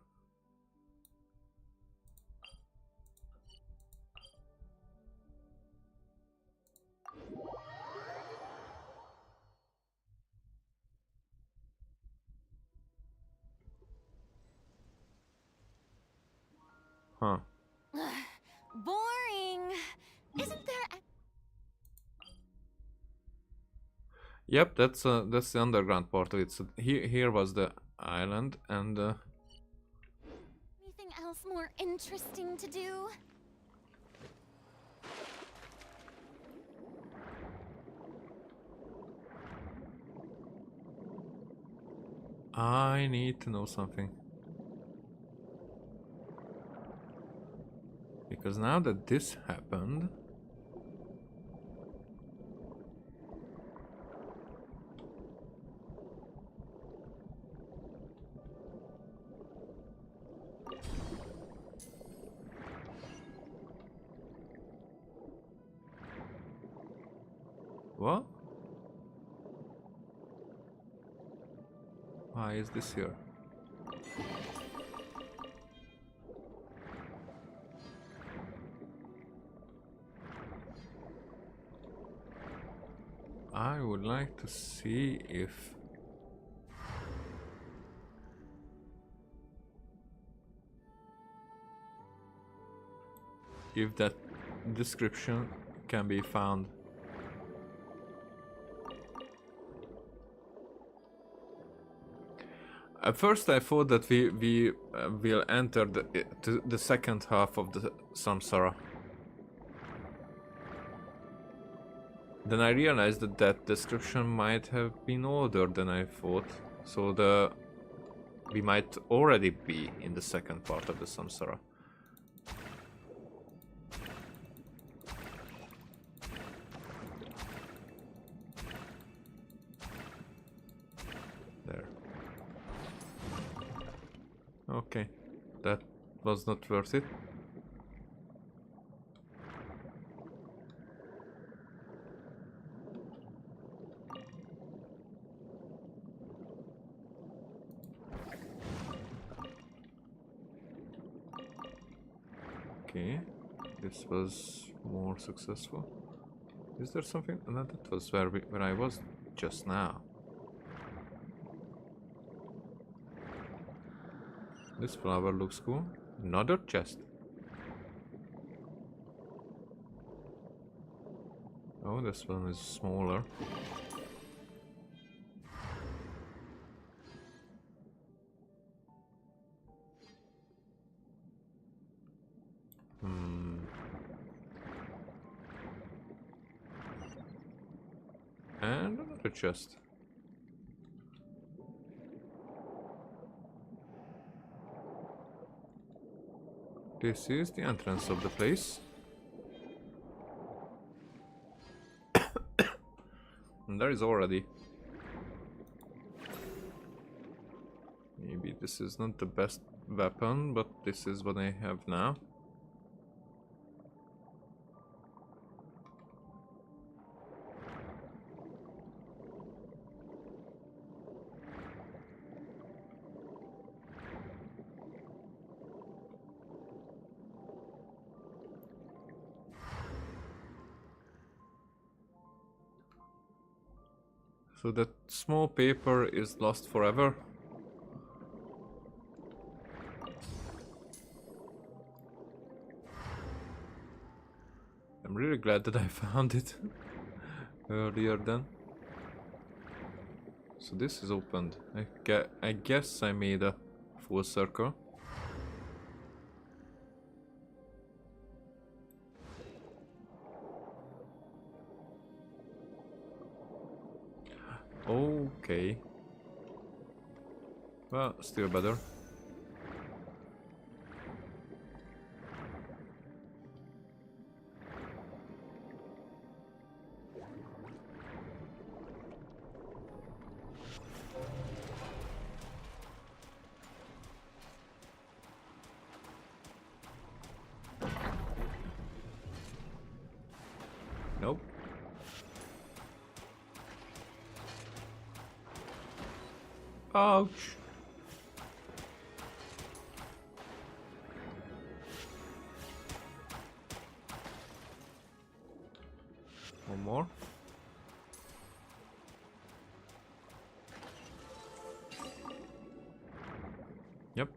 Speaker 2: Huh.
Speaker 5: Boring. Isn't there a
Speaker 2: Yep, that's the underground part of it. So here was the island, and
Speaker 5: anything else more interesting to do?
Speaker 2: I need to know something. Because now that this happened, what? Why is this here? I would like to see if that description can be found. At first I thought that we will enter the second half of the Samsara. Then I realized that that description might have been older than I thought, so we might already be in the second part of the Samsara. There. Okay, that was not worth it. Okay, this was more successful. Is there something? No, that was where I was just now. This flower looks cool. Another chest. Oh, this one is smaller. And another chest. This is the entrance of the place. And there is already. Maybe this is not the best weapon, but this is what I have now. So that small paper is lost forever. I'm really glad that I found it earlier then. So this is opened. I guess I made a full circle. Okay. Well, still better. Ouch. One more. Yep.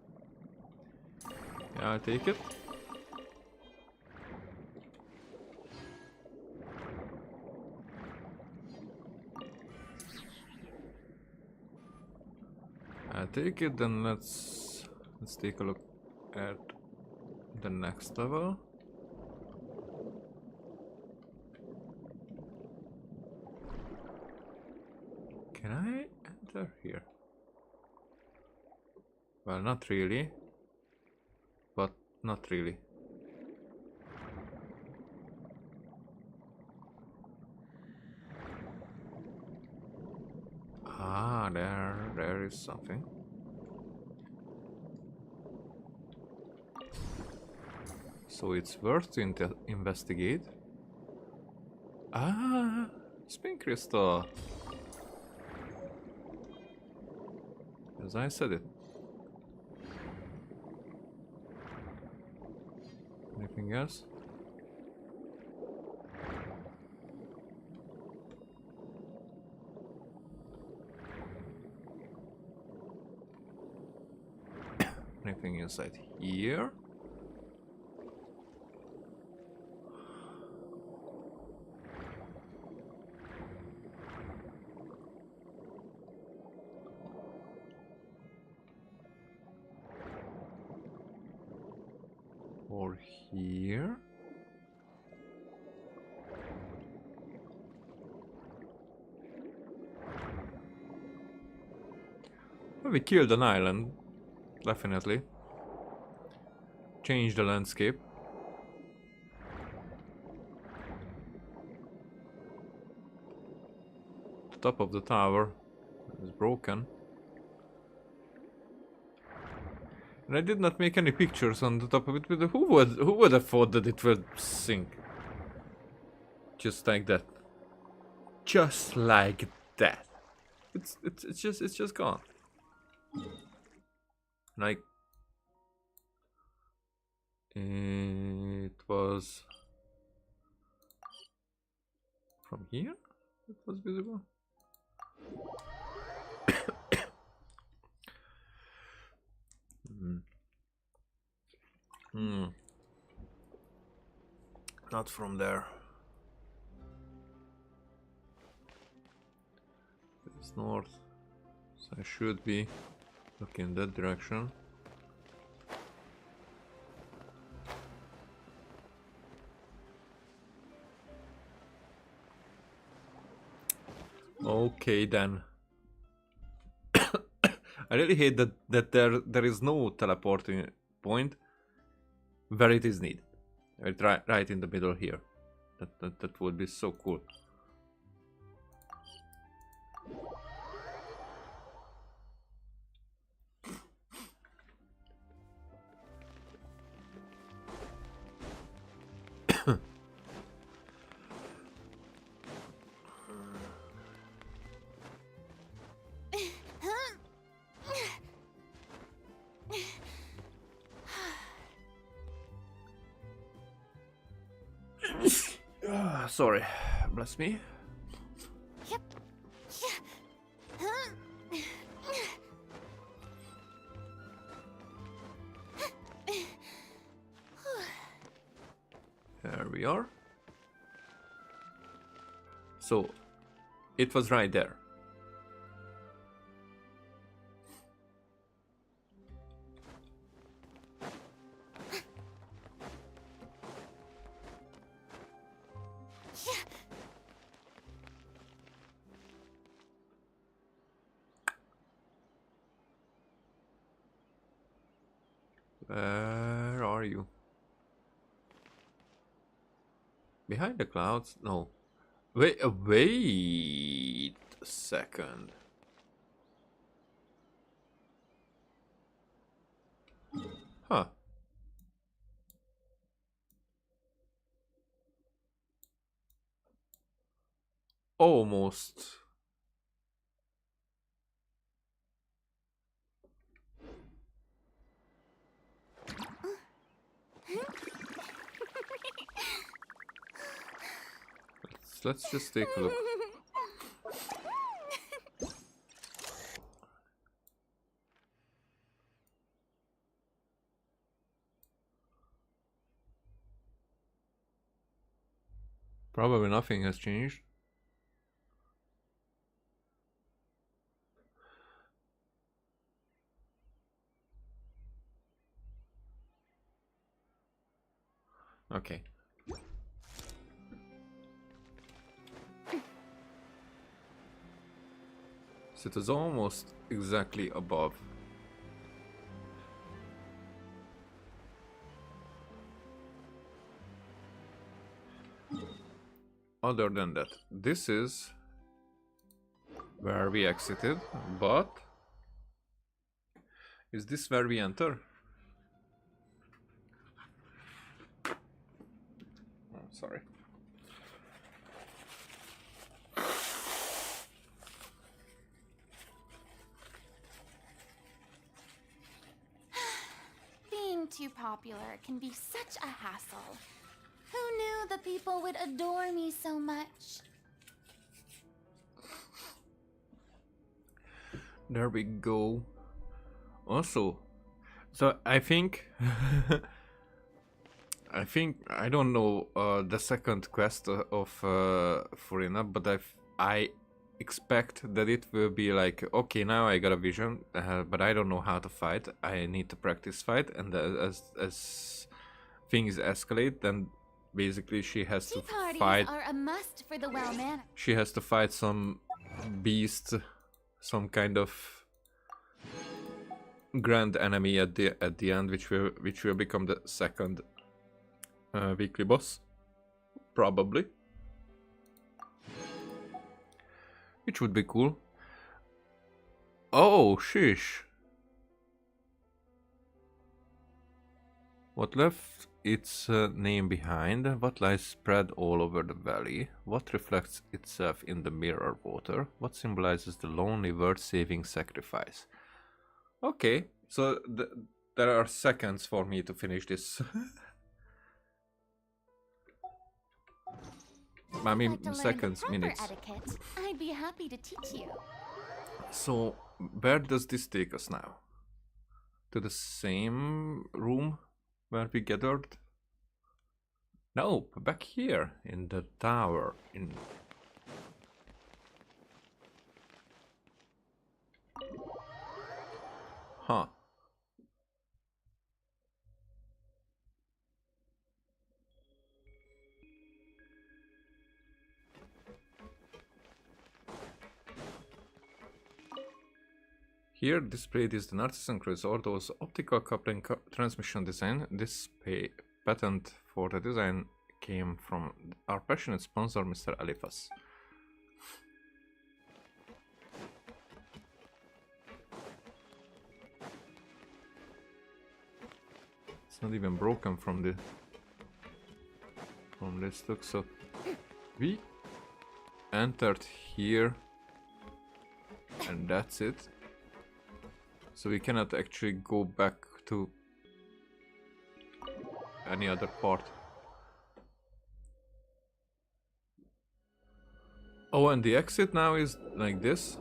Speaker 2: Yeah, I take it. I take it, then let's take a look at the next level. Can I enter here? Well, not really, but not really. Ah, there is something. So it's worth to investigate. Ah, spin crystal. As I said it. Anything else? Anything inside here? Or here? Well, we killed an island, definitely. Change the landscape. The top of the tower is broken. And I did not make any pictures on the top of it, but who would have thought that it would sink? Just like that. Just like that. It's just gone. Like it was from here? It was visible. Not from there. It's north. So I should be looking in that direction. Okay then. I really hate that there is no teleporting point where it is needed. Right in the middle here. That would be so cool. Sorry, bless me.
Speaker 5: Yep.
Speaker 2: There we are. So, it was right there. Where are you? Behind the clouds? No. Wait a second. Huh. Almost. Let's just take a look. Probably nothing has changed. Okay. So it is almost exactly above. Other than that, this is where we exited, but is this where we enter? Oh, sorry.
Speaker 5: Being too popular can be such a hassle. Who knew the people would adore me so much?
Speaker 2: There we go. Also, so I think I don't know the second quest of Furina, but I expect that it will be like, okay, now I got a vision, but I don't know how to fight. I need to practice fight, and as things escalate, then basically she has to fight.
Speaker 5: Are a must for the well-mannered.
Speaker 2: She has to fight some beast, some kind of grand enemy at the end, which will become the second weekly boss, probably, which would be cool. Oh, sheesh! What left its name behind? What lies spread all over the valley? What reflects itself in the mirror water? What symbolizes the lonely worth-saving sacrifice? Okay, so there are seconds for me to finish this. I mean, seconds, minutes.
Speaker 5: Etiquette. I'd be happy to teach you.
Speaker 2: So, where does this take us now? To the same room where we gathered? Nope, back here in the tower. Huh. Here displayed is an artisan Ordo's optical coupling transmission design. This patent for the design came from our passionate sponsor, Mr. Eliphas. It's not even broken from this look. So we entered here, and that's it. So we cannot actually go back to any other part. Oh, and the exit now is like this.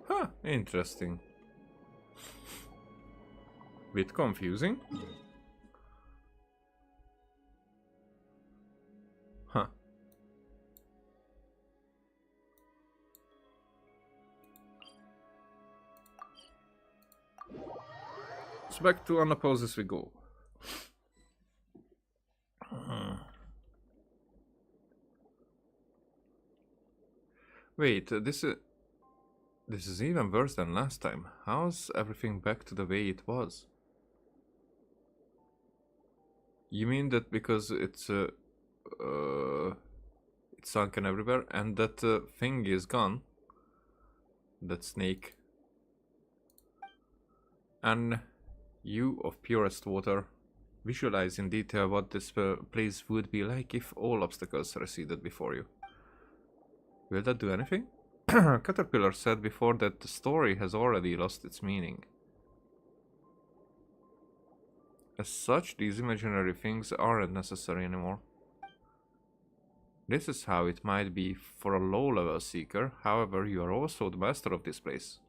Speaker 2: Huh, interesting. Bit confusing. Huh. So back to unopposed as we go. Wait, this is even worse than last time. How's everything back to the way it was? You mean that because it's sunken everywhere and that thing is gone? That snake. And you of purest water, visualize in detail what this place would be like if all obstacles receded before you. Will that do anything? Caterpillar said before that the story has already lost its meaning. As such, these imaginary things aren't necessary anymore. This is how it might be for a low-level seeker, however, you are also the master of this place.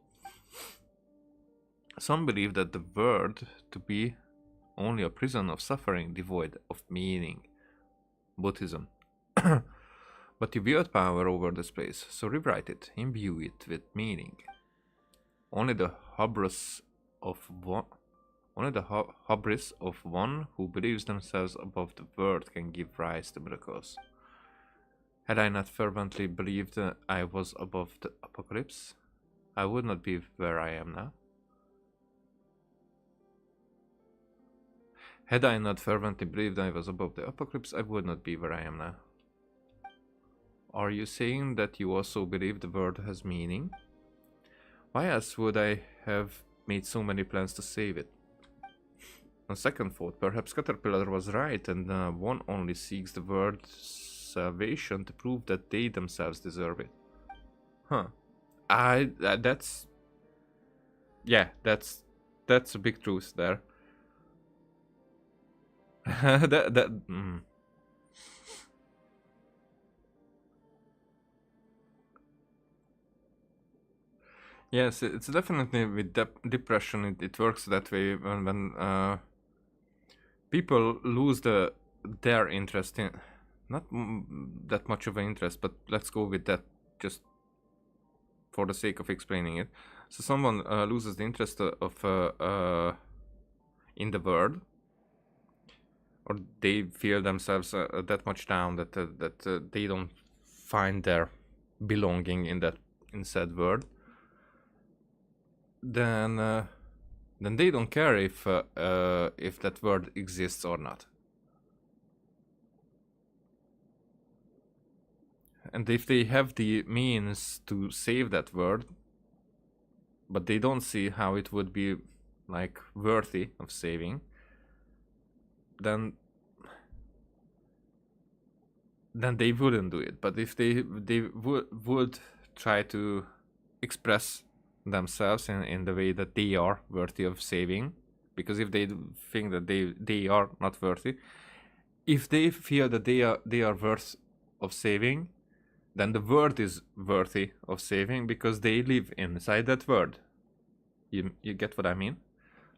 Speaker 2: Some believe that the world to be only a prison of suffering devoid of meaning. Buddhism. But you wield power over this place, so rewrite it, imbue it with meaning. Only the hubris of one who believes themselves above the world can give rise to miracles. Had I not fervently believed I was above the apocalypse, I would not be where I am now. Had I not fervently believed I was above the apocalypse, I would not be where I am now. Are you saying that you also believe the world has meaning? Why else would I have made so many plans to save it? On second thought, perhaps Caterpillar was right, and one only seeks the world's salvation to prove that they themselves deserve it. Huh. That's... Yeah, that's a big truth there. Yes, it's definitely with depression. It works that way when people lose their interest in, not that much of an interest, but let's go with that just for the sake of explaining it. So someone loses the interest of in the world, or they feel themselves that much down that they don't find their belonging in said world. Then they don't care if that world exists or not. And if they have the means to save that world, but they don't see how it would be like worthy of saving, then they wouldn't do it. But if they would try to express themselves in the way that they are worthy of saving, because if they think that they are not worthy, if they feel that they are worth of saving, then the world is worthy of saving because they live inside that world. You get what I mean?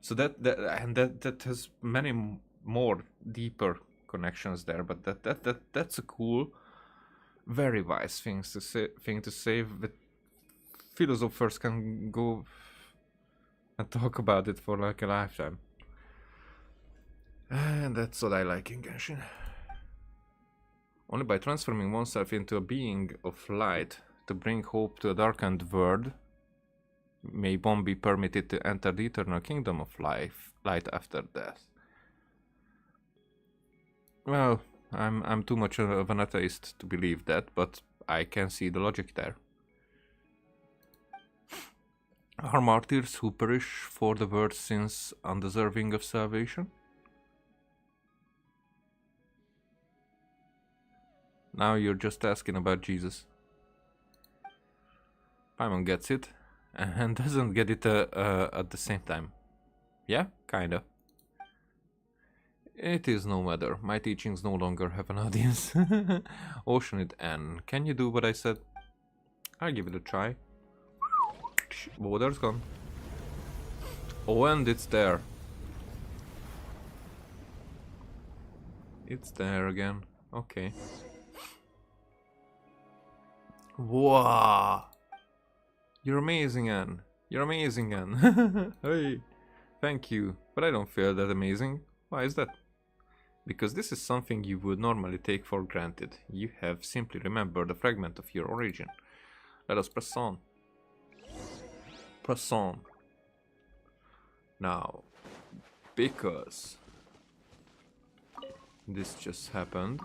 Speaker 2: So that has many more deeper connections there, but that's a cool, very wise thing to say. With philosophers can go and talk about it for like a lifetime. And that's what I like in Genshin. Only by transforming oneself into a being of light to bring hope to a darkened world may one be permitted to enter the eternal kingdom of light after death. Well, I'm too much of an atheist to believe that, but I can see the logic there. Are martyrs who perish for the world's sins undeserving of salvation? Now you're just asking about Jesus. Paimon gets it, and doesn't get it at the same time. Yeah, kinda. It is no matter. My teachings no longer have an audience. Oceanid N. Can you do what I said? I'll give it a try. Water's gone. Oh, and it's there. It's there again. Okay. Wow. You're amazing, Anne. You're amazing, Anne. Hey. Thank you. But I don't feel that amazing. Why is that? Because this is something you would normally take for granted. You have simply remembered a fragment of your origin. Let us press on. Press on. Now, because this just happened,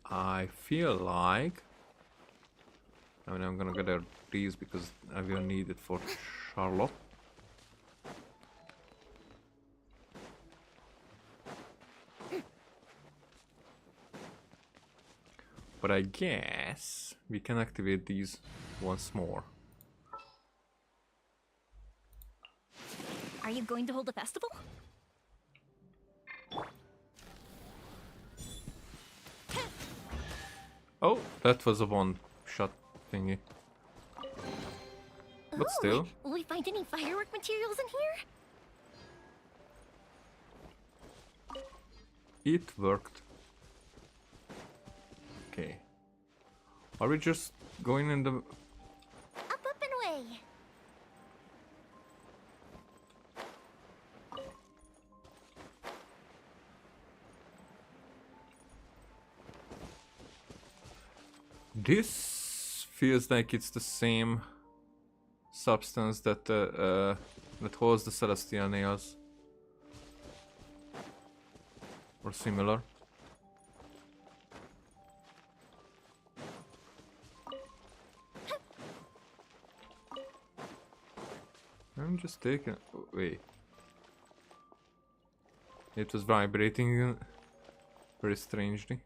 Speaker 2: I feel like, I mean, I'm gonna gather these because I will need it for Charlotte. But I guess we can activate these once more.
Speaker 1: Are you going to hold a festival?
Speaker 2: Oh, that was a one-shot thingy. But still.
Speaker 1: Will we find any firework materials in here?
Speaker 2: It worked. Okay. Are we just going in the...
Speaker 1: Up, and away.
Speaker 2: This feels like it's the same substance that that holds the celestial nails. Or similar. I'm just taking... oh, wait. It was vibrating very strangely.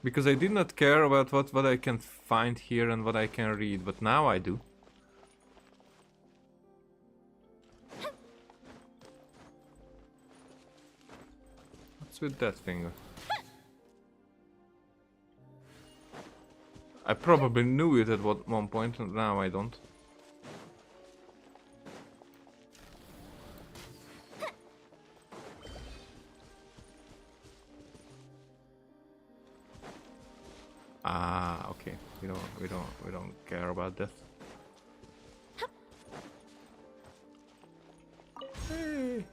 Speaker 2: Because I did not care about what I can find here and what I can read, but now I do. What's with that finger? I probably knew it at one point, and now I don't. Ah, okay. We don't care about that. Hey.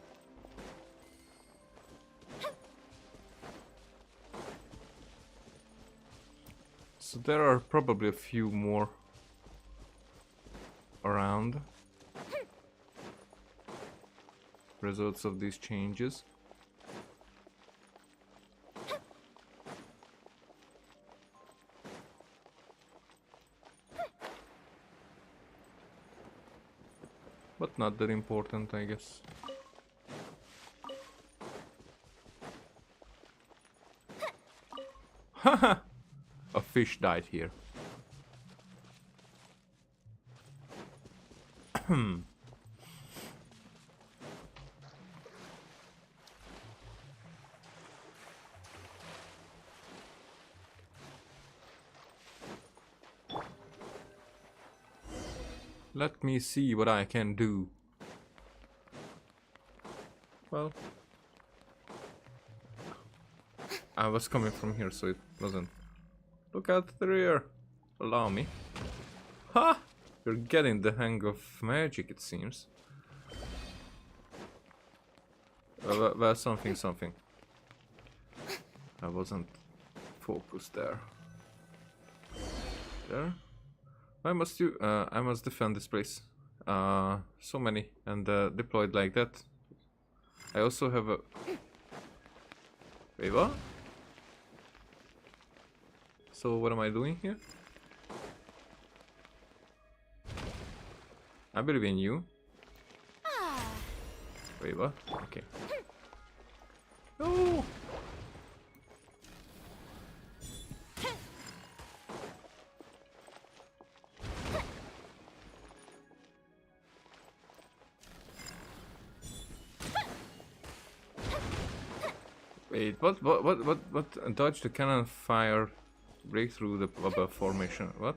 Speaker 2: So there are probably a few more around. Results of these changes. But not that important, I guess. Haha! A fish died here. Let me see what I can do. Well, I was coming from here, so it wasn't. Look at the rear. Allow me. Ha! You're getting the hang of magic, it seems. Well, something. I wasn't focused there. There. Why must you? I must defend this place. So many and deployed like that. I also have a. Wait, what? So what am I doing here? I believe in you. Wait, what? Okay. No. Wait, what? Dodge the cannon fire, break through the above formation. What?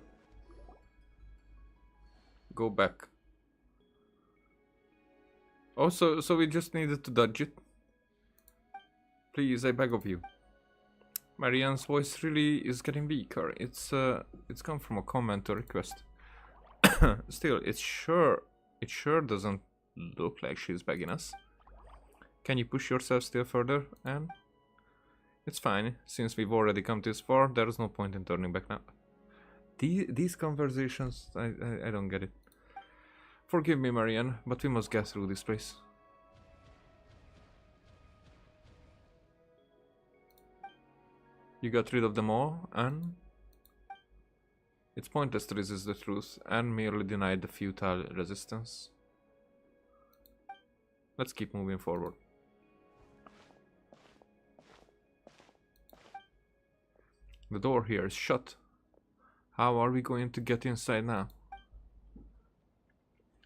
Speaker 2: Go back. Oh, so we just needed to dodge it. Please, I beg of you. Marianne's voice really is getting weaker. It's come from a comment or request. Still, it sure doesn't look like she's begging us. Can you push yourself still further, Anne? It's fine, since we've already come this far, there's no point in turning back now. These conversations, I don't get it. Forgive me, Marianne, but we must get through this place. You got rid of them all, Anne? It's pointless to resist the truth. Anne merely denied the futile resistance. Let's keep moving forward. The door here is shut. How are we going to get inside now?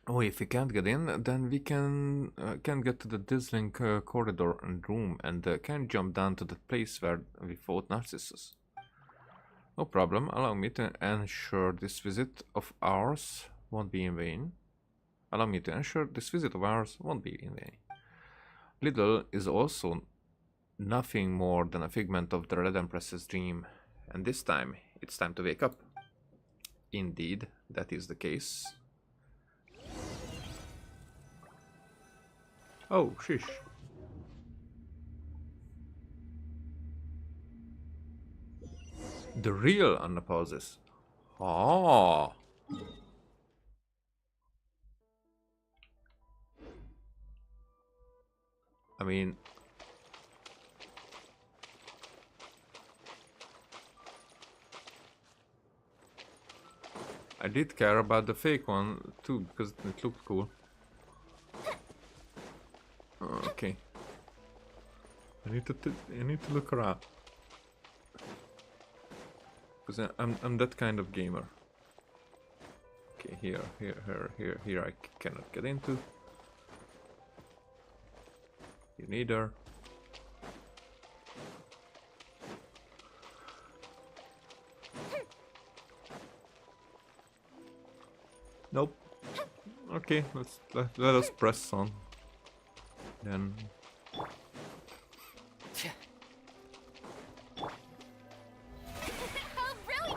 Speaker 2: Oh, if we can't get in, then we can get to the Dizzling corridor and room, and can jump down to the place where we fought Narcissus. No problem. Allow me to ensure this visit of ours won't be in vain. Allow me to ensure this visit of ours won't be in vain. Little is also nothing more than a figment of the Red Empress's dream, and this time it's time to wake up. Indeed, that is the case. Oh, shish. The real Anapauses. Ah. I mean, I did care about the fake one too because it looked cool. Okay. I need to look around because I'm that kind of gamer. Okay, here I cannot get into. You neither. Nope. Okay, let us press on. Then.
Speaker 5: Oh, really?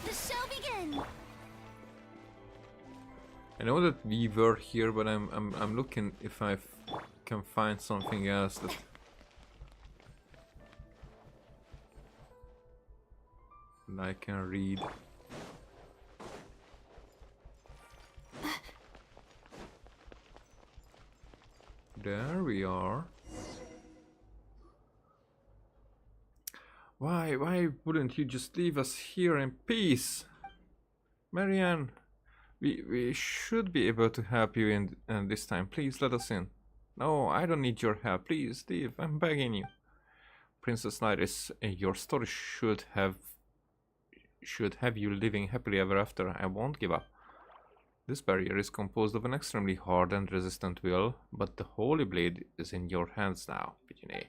Speaker 5: The show begins.
Speaker 2: I know that we were here, but I'm looking if I can find something else that. I can read. There we are. Why wouldn't you just leave us here in peace? Marianne, we should be able to help you in this time. Please let us in. No, I don't need your help. Please leave. I'm begging you. Princess Lyris, your story should have you living happily ever after. I won't give up. This barrier is composed of an extremely hard and resistant will, but the Holy Blade is in your hands now, Pithew.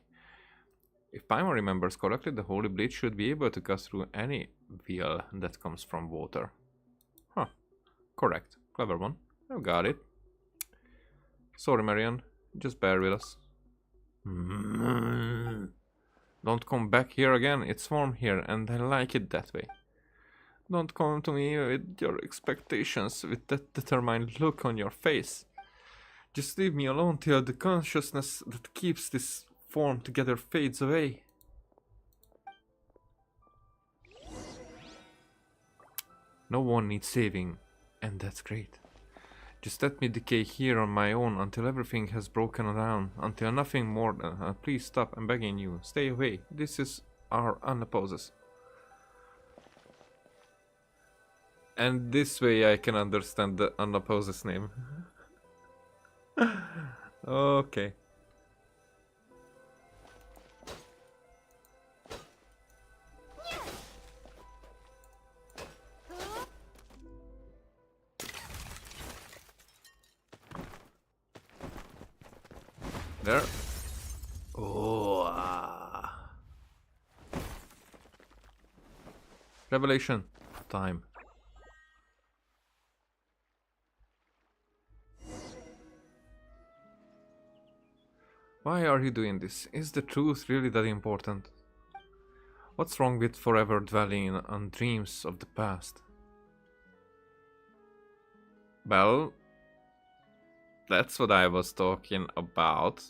Speaker 2: If Paimon remembers correctly, the Holy Blade should be able to cut through any will that comes from water. Huh. Correct. Clever one. I've got it. Sorry, Marianne. Just bear with us. Don't come back here again. It's warm here, and I like it that way. Don't come to me with your expectations, with that determined look on your face. Just leave me alone till the consciousness that keeps this form together fades away. No one needs saving, and that's great. Just let me decay here on my own until everything has broken down, until nothing more than... please stop, I'm begging you. Stay away. This is our Anapauses. And this way I can understand the Anapauses name. Okay. There. Oh. Revelation time. Why are you doing this? Is the truth really that important? What's wrong with forever dwelling on dreams of the past? Well, that's what I was talking about.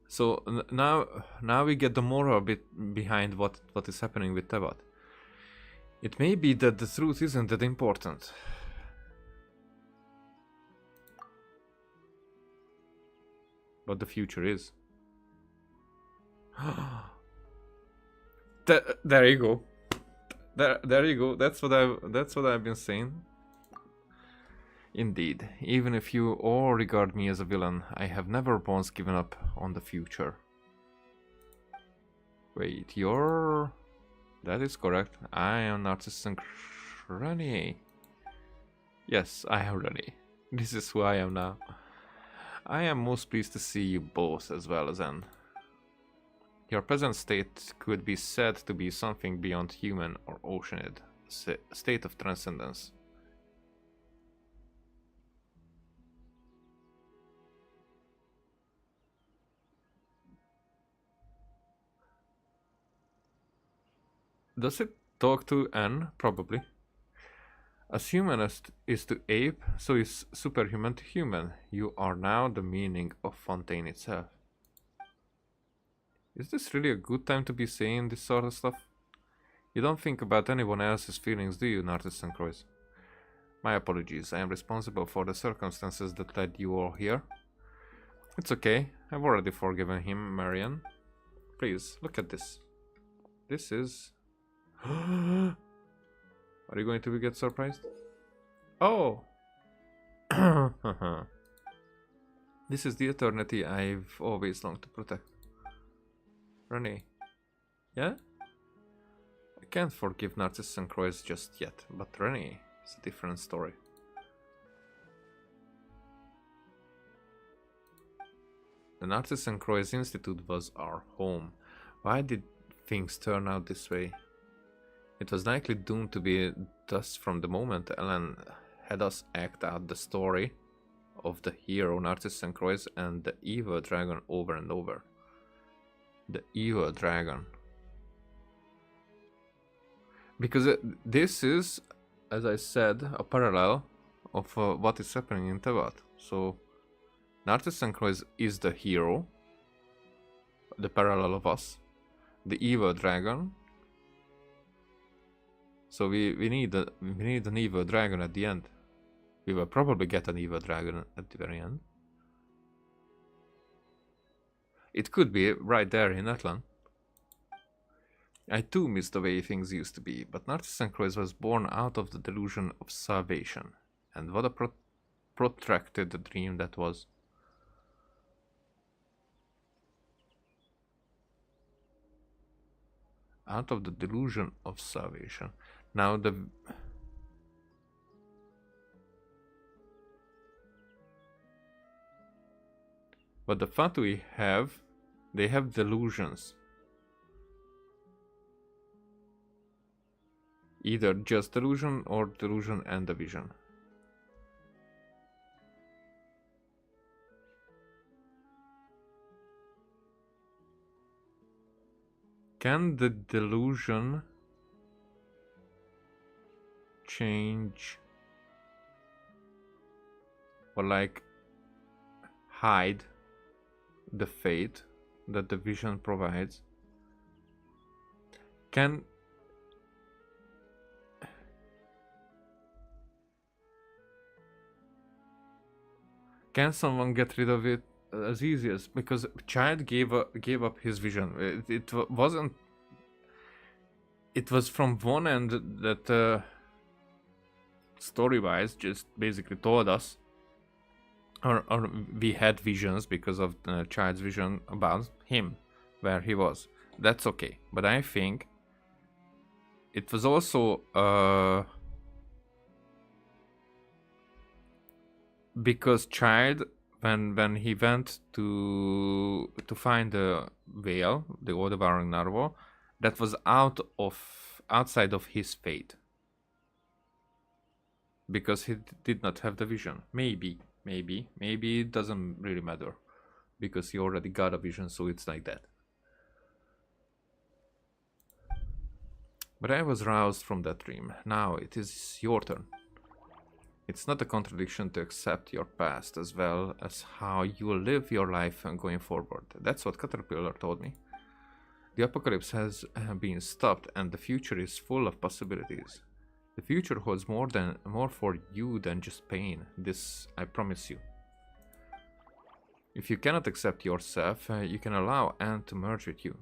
Speaker 2: So now we get the moral bit behind what is happening with Tevat. It may be that the truth isn't that important. But the future is. There you go. There you go. That's what I've been saying. Indeed, even if you all regard me as a villain, I have never once given up on the future. Wait, you're... That is correct. I am Narcissus and Rennie. Yes, I am Rennie. This is who I am now. I am most pleased to see you both as well as Anne. Your present state could be said to be something beyond human or oceanid, a state of transcendence. Does it talk to Anne? Probably. As human as is to ape, so is superhuman to human. You are now the meaning of Fontaine itself. Is this really a good time to be saying this sort of stuff? You don't think about anyone else's feelings, do you, Narcissus and Croix? My apologies, I am responsible for the circumstances that led you all here. It's okay, I've already forgiven him, Marianne. Please, look at this. This is... Are you going to get surprised? Oh! This is the eternity I've always longed to protect. Renee. Yeah? I can't forgive Narcissus and Croix just yet, but Renee is a different story. The Narcissus and Croix Institute was our home. Why did things turn out this way? It was likely doomed to be thus from the moment Ellen had us act out the story of the hero Narcissus and Croix and the evil dragon over and over. The evil dragon. Because this is, as I said, a parallel of what is happening in Tevat. So, Narcissus and Croix is the hero, the parallel of us, the evil dragon. So we need an evil dragon at the end. We will probably get an evil dragon at the very end. It could be right there in Atlan. I too miss the way things used to be, but Narcissus and Croix was born out of the delusion of salvation. And what a protracted dream that was. Out of the delusion of salvation. Now But the Fatui they have delusions. Either just delusion or delusion and a vision. Can the delusion change or like hide the fate that the vision provides? Can someone get rid of it as easy as, because child gave up his vision. It wasn't. It was from one end that story-wise just basically told us, or we had visions because of the child's vision about him, where he was. That's okay, but I think it was also because child, when he went to find the veil, the old devouring narwhal, that was outside of his fate, because he did not have the vision. Maybe it doesn't really matter, because he already got a vision, so it's like that. But I was roused from that dream. Now it is your turn. It's not a contradiction to accept your past as well as how you will live your life going forward. That's what Caterpillar told me. The apocalypse has been stopped and the future is full of possibilities. The future holds more for you than just pain. This I promise you. If you cannot accept yourself, you can allow Anne to merge with you.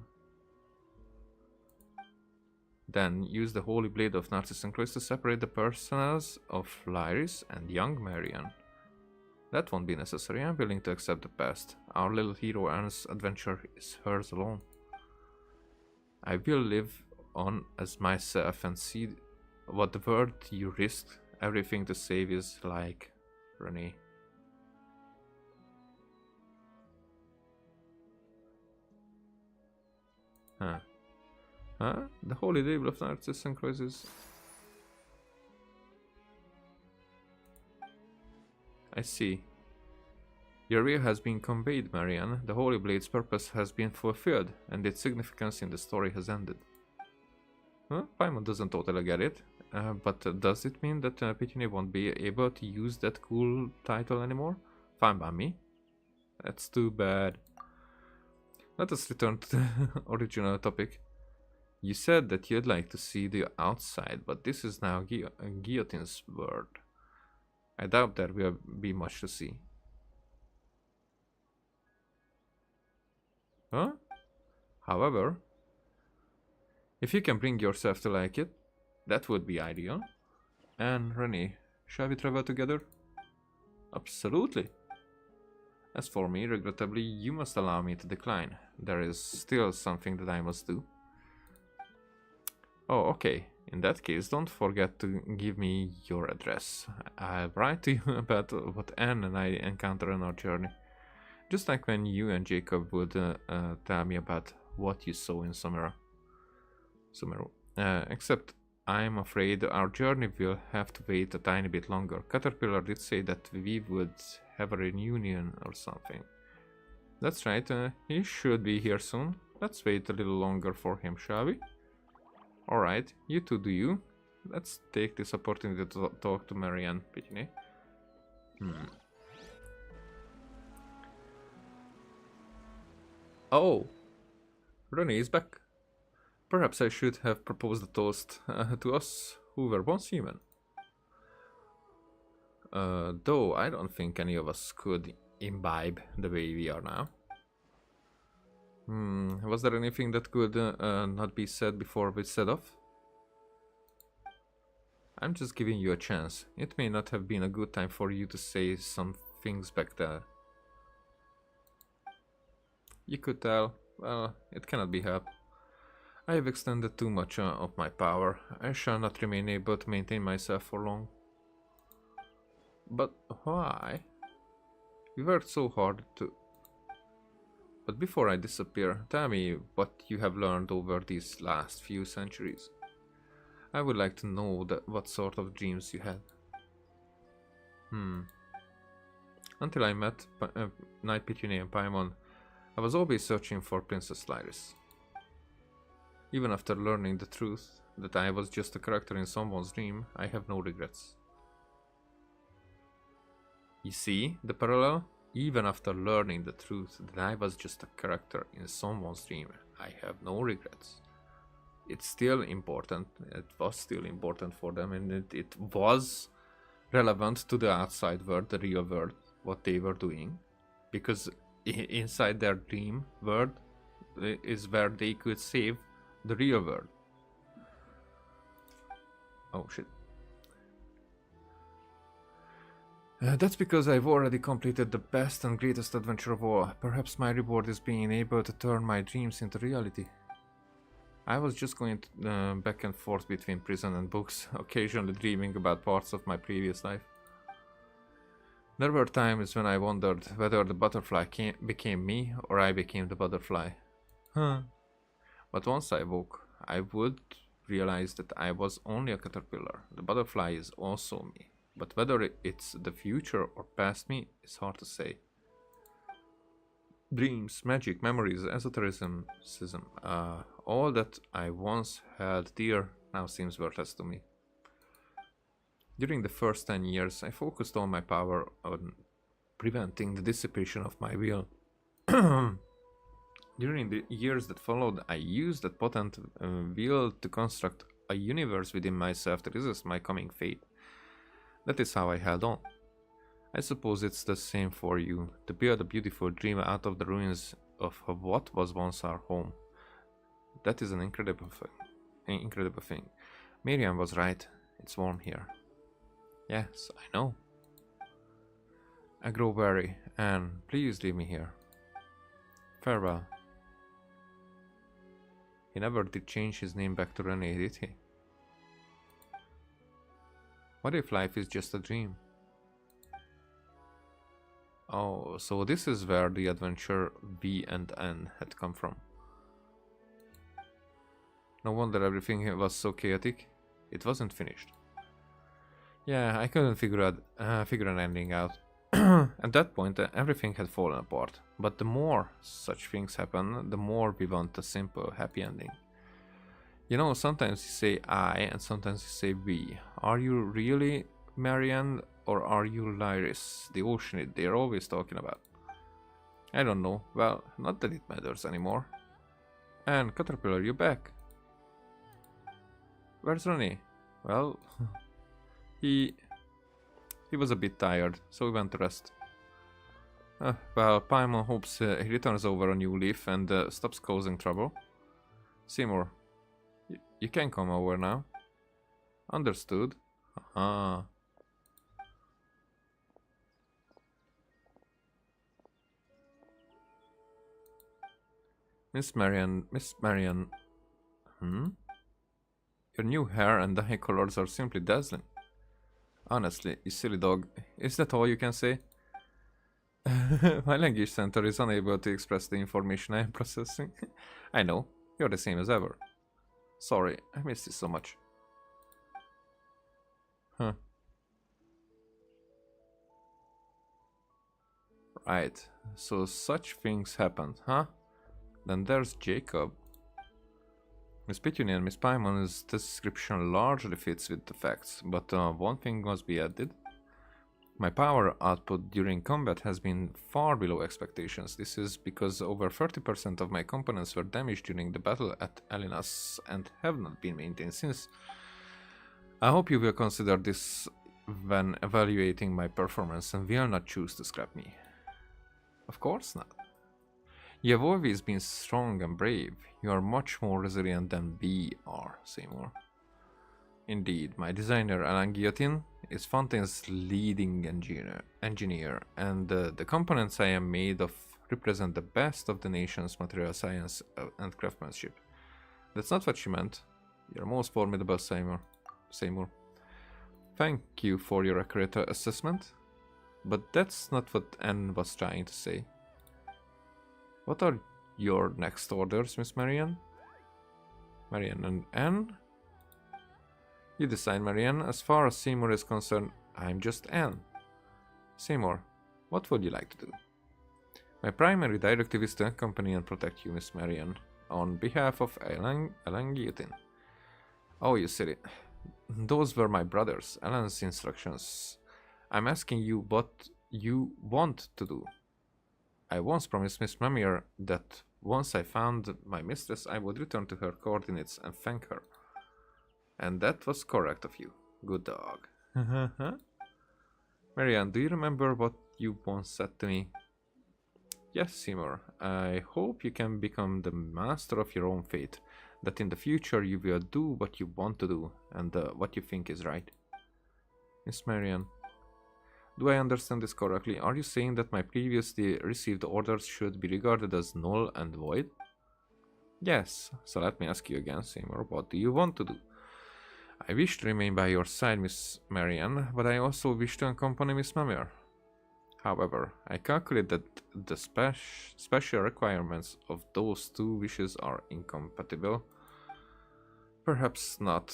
Speaker 2: Then use the Holy Blade of Narcissus and Chloe to separate the personas of Lyris and young Marian. That won't be necessary. I'm willing to accept the past. Our little hero Anne's adventure is hers alone. I will live on as myself and see what the world you risked everything to save is like, Renee. Huh? The Holy Label of Narcissus and Chloe. I see. Your will has been conveyed, Marianne. The Holy Blade's purpose has been fulfilled, and its significance in the story has ended. Huh? Paimon doesn't totally get it, but does it mean that Pithew won't be able to use that cool title anymore? Fine by me. That's too bad. Let us return to the original topic. You said that you'd like to see the outside, but this is now Guillotine's world. I doubt there will be much to see. Huh? However, if you can bring yourself to like it, that would be ideal. And Renee, shall we travel together? Absolutely. As for me, regrettably, you must allow me to decline. There is still something that I must do. Oh, okay. In that case, don't forget to give me your address. I'll write to you about what Anne and I encounter on our journey. Just like when you and Jacob would tell me about what you saw in Sumeru. Except I'm afraid our journey will have to wait a tiny bit longer. Caterpillar did say that we would have a reunion or something. That's right, he should be here soon. Let's wait a little longer for him, shall we? Alright, you two do you. Let's take this opportunity to talk to Marianne Pithew. Oh, Renee is back. Perhaps I should have proposed a toast to us who were once human. Though I don't think any of us could imbibe the way we are now. Was there anything that could not be said before we set off? I'm just giving you a chance. It may not have been a good time for you to say some things back there. You could tell. Well, it cannot be helped. I have extended too much of my power. I shall not remain able to maintain myself for long. But why? We worked so hard to... But before I disappear, tell me what you have learned over these last few centuries. I would like to know what sort of dreams you had. Until I met Knight Pithew and Paimon, I was always searching for Princess Lyris. Even after learning the truth, that I was just a character in someone's dream, I have no regrets. You see the parallel? Even after learning the truth that I was just a character in someone's dream, I have no regrets. It's still important, it was still important for them, and it was relevant to the outside world, the real world, what they were doing. Because inside their dream world is where they could save the real world. Oh shit. That's because I've already completed the best and greatest adventure of all. Perhaps my reward is being able to turn my dreams into reality. I was just going back and forth between prison and books, occasionally dreaming about parts of my previous life. There were times when I wondered whether the butterfly became me or I became the butterfly. But once I woke, I would realize that I was only a caterpillar. The butterfly is also me. But whether it's the future or past me is hard to say. Dreams, magic, memories, esotericism, all that I once held dear now seems worthless to me. During the first 10 years, I focused all my power on preventing the dissipation of my will. During the years that followed, I used that potent will to construct a universe within myself to resist my coming fate. That is how I held on. I suppose it's the same for you, to build a beautiful dream out of the ruins of what was once our home. That is an incredible incredible thing. Miriam was right. It's warm here. Yes, I know. I grow weary, and please leave me here. Farewell. He never did change his name back to René, did he? What if life is just a dream? Oh, so this is where the adventure B and N had come from. No wonder everything was so chaotic. It wasn't finished. Yeah, I couldn't figure an ending out. At that point, everything had fallen apart. But the more such things happen, the more we want a simple, happy ending. You know, sometimes you say I and sometimes you say we. Are you really Marianne or are you Lyris, the oceanid they're always talking about? I don't know. Well, not that it matters anymore. And Caterpillar, you back? Where's René? Well, he was a bit tired, so he went to rest. Well, Paimon hopes he returns over a new leaf and stops causing trouble. Seymour, you can come over now. Understood. Ah. Miss Marian. Your new hair and dye colors are simply dazzling. Honestly, you silly dog, is that all you can say? My language center is unable to express the information I am processing. I know, you're the same as ever. Sorry, I missed you so much. Huh. Right, so such things happened, huh? Then there's Jacob. Miss Pithew and Miss Paimon's description largely fits with the facts, but one thing must be added. My power output during combat has been far below expectations. This is because over 30% of my components were damaged during the battle at Alinas and have not been maintained since. I hope you will consider this when evaluating my performance and will not choose to scrap me. Of course not. You have always been strong and brave. You are much more resilient than we are, Seymour. Indeed, my designer Alan Guillotine is Fontaine's leading engineer, and the components I am made of represent the best of the nation's material science and craftsmanship. That's not what she meant. You're most formidable, Seymour. Thank you for your accurate assessment, but that's not what Anne was trying to say. What are your next orders, Miss Marianne? Marianne and Anne? You decide, Marianne. As far as Seymour is concerned, I'm just Anne. Seymour, what would you like to do? My primary directive is to accompany and protect you, Miss Marianne, on behalf of Alan Guillotine. Oh, you silly. Those were my brothers, Alan's instructions. I'm asking you what you want to do. I once promised Miss Mamier that once I found my mistress, I would return to her coordinates and thank her. And that was correct of you. Good dog. Marianne, do you remember what you once said to me? Yes, Seymour. I hope you can become the master of your own fate. That in the future you will do what you want to do and what you think is right. Miss Marianne, do I understand this correctly? Are you saying that my previously received orders should be regarded as null and void? Yes. So let me ask you again, Seymour. What do you want to do? I wish to remain by your side, Miss Marianne, but I also wish to accompany Miss Mamier. However, I calculate that the special requirements of those two wishes are incompatible. Perhaps not.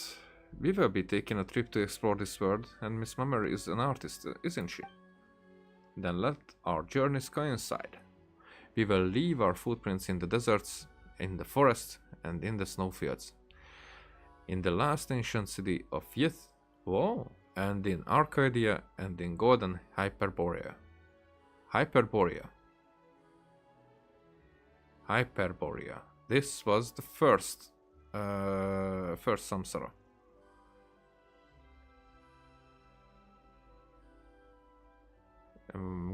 Speaker 2: We will be taking a trip to explore this world, and Miss Mamier is an artist, isn't she? Then let our journeys coincide. We will leave our footprints in the deserts, in the forest, and in the snowfields. In the last ancient city of Yith, and in Arcadia, and in Golden Hyperborea. Hyperborea. This was the first Samsara.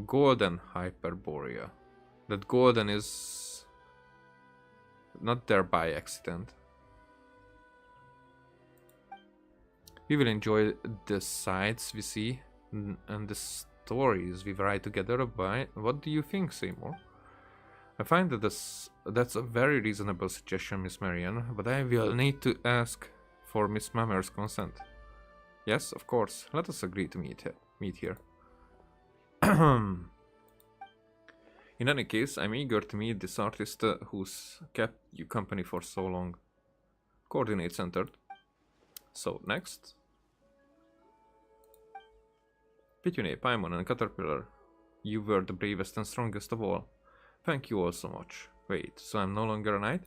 Speaker 2: Golden Hyperborea. That golden is not there by accident. We will enjoy the sights we see and the stories we write together. What do you think, Seymour? I find that that's a very reasonable suggestion, Miss Marian, but I will need to ask for Miss Mammer's consent. Yes, of course. Let us agree to meet here. In any case, I'm eager to meet this artist who's kept you company for so long. Coordinates entered. So, next. Pithew, Paimon, and Caterpillar. You were the bravest and strongest of all. Thank you all so much. Wait, so I'm no longer a knight?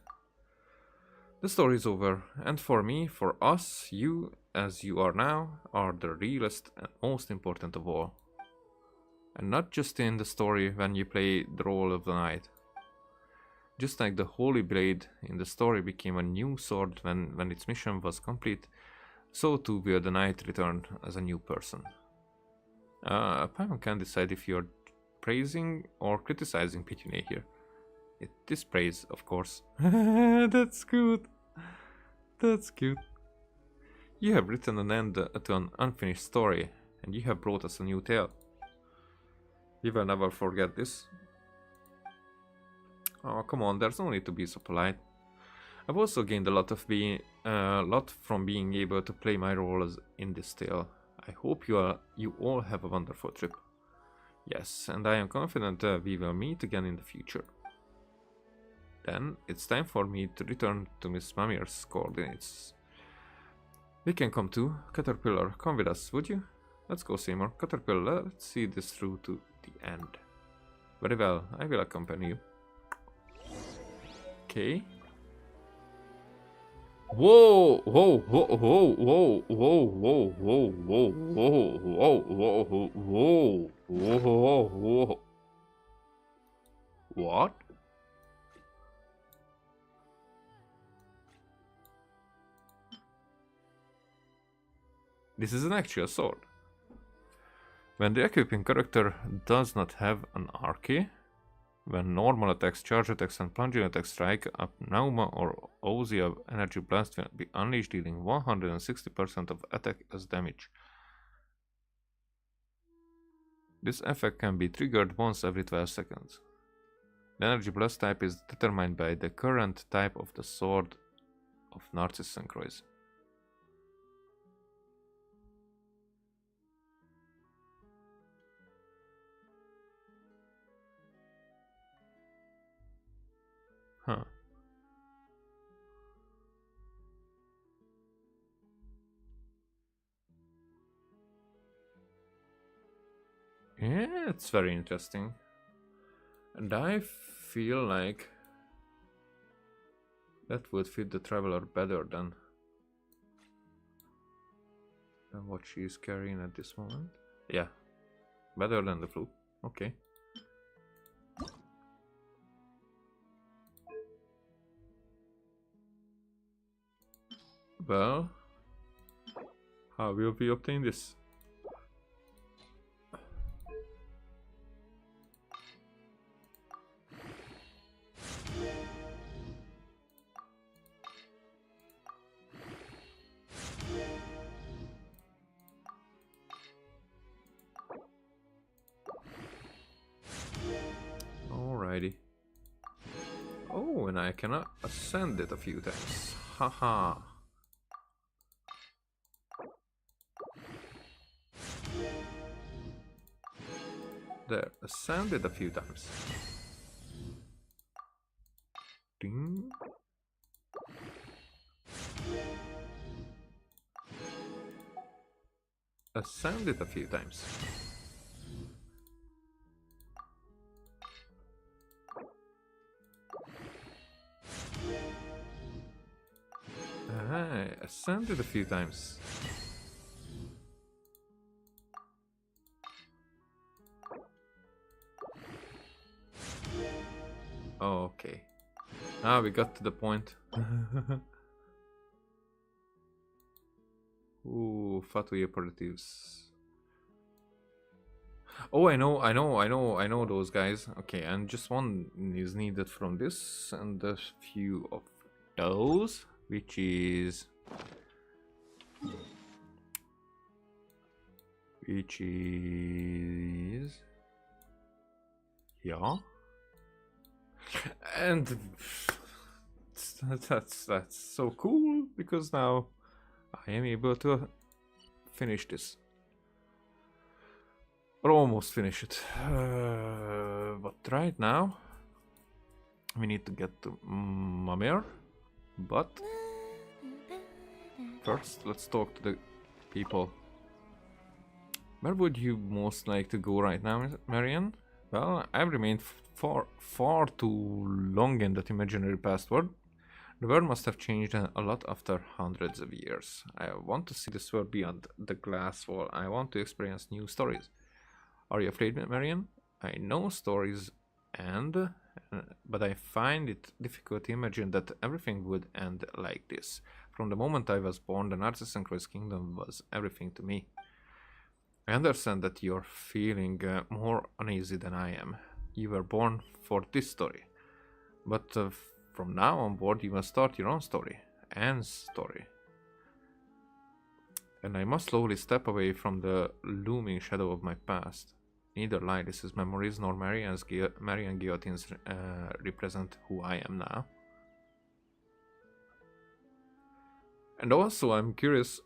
Speaker 2: The story's over, and for me, for us, you, as you are now, are the realest and most important of all. And not just in the story when you play the role of the knight. Just like the Holy Blade in the story became a new sword when its mission was complete, so too will the knight return as a new person. Paimon can decide if you're praising or criticizing Pithew here. It is praise, of course. That's good. That's cute. You have written an end to an unfinished story, and you have brought us a new tale. We will never forget this. Oh, come on, there's no need to be so polite. I've also gained a lot from being able to play my role in this tale. I hope you all have a wonderful trip. Yes, and I am confident we will meet again in the future. Then it's time for me to return to Miss Mamir's coordinates. We can come too. Caterpillar, come with us, would you? Let's go, Seymour. Caterpillar, let's see this through to the end. Very well, I will accompany you. Okay. Whoa! Whoa! Whoa! Whoa! Whoa! Whoa! Whoa! Whoa! Whoa! Whoa! Whoa! Whoa! Whoa! Whoa! What? This is an actual sword. When the equipping character does not have an archy, when normal attacks, charge attacks, and plunging attacks strike, a Pneuma or Ozia energy blast will be unleashed, dealing 160% of attack as damage. This effect can be triggered once every 12 seconds. The energy blast type is determined by the current type of the sword of Narcissus and Croix. Huh. Yeah, it's very interesting. And I feel like that would fit the Traveler better than what she is carrying at this moment. Yeah, better than the Flute. Okay. Well, how will we obtain this? Alrighty. Oh, and I cannot ascend it a few times. Haha. There, ascended a few times. Ding. Ascended a few times. I ascended a few times. Okay. Ah, we got to the point. Ooh, Fatui operatives. Oh, I know those guys. Okay, and just one is needed from this, and a few of those, which is which is yeah, and that's so cool because now I am able to finish this. Or almost finish it. But right now we need to get to Mamir. But first let's talk to the people. Where would you most like to go right now, Marian? Well, I've remained far too long in that imaginary past world. The world must have changed a lot after hundreds of years. I want to see this world beyond the glass wall. I want to experience new stories. Are you afraid, Marian? I know stories but I find it difficult to imagine that everything would end like this. From the moment I was born, the Narcissus and Cross Kingdom was everything to me. I understand that you're feeling more uneasy than I am. You were born for this story. But from now on board, you must start your own story. Anne's story. And I must slowly step away from the looming shadow of my past. Neither Lydis's memories nor Marian Guillotine's represent who I am now. And also I'm curious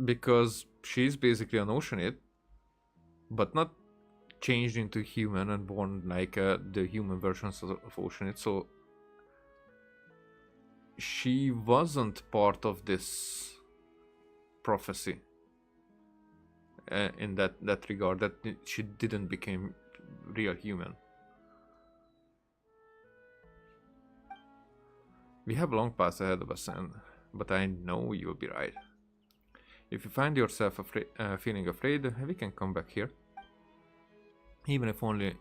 Speaker 2: because she's basically an Oceanid, but not changed into human and born like the human versions of Oceanid, so she wasn't part of this prophecy. In that regard, that she didn't become real human. We have a long path ahead of us, but I know you'll be right. If you find yourself feeling afraid, we can come back here. Even if only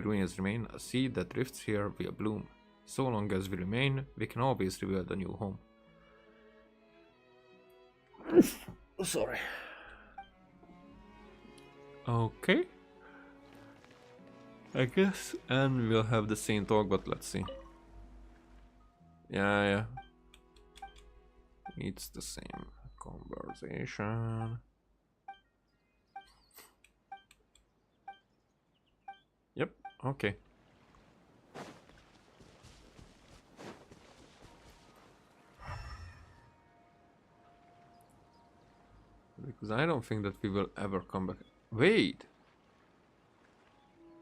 Speaker 2: ruins remain, a seed that drifts here will bloom. So long as we remain, we can always rebuild a new home. Sorry. Okay. I guess and we'll have the same talk, but let's see. Yeah. It's the same conversation. Yep, okay. Because I don't think that we will ever come back. Wait!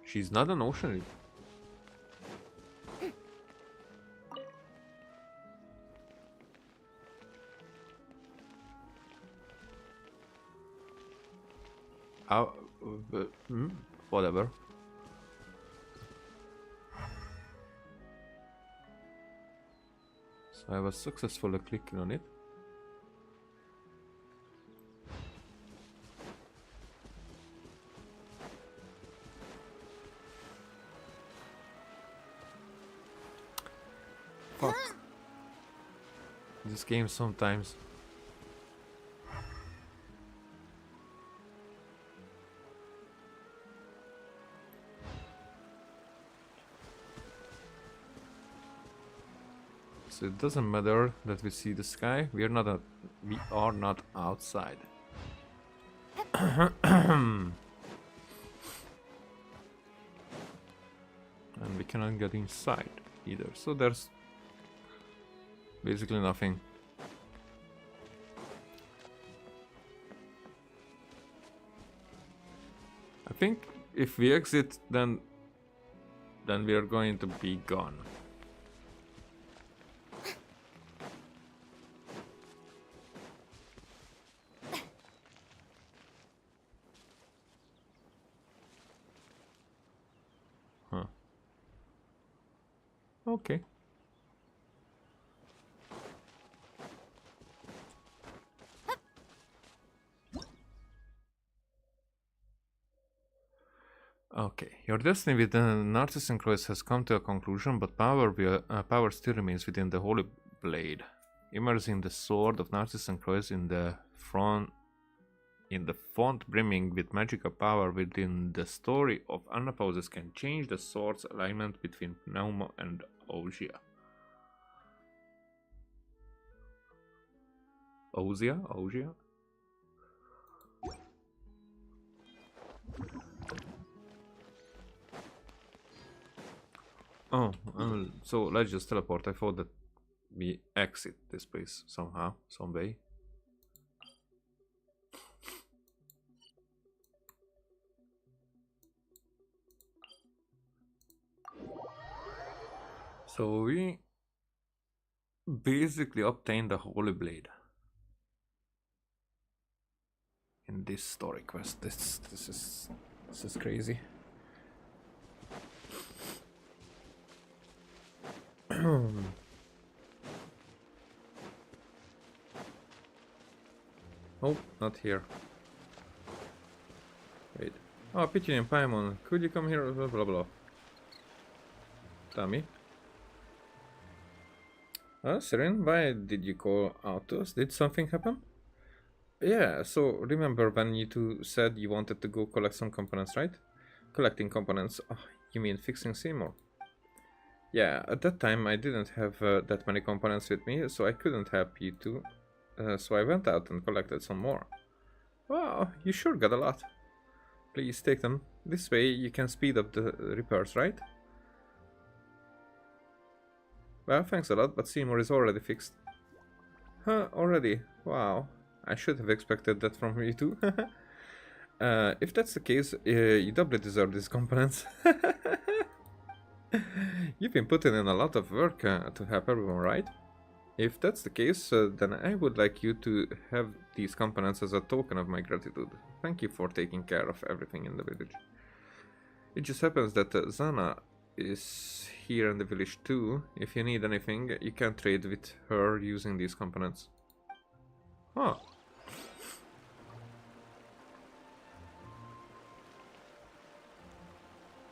Speaker 2: She's not an Oceanid. Whatever. So I was successfully clicking on it. Fuck. This game sometimes. So it doesn't matter that we see the sky. We are not outside. And we cannot get inside either. So there's basically nothing. I think if we exit, then we are going to be gone. Huh. Okay. Okay, your destiny with the Narcissus and Cross has come to a conclusion, but power still remains within the Holy Blade. Immersing the sword of Narcissus and Cross in the font brimming with magical power within the story of Anapauses can change the sword's alignment between Pneuma and Osia. Osia? Oh, so let's just teleport. I thought that we exit this place somehow, some way. So we basically obtained the Holy Blade in this story quest. This is crazy. Oh, not here. Wait. Oh, Pithew and Paimon, could you come here? Blah blah blah. Tell me. Siren, why did you call out to us? Did something happen? Yeah, so remember when you two said you wanted to go collect some components, right? Collecting components. Oh, you mean fixing Seymour? Yeah, at that time I didn't have that many components with me, so I couldn't help you two. So I went out and collected some more. Wow, you sure got a lot. Please take them. This way you can speed up the repairs, right? Well, thanks a lot, but Seymour is already fixed. Huh, already? Wow. I should have expected that from you too. If that's the case, you doubly deserve these components. You've been putting in a lot of work to help everyone, right? If that's the case, then I would like you to have these components as a token of my gratitude. Thank you for taking care of everything in the village. It just happens that Zana is here in the village too. If you need anything, you can trade with her using these components. Huh.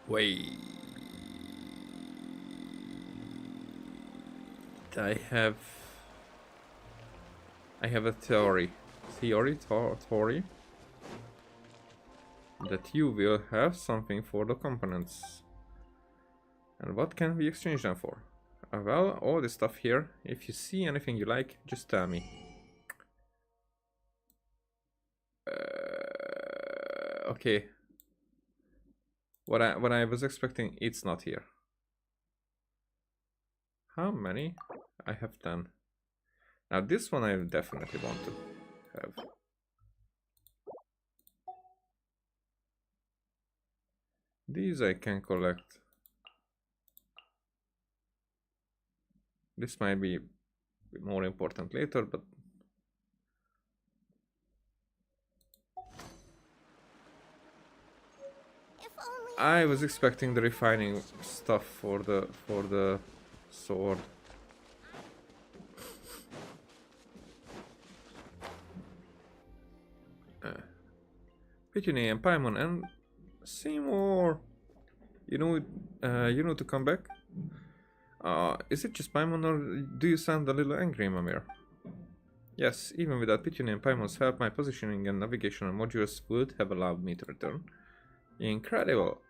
Speaker 2: Wait. I have a theory. Theory that you will have something for the components. And what can we exchange them for? Well, all this stuff here. If you see anything you like, just tell me. Okay. What I was expecting, it's not here. How many? I have 10. Now this one I definitely want to have. These I can collect. This might be more important later, but I was expecting the refining stuff for the sword. Pithew and Paimon and Seymour. You know to come back. Is it just Paimon, or do you sound a little angry, Mamir? Yes, even without Pithew and Paimon's help, my positioning and navigational modules would have allowed me to return. Incredible.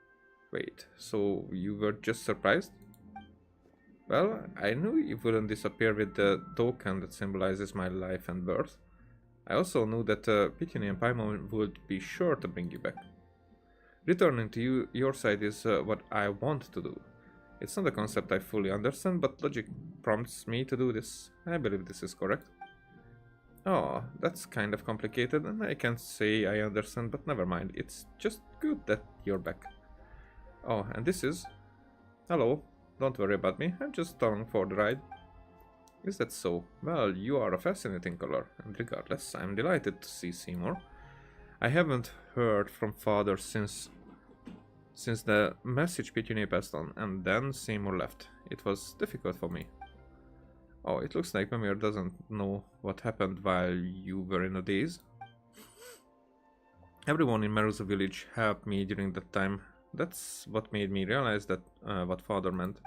Speaker 2: Wait, so you were just surprised? Well, I knew you wouldn't disappear with the token that symbolizes my life and birth. I also knew that Pithew and Paimon would be sure to bring you back. Returning to your side is what I want to do. It's not a concept I fully understand, but logic prompts me to do this. I believe this is correct. Oh, that's kind of complicated, and I can't say I understand, but never mind. It's just good that you're back. Oh, and this is... Hello. Don't worry about me. I'm just along for the ride. Is that so? Well, you are a fascinating color, and regardless, I'm delighted to see Seymour. I haven't heard from father since the message Pithew passed on, and then Seymour left. It was difficult for me. Oh, it looks like Mamir doesn't know what happened while you were in a daze. Everyone in Maruza village helped me during that time. That's what made me realize that what father meant.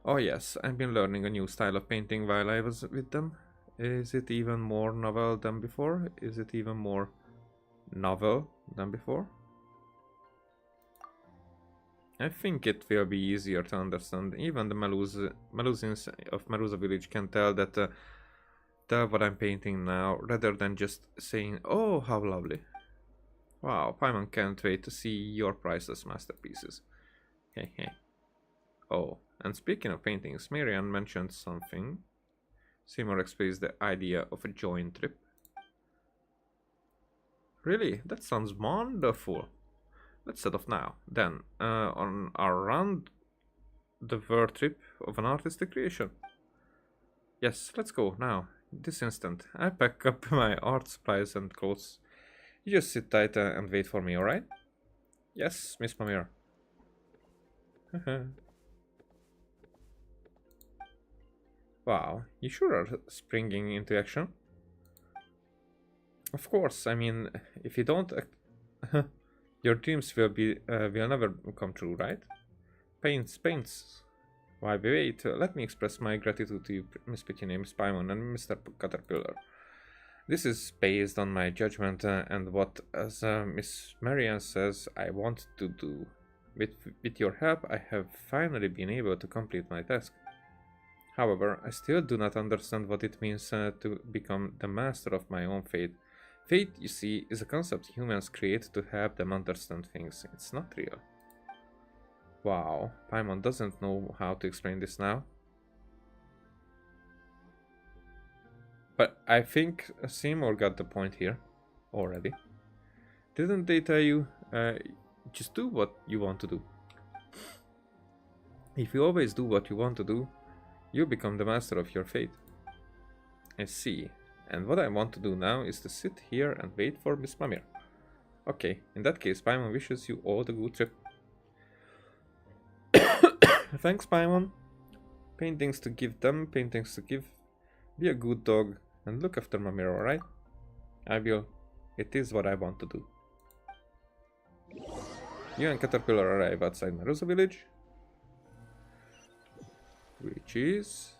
Speaker 2: Oh yes, I've been learning a new style of painting while I was with them. Is it even more novel than before? Is it even more novel than before? I think it will be easier to understand. Even the Maluzins of Maruza village can tell what I'm painting now, rather than just saying, "Oh, how lovely." Wow, Paimon can't wait to see your priceless masterpieces. Hey, hey. Oh, and speaking of paintings, Marianne mentioned something. Seymour explains the idea of a joint trip. Really? That sounds wonderful. Let's set off now. Then, on our round the world trip of an artistic creation. Yes, let's go now. This instant. I pack up my art supplies and clothes. You just sit tight and wait for me, alright? Yes, Miss Pamir. Wow, you sure are springing into action? Of course, I mean, if you don't your dreams will never come true, right? Paints. Why wait, let me express my gratitude to you, Miss Pithew, Miss Paimon, and Mr. Caterpillar. This is based on my judgment and what, as Miss Marianne says, I want to do. With your help, I have finally been able to complete my task. However, I still do not understand what it means to become the master of my own fate. Fate, you see, is a concept humans create to help them understand things. It's not real. Wow, Paimon doesn't know how to explain this now. But I think Seymour got the point here already. Didn't they tell you, just do what you want to do? If you always do what you want to do, you become the master of your fate. I see. And what I want to do now is to sit here and wait for Miss Pamir. Okay, in that case, Paimon wishes you all the good trip. Thanks, Paimon. Paintings to give them, paintings to give. Be a good dog and look after Mamir, alright? I will. It is what I want to do. You and Caterpillar arrive outside Marusa village. Which is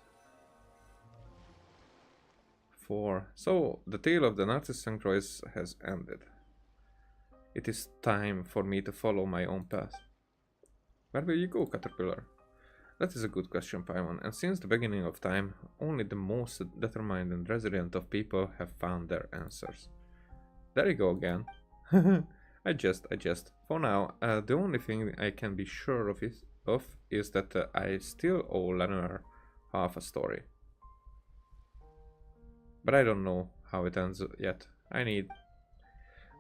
Speaker 2: 4. So, the tale of the Narcissus Sanctuary has ended. It is time for me to follow my own path. Where will you go, Caterpillar? That is a good question, Paimon, and since the beginning of time, only the most determined and resilient of people have found their answers. There you go again. I just. For now, the only thing I can be sure of is that I still owe Lenore half a story. But I don't know how it ends yet.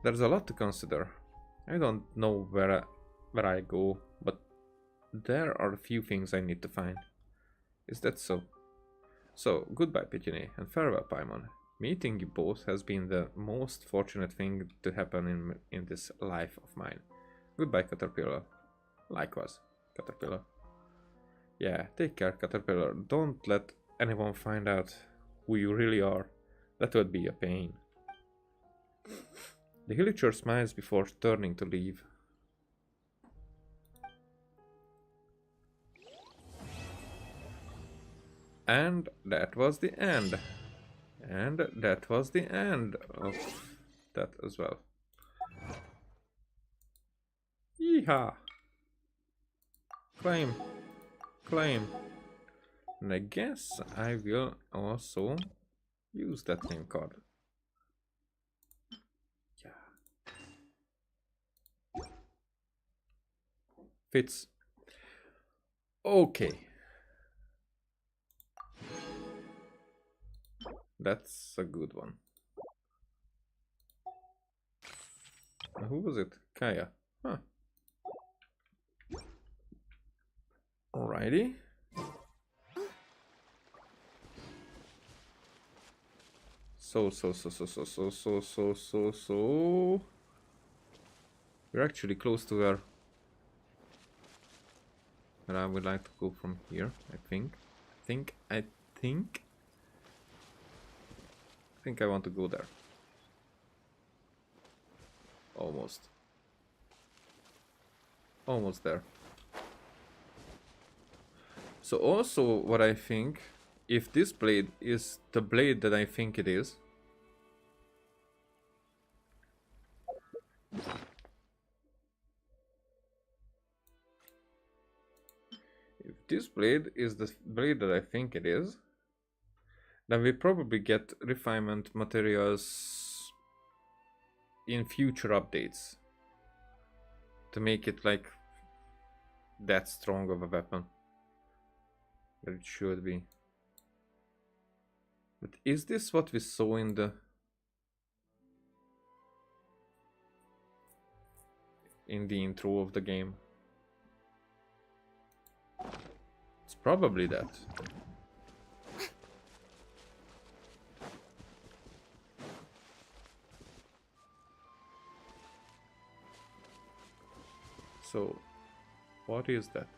Speaker 2: There's a lot to consider. I don't know where I go, but there are a few things I need to find. Is that so? So, goodbye, Pithew, and farewell, Paimon. Meeting you both has been the most fortunate thing to happen in this life of mine. Goodbye, Caterpillar. Likewise, Caterpillar. Yeah, take care, Caterpillar. Don't let anyone find out who you really are. That would be a pain. The villager smiles before turning to leave. And that was the end. And that was the end of that as well. Yeehaw! Claim. And I guess I will also use that name card. Yeah. Fits. Okay. That's a good one. Who was it? Kaya. Huh. Alrighty. So. We're actually close to where I would like to go from here, I think. I think I want to go there. Almost there. So also what I think, if this blade is the blade that I think it is, if this blade is the blade that I think it is, then we probably get refinement materials in future updates to make it like that strong of a weapon. But it should be. But is this what we saw in the intro of the game? It's probably that. So, what is that?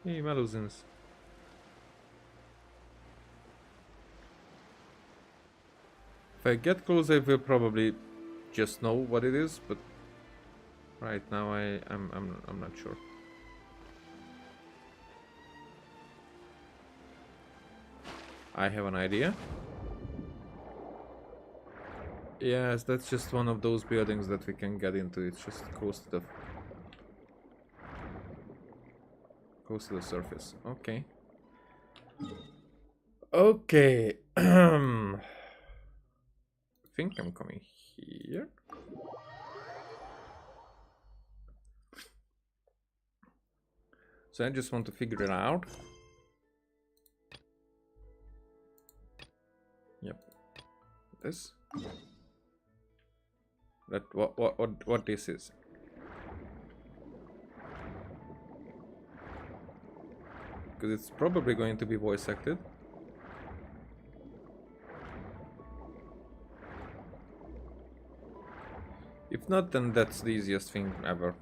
Speaker 2: Hey, Melusins. If I get close, I will probably just know what it is, but right now I'm not sure. I have an idea. Yes, that's just one of those buildings that we can get into. It's just close to the surface. Okay. Okay. I think I'm coming here. So I just want to figure it out. Yep. This. That what this is. Because it's probably going to be voice acted. If not, then that's the easiest thing ever.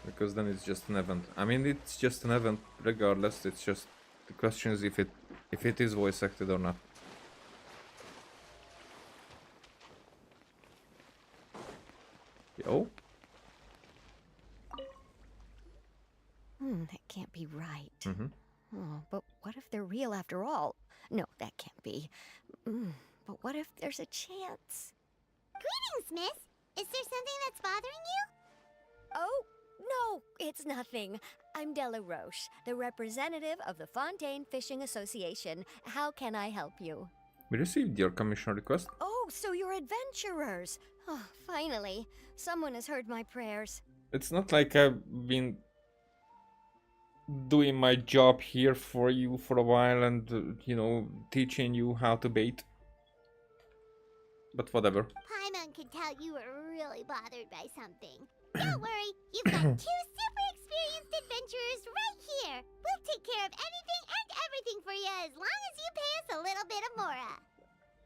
Speaker 2: Because then it's just an event. I mean, it's just an event regardless. It's just the question is if it is voice acted or not. Yo.
Speaker 4: That can't be right.
Speaker 2: Mm-hmm.
Speaker 4: Oh, but what if they're real after all? No, that can't be. But what if there's a chance?
Speaker 1: Greetings, miss. Is there something that's bothering you?
Speaker 4: Oh, no, it's nothing. I'm Della Roche, the representative of the Fontaine Fishing Association. How can I help you?
Speaker 2: We received your commission request.
Speaker 4: Oh, so you're adventurers. Oh, finally. Someone has heard my prayers.
Speaker 2: It's not like I've been doing my job here for you for a while and, you know, teaching you how to bait. But whatever.
Speaker 1: Paimon could tell you were really bothered by something. Don't worry, you've got two super experienced adventurers right here. We'll take care of anything and everything for you as long as you pay us a little bit of mora.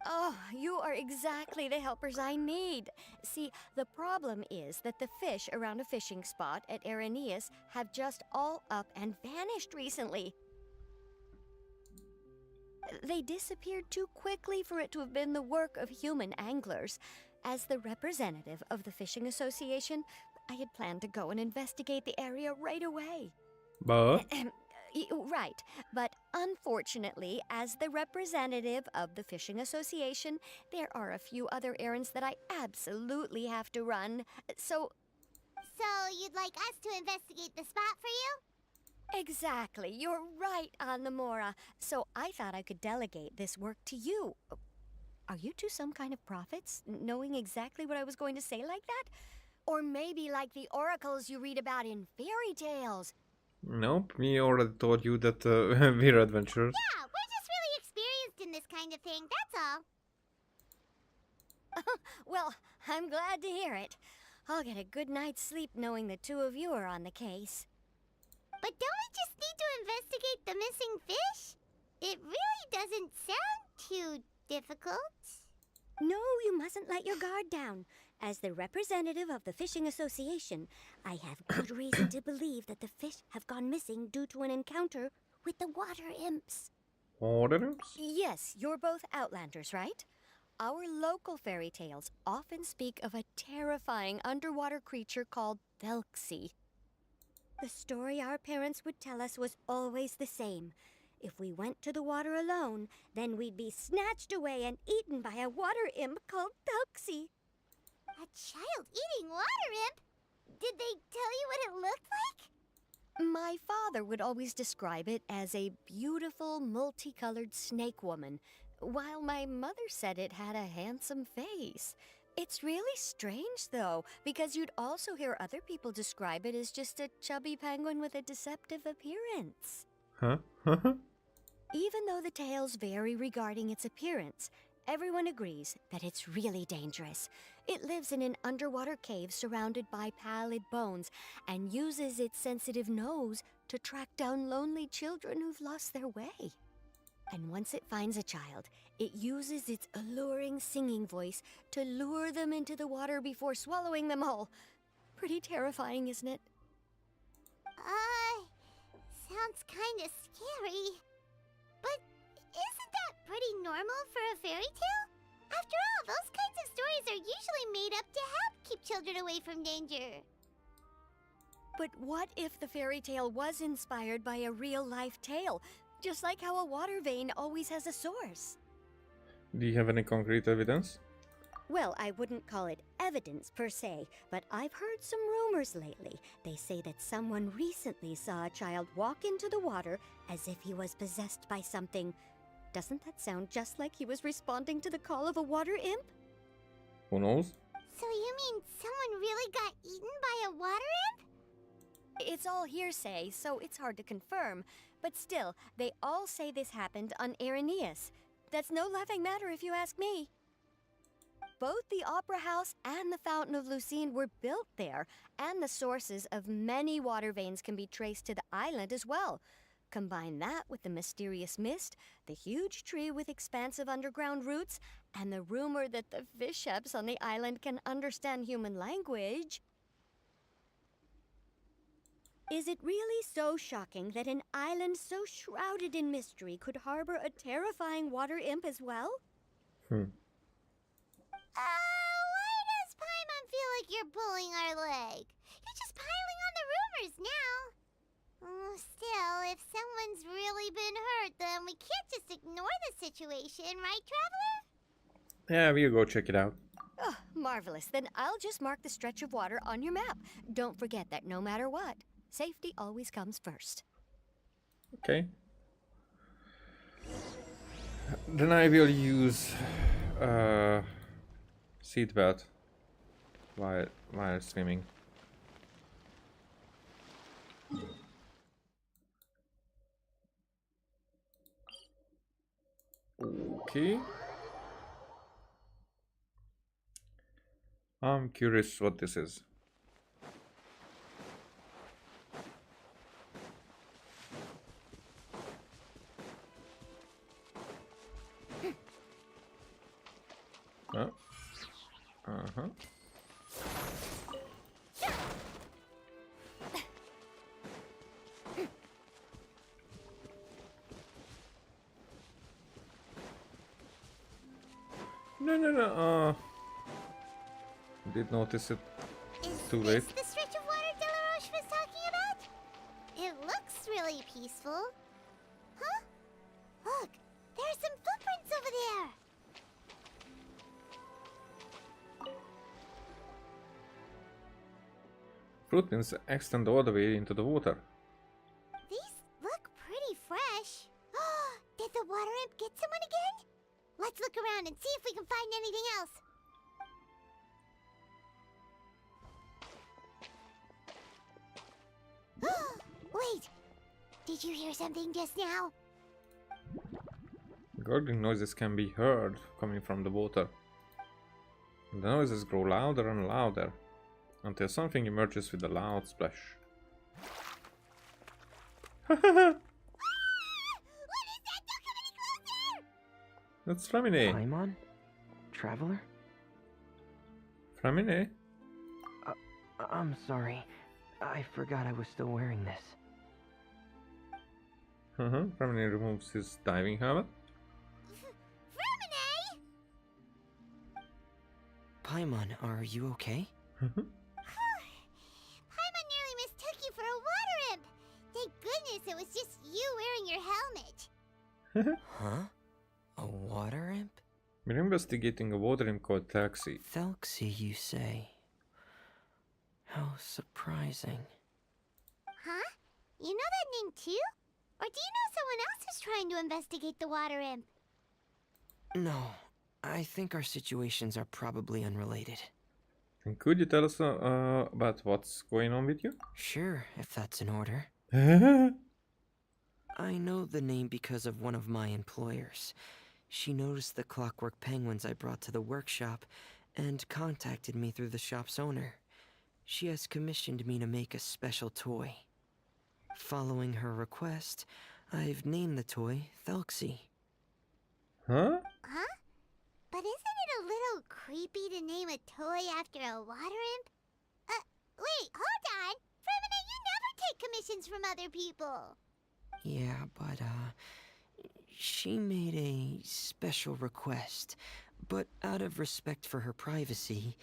Speaker 4: Oh, you are exactly the helpers I need. See, the problem is that the fish around a fishing spot at Araneus have just all up and vanished recently. They disappeared too quickly for it to have been the work of human anglers. As the representative of the Fishing Association, I had planned to go and investigate the area right away.
Speaker 2: But
Speaker 4: Right, but unfortunately, as the representative of the Fishing Association, there are a few other errands that I absolutely have to run. So
Speaker 1: you'd like us to investigate the spot for you?
Speaker 4: exactly, you're right on the Mora. So I thought I could delegate this work to you. Are you two some kind of prophets, knowing exactly what I was going to say like that? Or maybe like the oracles you read about in fairy tales?
Speaker 2: nope, me already told you that we're adventurers.
Speaker 1: Yeah, we're just really experienced in this kind of thing, that's all.
Speaker 4: Well, I'm glad to hear it. I'll get a good night's sleep knowing the two of you are on the case.
Speaker 1: But don't we just need to investigate the missing fish? It really doesn't sound too difficult.
Speaker 4: No, you mustn't let your guard down. As the representative of the Fishing Association, I have good reason to believe that the fish have gone missing due to an encounter with the water imps.
Speaker 2: Orders?
Speaker 4: Yes, you're both Outlanders, right? Our local fairy tales often speak of a terrifying underwater creature called Thelxie. The story our parents would tell us was always the same. If we went to the water alone, then we'd be snatched away and eaten by a water imp called Thelxie.
Speaker 1: A child-eating water imp? Did they tell you what it looked like?
Speaker 4: My father would always describe it as a beautiful, multicolored snake woman, while my mother said it had a handsome face. It's really strange, though, because you'd also hear other people describe it as just a chubby penguin with a deceptive appearance.
Speaker 2: Huh?
Speaker 4: Even though the tales vary regarding its appearance, everyone agrees that it's really dangerous. It lives in an underwater cave surrounded by pallid bones and uses its sensitive nose to track down lonely children who've lost their way. And once it finds a child, it uses its alluring singing voice to lure them into the water before swallowing them all. Pretty terrifying, isn't it?
Speaker 1: Sounds kinda scary. But isn't that pretty normal for a fairy tale? After all, those kinds of stories are usually made up to help keep children away from danger.
Speaker 4: But what if the fairy tale was inspired by a real-life tale? Just like how a water vein always has a source.
Speaker 2: Do you have any concrete evidence?
Speaker 4: Well, I wouldn't call it evidence per se, but I've heard some rumors lately. They say that someone recently saw a child walk into the water as if he was possessed by something. Doesn't that sound just like he was responding to the call of a water imp?
Speaker 2: Who knows?
Speaker 1: So you mean someone really got eaten by a water imp?
Speaker 4: It's all hearsay, so it's hard to confirm. But still, they all say this happened on Irenaeus. That's no laughing matter if you ask me. Both the Opera House and the Fountain of Lucine were built there, and the sources of many water veins can be traced to the island as well. Combine that with the mysterious mist, the huge tree with expansive underground roots, and the rumor that the fish-eps on the island can understand human language. Is it really so shocking that an island so shrouded in mystery could harbor a terrifying water imp as well?
Speaker 1: Why does Paimon feel like you're pulling our leg? You're just piling on the rumors now. Still, if someone's really been hurt, then we can't just ignore the situation, right, Traveler?
Speaker 2: Yeah, we'll go check it out.
Speaker 4: Oh, marvelous. Then I'll just mark the stretch of water on your map. Don't forget that no matter what, safety always comes first.
Speaker 2: Okay. Then I will use seatbelt while swimming. Okay. I'm curious what this is. Uh-huh. No. Did notice it too late.
Speaker 1: Is this the stretch of water Delaroche was talking about? It looks really peaceful. Huh? Look, there's some footprints over there.
Speaker 2: Footprints extend all the way into the water.
Speaker 1: These look pretty fresh. Did the water imp get someone again? Let's look around and see if we can find anything else. Wait, did you hear something just now?
Speaker 2: Gurgling noises can be heard coming from the water. The noises grow louder and louder until something emerges with a loud splash.
Speaker 1: What is that? Don't come any closer!
Speaker 2: That's Flamine.
Speaker 3: Paimon? Traveler?
Speaker 2: Flamine?
Speaker 3: I'm sorry. I forgot I was still wearing this.
Speaker 2: Flamine removes his diving helmet.
Speaker 1: Framine!
Speaker 3: Paimon, are you okay?
Speaker 1: Paimon nearly mistook you for a water imp. Thank goodness it was just you wearing your helmet.
Speaker 3: Huh? A water imp?
Speaker 2: We're investigating a water imp called Taxi.
Speaker 3: Thelxie, you say? How surprising.
Speaker 1: Huh? You know that name too? Or do you know someone else who's trying to investigate the water imp?
Speaker 3: No, I think our situations are probably unrelated.
Speaker 2: And could you tell us about what's going on with you?
Speaker 3: Sure, if that's in order. I know the name because of one of my employers. She noticed the clockwork penguins I brought to the workshop and contacted me through the shop's owner. She has commissioned me to make a special toy. Following her request, I've named the toy Thelxie.
Speaker 2: Huh?
Speaker 1: Huh? But isn't it a little creepy to name a toy after a water imp? Wait, hold on! For a minute, you never take commissions from other people!
Speaker 3: Yeah, but, she made a special request, but out of respect for her privacy,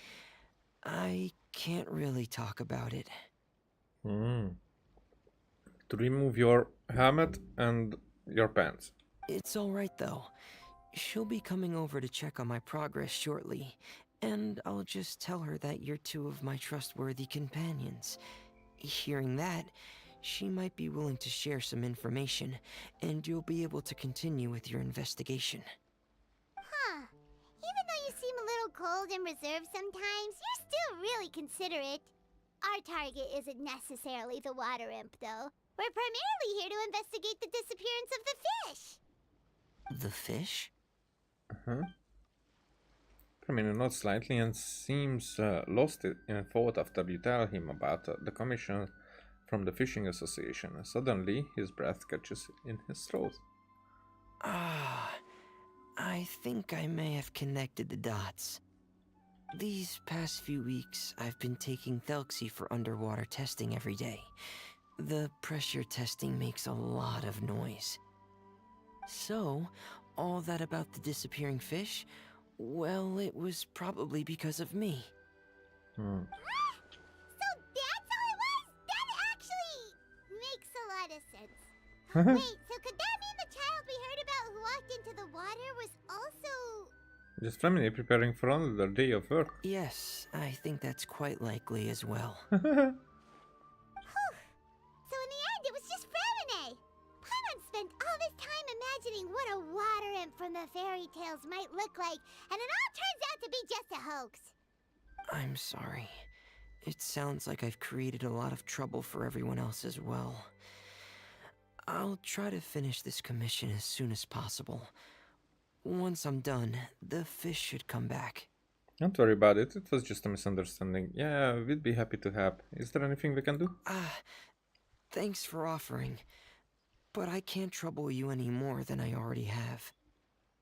Speaker 3: I can't really talk about it.
Speaker 2: To remove your helmet and your pants.
Speaker 3: It's alright though. She'll be coming over to check on my progress shortly, and I'll just tell her that you're two of my trustworthy companions. Hearing that, she might be willing to share some information, and you'll be able to continue with your investigation.
Speaker 1: Huh. Even though you seem a little cold and reserved sometimes, you're still really considerate. Our target isn't necessarily the water imp, though. We're primarily here to investigate the disappearance of the fish.
Speaker 3: The fish?
Speaker 2: I mean, not slightly, and seems lost in thought after you tell him about the commission from the fishing association. Suddenly, his breath catches in his throat.
Speaker 3: Ah, I think I may have connected the dots. These past few weeks, I've been taking Thelxie for underwater testing every day. The pressure testing makes a lot of noise. So, all that about the disappearing fish? Well, it was probably because of me.
Speaker 1: So that's all it was? That actually makes a lot of sense. Wait, so could that mean the child we heard about who walked into the water was also...
Speaker 2: Just family preparing for another day of work.
Speaker 3: Yes, I think that's quite likely as well.
Speaker 1: So in the end, it was just Fremine. Paimon spent all this time imagining what a water imp from the fairy tales might look like, and it all turns out to be just a hoax.
Speaker 3: I'm sorry. It sounds like I've created a lot of trouble for everyone else as well. I'll try to finish this commission as soon as possible. Once I'm done, the fish should come back.
Speaker 2: Don't worry about it, it was just a misunderstanding. Yeah, we'd be happy to help. Is there anything we can do?
Speaker 3: Thanks for offering. But I can't trouble you any more than I already have.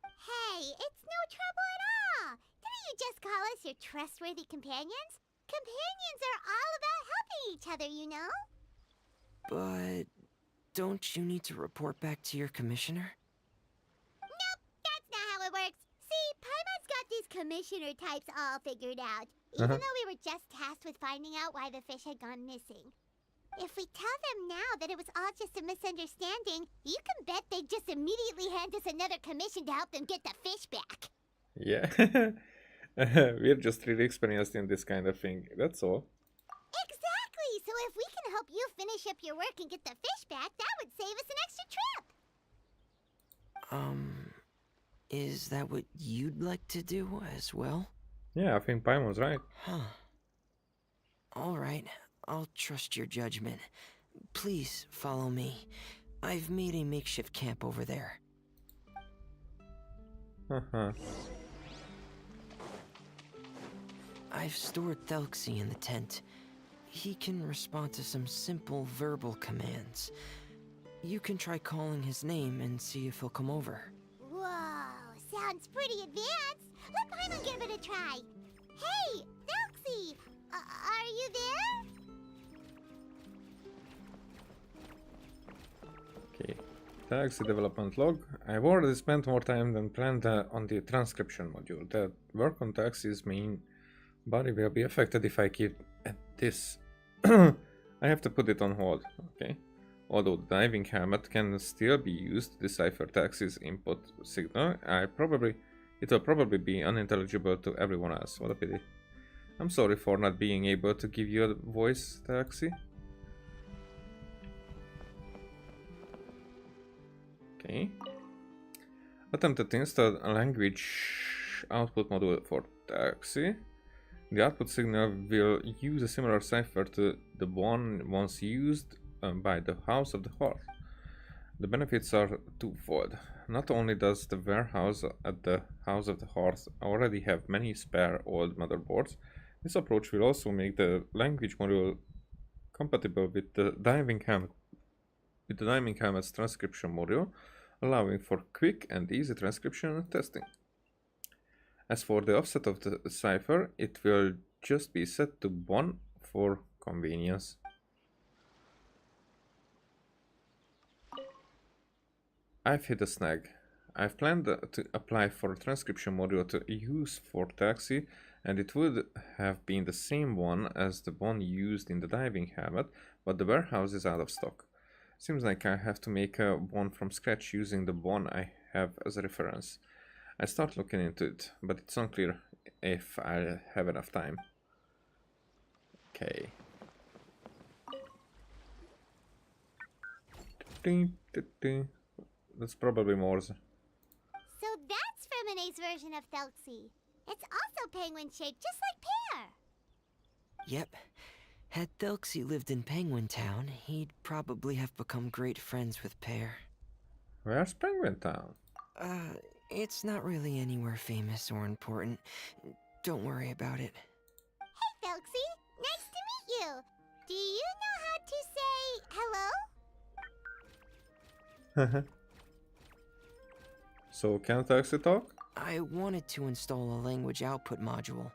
Speaker 1: Hey, it's no trouble at all. Didn't you just call us your trustworthy companions? Companions are all about helping each other, you know?
Speaker 3: But don't you need to report back to your commissioner?
Speaker 1: Nope, that's not how it works. See, Paimon's got these commissioner types all figured out, even though we were just tasked with finding out why the fish had gone missing. If we tell them now that it was all just a misunderstanding, you can bet they'd just immediately hand us another commission to help them get the fish back.
Speaker 2: Yeah. We're just really experienced in this kind of thing, that's all.
Speaker 1: Exactly! So if we can help you finish up your work and get the fish back, that would save us an extra trip!
Speaker 3: Is that what you'd like to do as well?
Speaker 2: Yeah, I think Paimon's right.
Speaker 3: Huh. Alright, I'll trust your judgment. Please follow me. I've made a makeshift camp over there. I've stored Thelxie in the tent. He can respond to some simple verbal commands. You can try calling his name and see if he'll come over.
Speaker 1: Whoa, sounds pretty advanced. Let Paimon give it a try. Hey, Thelxie, are you there?
Speaker 2: Okay, Taxi development log. I've already spent more time than planned on the transcription module. The work on Taxi's main body will be affected if I keep at this. I have to put it on hold, okay? Although the diving helmet can still be used to decipher Taxi's input signal, I probably It will probably be unintelligible to everyone else. What a pity. I'm sorry for not being able to give you a voice, Taxi. Okay. Attempted to install a language output module for Taxi. The output signal will use a similar cipher to the one once used by the House of the Hearth. The benefits are twofold. Not only does the warehouse at the House of the Hearth already have many spare old motherboards, this approach will also make the language module compatible with the Diving Helmet's transcription module, allowing for quick and easy transcription and testing. As for the offset of the cipher, it will just be set to 1 for convenience. I've hit a snag. I've planned to apply for a transcription module to use for Taxi, and it would have been the same one as the one used in the diving helmet, but the warehouse is out of stock. Seems like I have to make one from scratch using the one I have as a reference. I start looking into it, but it's unclear if I have enough time. Okay. That's probably Morse.
Speaker 1: So that's Ferminae's version of Thelxie. It's also penguin-shaped, just like Pear.
Speaker 3: Yep. Had Thelxie lived in Penguin Town, he'd probably have become great friends with Pear.
Speaker 2: Where's Penguin Town?
Speaker 3: It's not really anywhere famous or important. Don't worry about it.
Speaker 1: Hey, Thelxie. Nice to meet you. Do you know how to say hello?
Speaker 2: So, can Taxi talk?
Speaker 3: I wanted to install a language output module,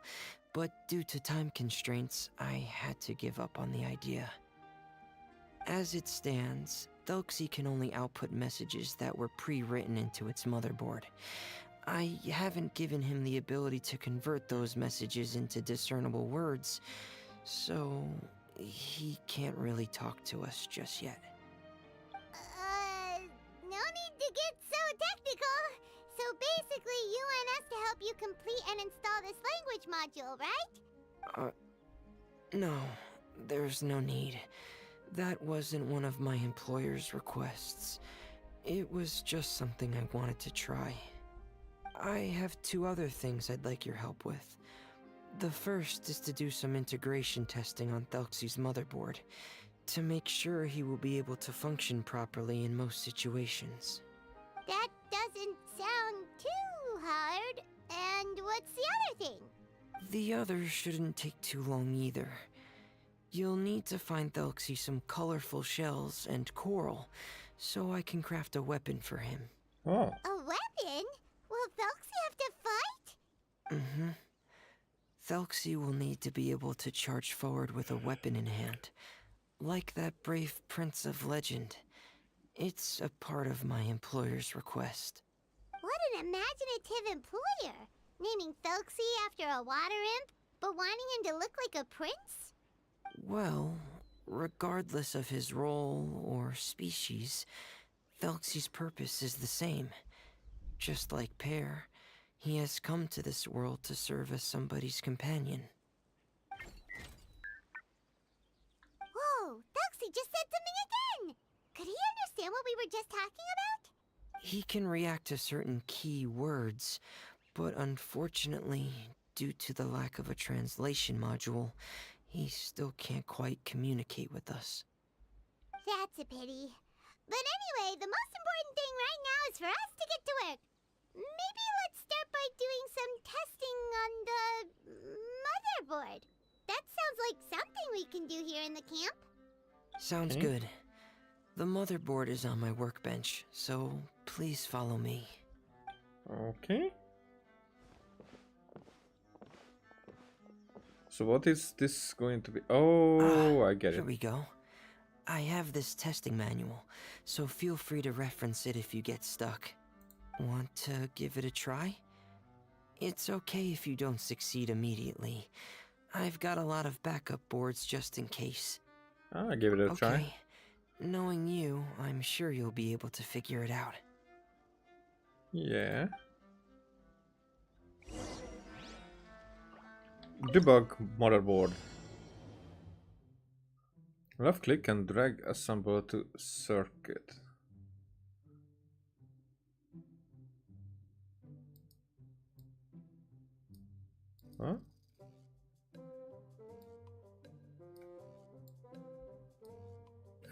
Speaker 3: but due to time constraints, I had to give up on the idea. As it stands, Thelxie can only output messages that were pre-written into its motherboard. I haven't given him the ability to convert those messages into discernible words, so he can't really talk to us just yet.
Speaker 1: No need to get so technical. So basically, you want us to help you complete and install this language module, right?
Speaker 3: No, there's no need. That wasn't one of my employer's requests. It was just something I wanted to try. I have 2 other things I'd like your help with. The first is to do some integration testing on Thelxie's motherboard, to make sure he will be able to function properly in most situations.
Speaker 1: That doesn't sound too hard. And what's the other thing?
Speaker 3: The other shouldn't take too long either. You'll need to find Thelxie some colorful shells and coral, so I can craft a weapon for him.
Speaker 2: Oh.
Speaker 1: A weapon? Will Thelxie have to fight?
Speaker 3: Mm-hmm. Thelxie will need to be able to charge forward with a weapon in hand, like that brave prince of legend. It's a part of my employer's request.
Speaker 1: What an imaginative employer! Naming Thelxie after a water imp, but wanting him to look like a prince?
Speaker 3: Well, regardless of his role or species, Thelxie's purpose is the same. Just like Pear, he has come to this world to serve as somebody's companion.
Speaker 1: Whoa, Thelxie just said something again! Could he understand what we were just talking about?
Speaker 3: He can react to certain key words, but unfortunately, due to the lack of a translation module, he still can't quite communicate with us.
Speaker 1: That's a pity. But anyway, the most important thing right now is for us to get to work. Maybe let's start by doing some testing on the motherboard. That sounds like something we can do here in the camp.
Speaker 3: Sounds
Speaker 2: Okay.
Speaker 3: good. The motherboard is on my workbench, so please follow me.
Speaker 2: Okay. So what is this going to be? Oh, I get
Speaker 3: Here
Speaker 2: it.
Speaker 3: we go. I have this testing manual, so feel free to reference it if you get stuck. Want to give it a try? It's okay if you don't succeed immediately. I've got a lot of backup boards just in case.
Speaker 2: I give it a try.
Speaker 3: Okay. Knowing you, I'm sure you'll be able to figure it out.
Speaker 2: Yeah. Debug motherboard. Left click and drag assemble to circuit. Huh?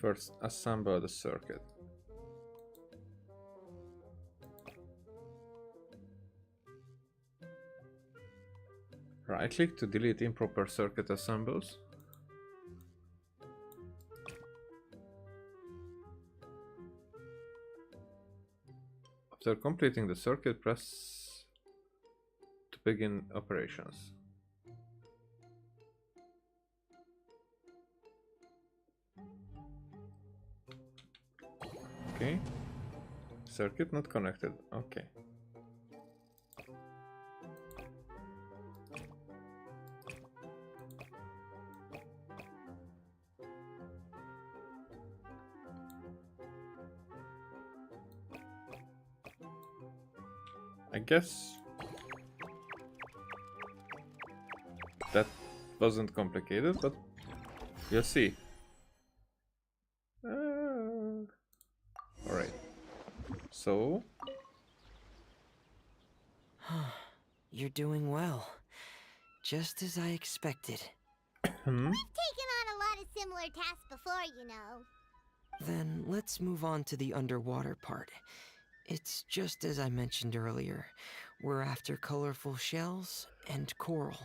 Speaker 2: First assemble the circuit. Right click to delete improper circuit assembles. After completing the circuit, press to begin operations. Okay. Circuit not connected. Okay. I guess that wasn't complicated, but you'll see. Alright. So,
Speaker 3: You're doing well. Just as I expected.
Speaker 2: hmm?
Speaker 1: Taken on a lot of similar tasks before, you know.
Speaker 3: Then let's move on to the underwater part. It's just as I mentioned earlier. We're after colorful shells and coral.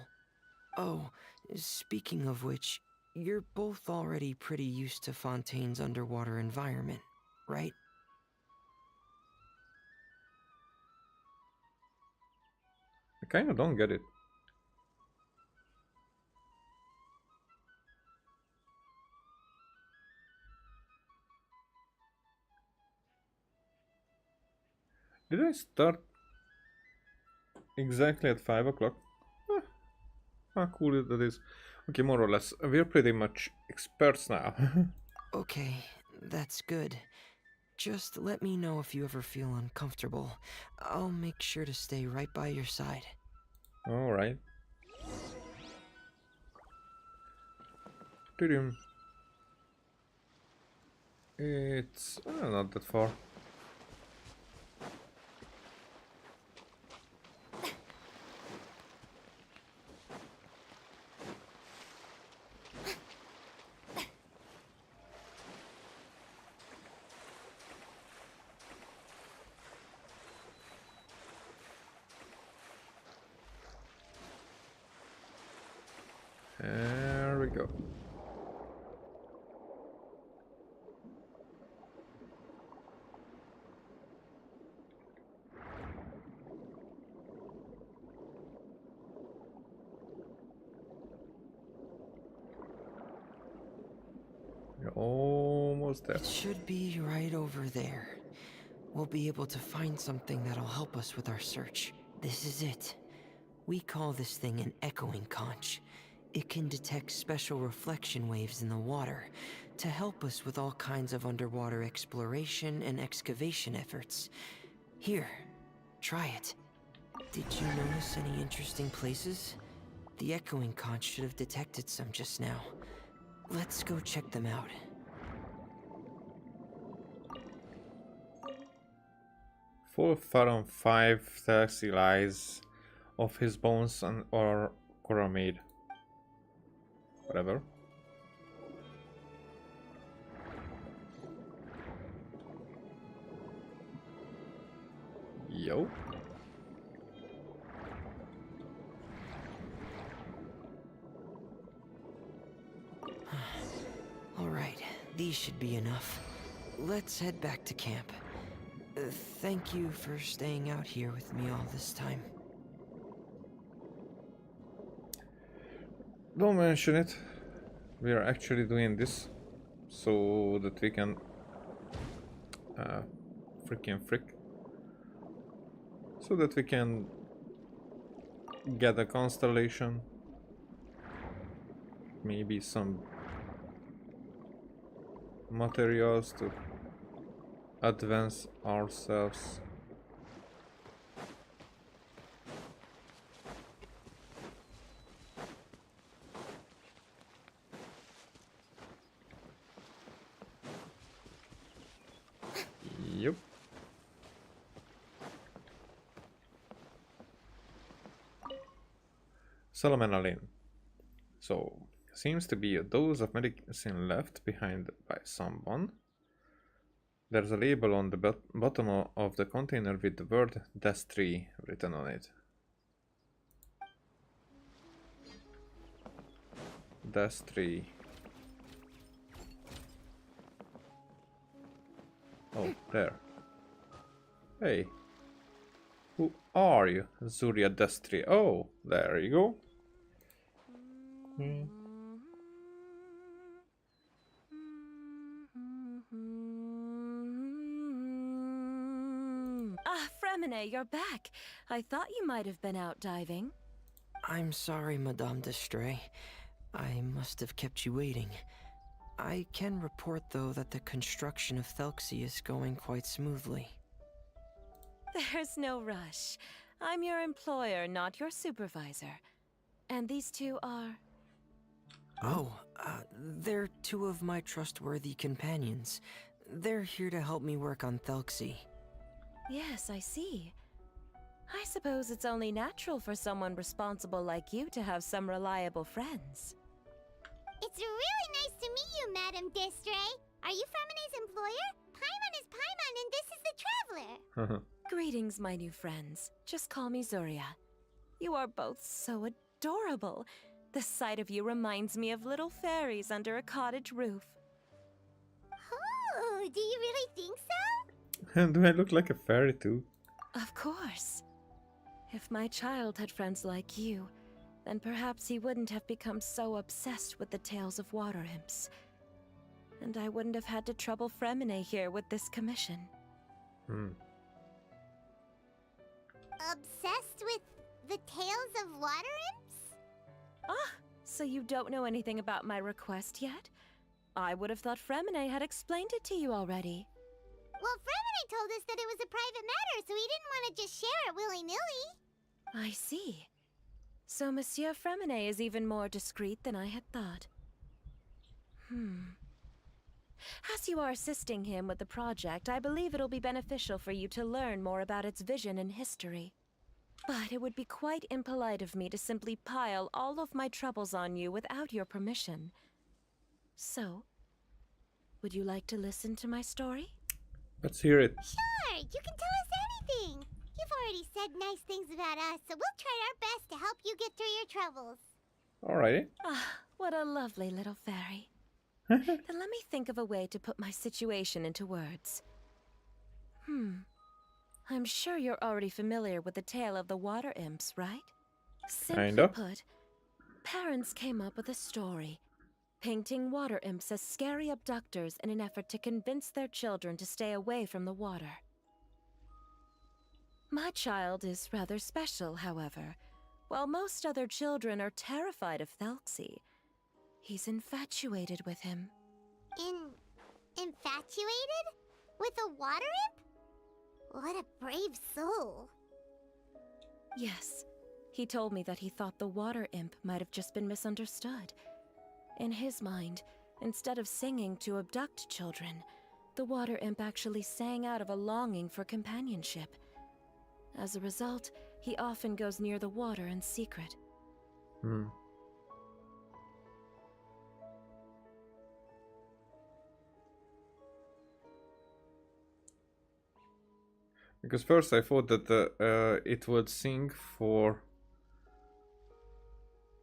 Speaker 3: Oh, speaking of which, you're both already pretty used to Fontaine's underwater environment, right?
Speaker 2: I kinda don't get it. Did I start exactly at 5 o'clock? How cool that is. Okay, more or less. We're pretty much experts now.
Speaker 3: Okay, that's good. Just let me know if you ever feel uncomfortable. I'll make sure to stay right by your side.
Speaker 2: Alright. It's not that far. There we go. You're almost there.
Speaker 3: It should be right over there. We'll be able to find something that'll help us with our search. This is it. We call this thing an echoing conch. It can detect special reflection waves in the water to help us with all kinds of underwater exploration and excavation efforts. Here, try it. Did you notice any interesting places? The echoing conch should have detected some just now. Let's go check them out.
Speaker 2: Full Pharon 5 taxi lies of his bones and or Coramade. Whatever. Yo.
Speaker 3: Alright, these should be enough. Let's head back to camp. Thank you for staying out here with me all this time.
Speaker 2: Don't mention it. We are actually doing this so that we can so that we can get a constellation, maybe some materials to advance ourselves. Salmonellin. So, seems to be a dose of medicine left behind by someone. There's a label on the bottom of the container with the word Destry written on it. Destry. Oh, there. Hey. Who are you? Zuria Destry. Oh, there you go.
Speaker 6: Ah, Fremine, you're back. I thought you might have been out diving.
Speaker 3: I'm sorry, Madame d'Estray. I must have kept you waiting. I can report, though, that the construction of Thelxie is going quite smoothly.
Speaker 6: There's no rush. I'm your employer, not your supervisor. And these two are...
Speaker 3: Oh, they're two of my trustworthy companions. They're here to help me work on Thelxie.
Speaker 6: Yes, I see. I suppose it's only natural for someone responsible like you to have some reliable friends.
Speaker 1: It's really nice to meet you, Madame Destray. Are you Fremine's employer? Paimon is Paimon, and this is the Traveler.
Speaker 6: Greetings, my new friends. Just call me Zuria. You are both so adorable. The sight of you reminds me of little fairies under a cottage roof.
Speaker 1: Oh, do you really think so?
Speaker 2: And do I look like a fairy too?
Speaker 6: Of course. If my child had friends like you, then perhaps he wouldn't have become so obsessed with the tales of water imps. And I wouldn't have had to trouble Fremine here with this commission.
Speaker 1: Obsessed with the tales of water imps?
Speaker 6: Ah, so you don't know anything about my request yet? I would have thought Fremine had explained it to you already.
Speaker 1: Well, Fremine told us that it was a private matter, so he didn't want to just share it willy-nilly.
Speaker 6: I see. So Monsieur Fremine is even more discreet than I had thought. As you are assisting him with the project, I believe it'll be beneficial for you to learn more about its vision and history. But it would be quite impolite of me to simply pile all of my troubles on you without your permission. So, would you like to listen to my story?
Speaker 2: Let's hear it.
Speaker 1: Sure, you can tell us anything. You've already said nice things about us, so we'll try our best to help you get through your troubles.
Speaker 2: Alrighty.
Speaker 6: Ah, what a lovely little fairy. Then let me think of a way to put my situation into words. I'm sure you're already familiar with the tale of the water imps, right? Simply
Speaker 2: Kinda.
Speaker 6: put, parents came up with a story, painting water imps as scary abductors in an effort to convince their children to stay away from the water. My child is rather special, however. While most other children are terrified of Thelxie, he's infatuated with him.
Speaker 1: Infatuated? With a water imp? What a brave soul.
Speaker 6: Yes, he told me that he thought the water imp might have just been misunderstood. In his mind, instead of singing to abduct children, the water imp actually sang out of a longing for companionship. As a result, he often goes near the water in secret.
Speaker 2: Because first I thought that it would sing for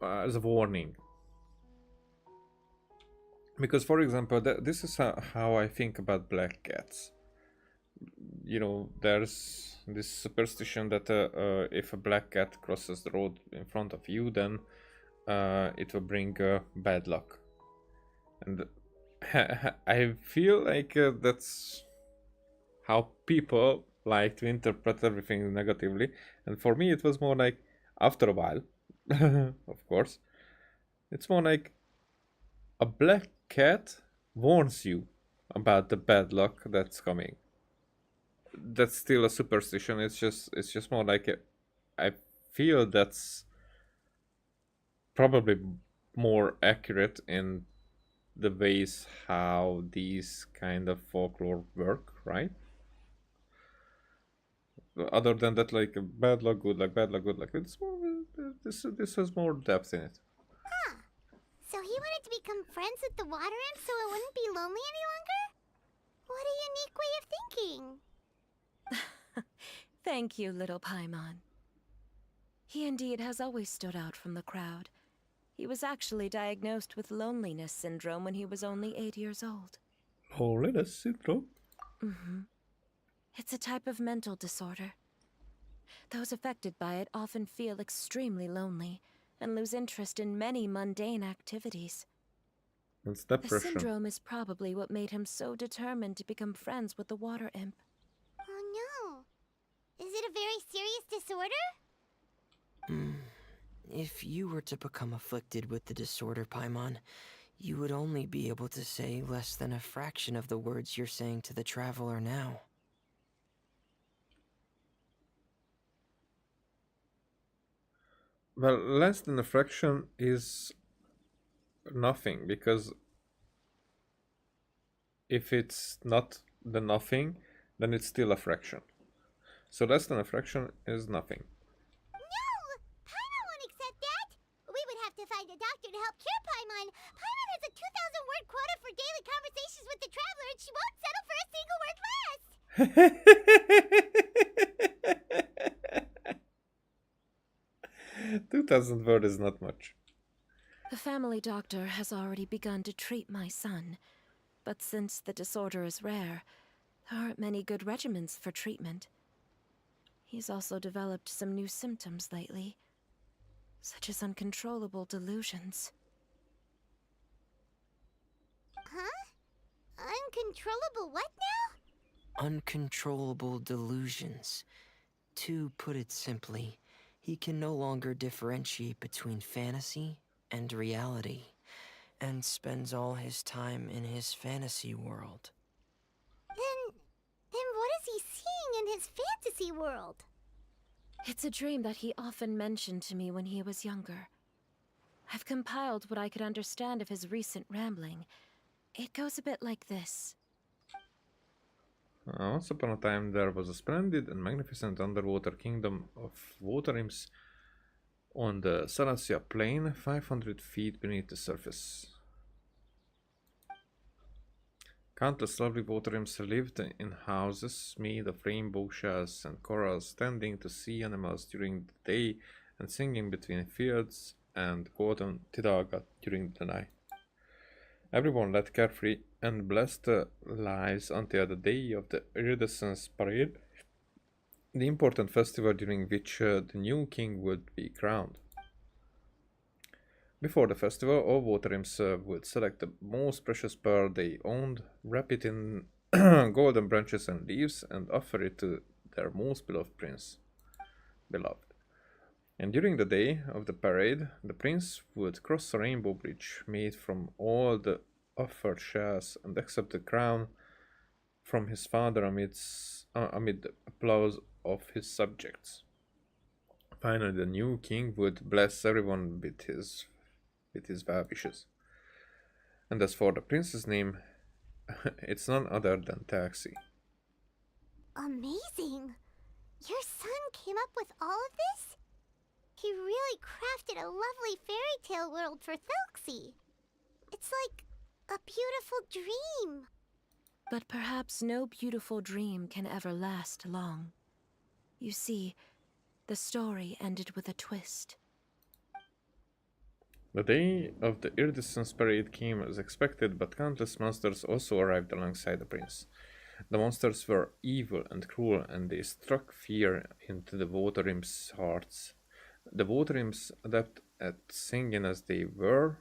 Speaker 2: as a warning. Because, for example, this is how I think about black cats. You know, there's this superstition that if a black cat crosses the road in front of you, then it will bring bad luck. And I feel like that's how people like to interpret everything negatively. And for me, it was more like, after a while, of course, it's more like a black cat warns you about the bad luck that's coming. That's still a superstition. It's just more like I feel that's probably more accurate in the ways how these kind of folklore work, right? Other than that, like bad luck, good luck, bad luck, good luck. It's more This has more depth in it.
Speaker 1: So he wanted to become friends with the water imp so it wouldn't be lonely any longer? What a unique way of thinking.
Speaker 6: Thank you, little Paimon. He indeed has always stood out from the crowd. He was actually diagnosed with loneliness syndrome when he was only 8 years old.
Speaker 2: Loneliness syndrome?
Speaker 6: It's a type of mental disorder. Those affected by it often feel extremely lonely and lose interest in many mundane activities.
Speaker 2: It's
Speaker 6: The
Speaker 2: depression.
Speaker 6: syndrome is probably what made him so determined to become friends with the water imp.
Speaker 1: Oh no. Is it a very serious disorder?
Speaker 3: If you were to become afflicted with the disorder, Paimon, you would only be able to say less than a fraction of the words you're saying to the traveler now.
Speaker 2: Well, less than a fraction is nothing, because if it's not the nothing, then it's still a fraction. So less than a fraction is nothing.
Speaker 1: No! Paimon won't accept that! We would have to find a doctor to help cure Paimon. Paimon has a 2,000-word quota for daily conversations with the traveler, and she won't settle for a single word less!
Speaker 2: 2,000 word is not much.
Speaker 6: The family doctor has already begun to treat my son, but since the disorder is rare, there aren't many good regimens for treatment. He's also developed some new symptoms lately, such as uncontrollable delusions.
Speaker 1: Huh? Uncontrollable what now?
Speaker 3: Uncontrollable delusions. To put it simply, he can no longer differentiate between fantasy and reality, and spends all his time in his fantasy world.
Speaker 1: Then what is he seeing in his fantasy world?
Speaker 6: It's a dream that he often mentioned to me when he was younger. I've compiled what I could understand of his recent rambling. It goes a bit like this.
Speaker 2: Once upon a time there was a splendid and magnificent underwater kingdom of water imps on the Salacia plain, 500 feet beneath the surface. Countless lovely water imps lived in houses made of rainbow shells and corals, tending to sea animals during the day and singing between fields and golden tidaga during the night. Everyone led carefree and blessed lives until the day of the Iridescence Parade, the important festival during which the new king would be crowned. Before the festival, all water imps would select the most precious pearl they owned, wrap it in golden branches and leaves, and offer it to their most beloved prince. And during the day of the parade, the prince would cross a rainbow bridge made from all the offered shells and accept the crown from his father amid the applause of his subjects. Finally, the new king would bless everyone with his well wishes. And as for the prince's name, it's none other than Taxi.
Speaker 1: Amazing! Your son came up with all of this? He really crafted a lovely fairy tale world for Thelxie. It's like a beautiful dream.
Speaker 6: But perhaps no beautiful dream can ever last long. You see, the story ended with a twist.
Speaker 2: The day of the Iridescence Parade came as expected, but countless monsters also arrived alongside the prince. The monsters were evil and cruel, and they struck fear into the water imps' hearts. The water imps, adept at singing as they were,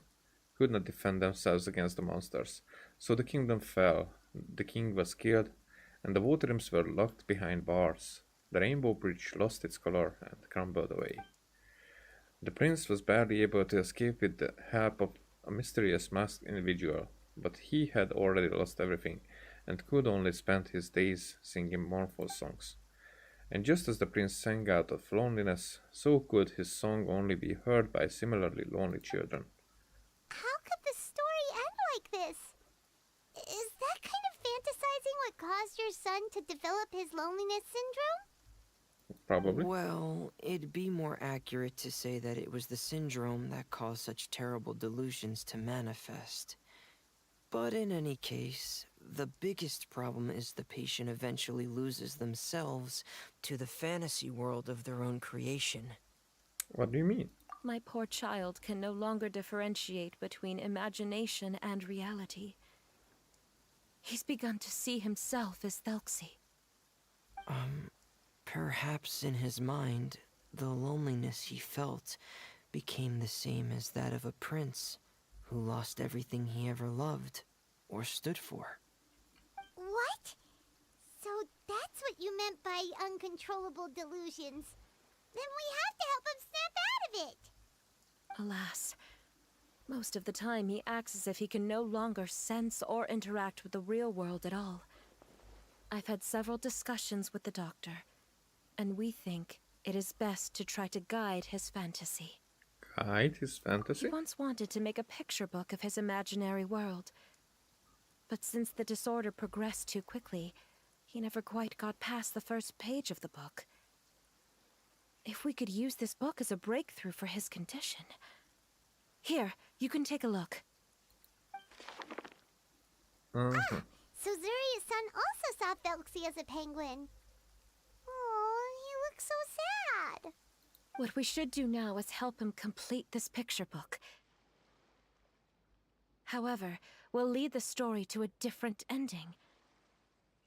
Speaker 2: could not defend themselves against the monsters. So the kingdom fell, the king was killed, and the water imps were locked behind bars. The rainbow bridge lost its color and crumbled away. The prince was barely able to escape with the help of a mysterious masked individual, but he had already lost everything, and could only spend his days singing mournful songs. And just as the prince sang out of loneliness, so could his song only be heard by similarly lonely children.
Speaker 1: How could the story end like this? Is that kind of fantasizing what caused your son to develop his loneliness syndrome?
Speaker 2: Probably.
Speaker 3: Well, it'd be more accurate to say that it was the syndrome that caused such terrible delusions to manifest. But in any case, the biggest problem is the patient eventually loses themselves to the fantasy world of their own creation.
Speaker 2: What do you mean?
Speaker 6: My poor child can no longer differentiate between imagination and reality. He's begun to see himself as Thelxie.
Speaker 3: Perhaps in his mind, the loneliness he felt became the same as that of a prince who lost everything he ever loved or stood for.
Speaker 1: What? So that's what you meant by uncontrollable delusions. Then we have to help him snap out of it.
Speaker 6: Alas, most of the time he acts as if he can no longer sense or interact with the real world at all. I've had several discussions with the doctor, and we think it is best to try to guide his fantasy.
Speaker 2: Guide his fantasy?
Speaker 6: He once wanted to make a picture book of his imaginary world. But since the disorder progressed too quickly, he never quite got past the first page of the book. If we could use this book as a breakthrough for his condition... Here, you can take a look.
Speaker 2: Uh-huh.
Speaker 1: So Zuria's son also saw Thelxie as a penguin. Oh, he looks so sad.
Speaker 6: What we should do now is help him complete this picture book. However, we'll lead the story to a different ending.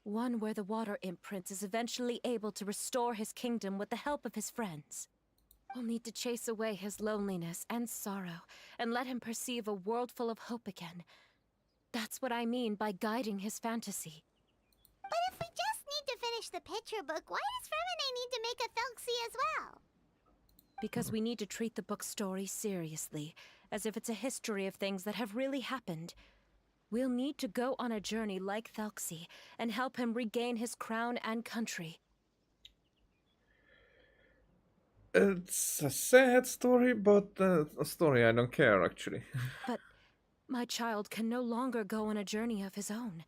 Speaker 6: One where the Water Imp Prince is eventually able to restore his kingdom with the help of his friends. We'll need to chase away his loneliness and sorrow, and let him perceive a world full of hope again. That's what I mean by guiding his fantasy.
Speaker 1: But if we just need to finish the picture book, why does Fremine need to make a Thelxie as well?
Speaker 6: Because we need to treat the book's story seriously, as if it's a history of things that have really happened. We'll need to go on a journey like Thelxie, and help him regain his crown and country.
Speaker 2: It's a sad story, but a story I don't care, actually.
Speaker 6: But my child can no longer go on a journey of his own.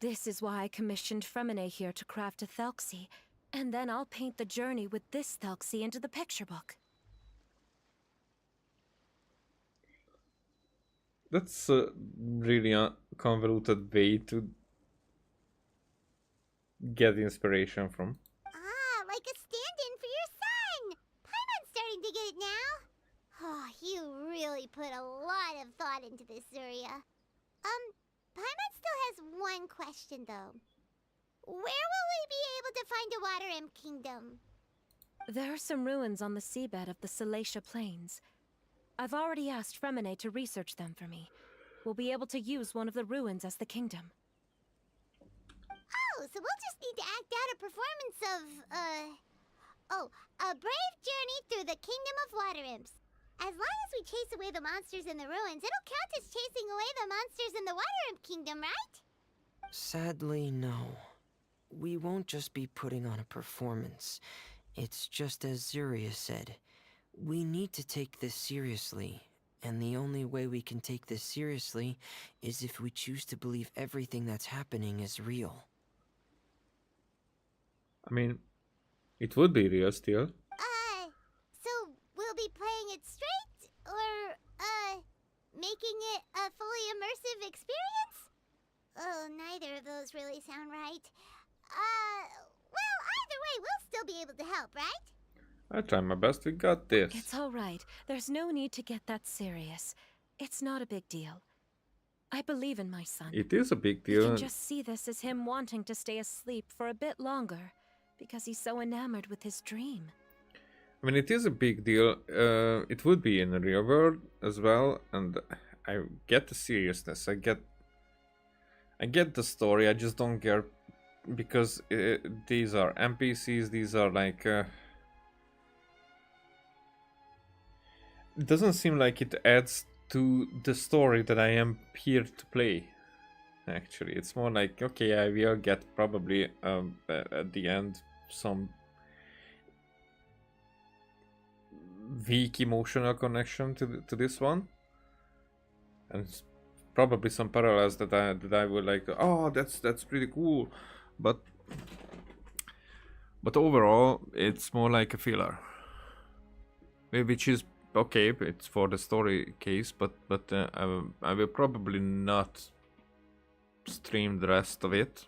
Speaker 6: This is why I commissioned Fremine here to craft a Thelxie, and then I'll paint the journey with this Thelxie into the picture book.
Speaker 2: That's a really convoluted way to get inspiration from.
Speaker 1: Ah, like a stand-in for your son. Paimon's starting to get it now. Oh, you really put a lot of thought into this, Zuria. Paimon still has one question, though. Where will we be able to find a Water Imp Kingdom?
Speaker 6: There are some ruins on the seabed of the Salacia Plains. I've already asked Fremine to research them for me. We'll be able to use one of the ruins as the kingdom.
Speaker 1: Oh, so we'll just need to act out a performance of, a brave journey through the Kingdom of Water Imps. As long as we chase away the monsters in the ruins, it'll count as chasing away the monsters in the Water Imp Kingdom, right?
Speaker 3: Sadly, no. We won't just be putting on a performance. It's just as Zuria said. We need to take this seriously, and the only way we can take this seriously is if we choose to believe everything that's happening is real.
Speaker 2: I mean, it would be real still.
Speaker 1: So we'll be playing it straight, or, making it a fully immersive experience? Oh, neither of those really sound right. Well, either way, we'll still be able to help, right?
Speaker 2: I try my best, we got this.
Speaker 6: It's all right. There's no need to get that serious. It's not a big deal. I believe in my son.
Speaker 2: It is a big
Speaker 6: You
Speaker 2: deal.
Speaker 6: can just see this as him wanting to stay asleep for a bit longer, because he's so enamored with his dream.
Speaker 2: I mean, it is a big deal. It would be in the real world as well, and I get the seriousness. I get the story. I just don't care because these are NPCs. These are like. It doesn't seem like it adds to the story that I am here to play. Actually, it's more like, okay, I will get probably at the end some weak emotional connection to this one, and probably some parallels that I would like to. Oh, that's pretty cool, but But overall, it's more like a filler, which is okay. It's for the story case, but I will probably not stream the rest of it.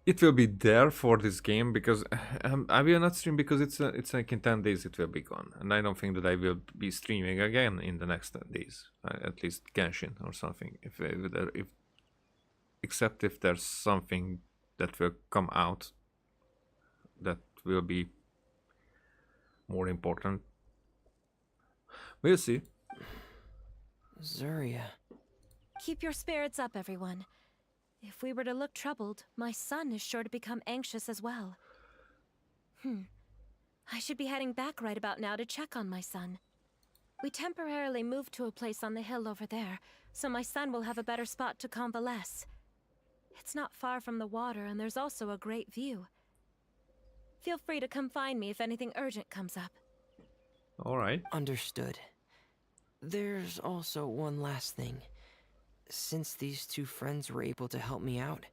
Speaker 2: It will be there for this game because I will not stream because it's like in 10 days it will be gone, and I don't think that I will be streaming again in the next 10 days. At least Genshin or something. If except if there's something that will come out that will be more important. We'll see.
Speaker 3: Zuria.
Speaker 6: Keep your spirits up, everyone. If we were to look troubled, my son is sure to become anxious as well. I should be heading back right about now to check on my son. We temporarily moved to a place on the hill over there, so my son will have a better spot to convalesce. It's not far from the water, and there's also a great view. Feel free to come find me if anything urgent comes up.
Speaker 2: All right.
Speaker 3: Understood. There's also one last thing. Since these two friends were able to help me out,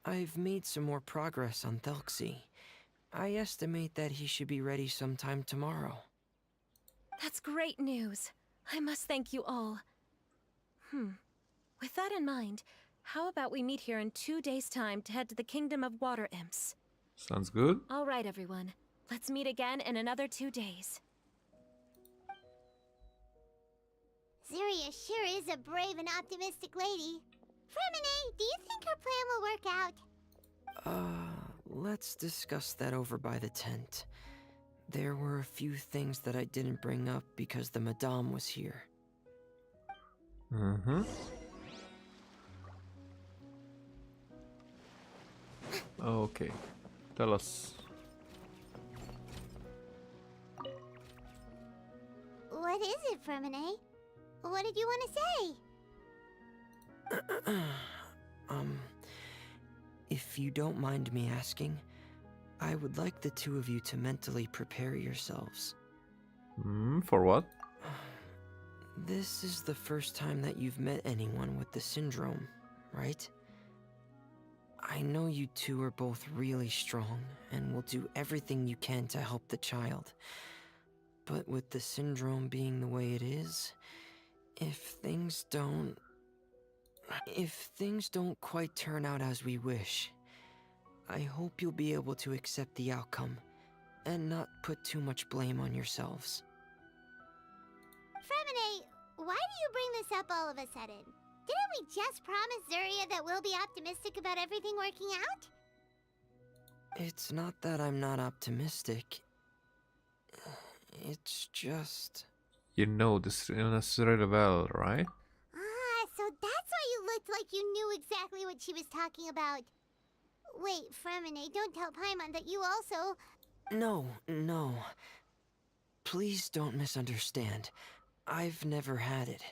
Speaker 3: I've made some more progress on Thelxie. I estimate that he should be ready sometime tomorrow.
Speaker 6: That's great news. I must thank you all. With that in mind, how about we meet here in 2 days' time to head to the Kingdom of Water Imps?
Speaker 2: Sounds good.
Speaker 6: All right, everyone. Let's meet again in another 2 days.
Speaker 1: Zuria sure is a brave and optimistic lady. Fremine, do you think her plan will work out?
Speaker 3: Let's discuss that over by the tent. There were a few things that I didn't bring up because the Madame was here.
Speaker 2: Okay. Tell us.
Speaker 1: What is it, Fremine? What did you want to say?
Speaker 3: If you don't mind me asking, I would like the two of you to mentally prepare yourselves.
Speaker 2: For what?
Speaker 3: This is the first time that you've met anyone with the syndrome, right? I know you two are both really strong and will do everything you can to help the child. But with the syndrome being the way it is, if things don't quite turn out as we wish, I hope you'll be able to accept the outcome and not put too much blame on yourselves.
Speaker 1: Fremine, why do you bring this up all of a sudden? Didn't we just promise Zuria that we'll be optimistic about everything working out?
Speaker 3: It's not that I'm not optimistic. It's just...
Speaker 2: You know this illness really well, right?
Speaker 1: Ah, so that's why you looked like you knew exactly what she was talking about. Wait, Fremine, don't tell Paimon that you also...
Speaker 3: No. Please don't misunderstand. I've never had it.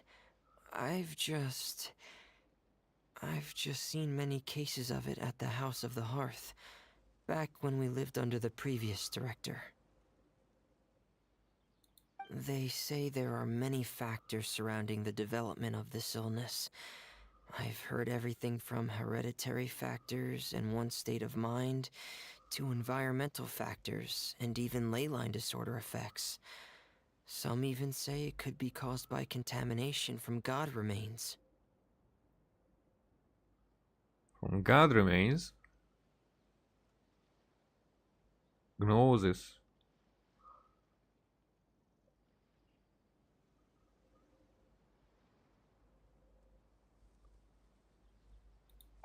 Speaker 3: I've just seen many cases of it at the House of the Hearth, back when we lived under the previous director. They say there are many factors surrounding the development of this illness. I've heard everything from hereditary factors and one's state of mind, to environmental factors, and even ley line disorder effects. Some even say it could be caused by contamination from god remains.
Speaker 2: From God remains. Gnosis.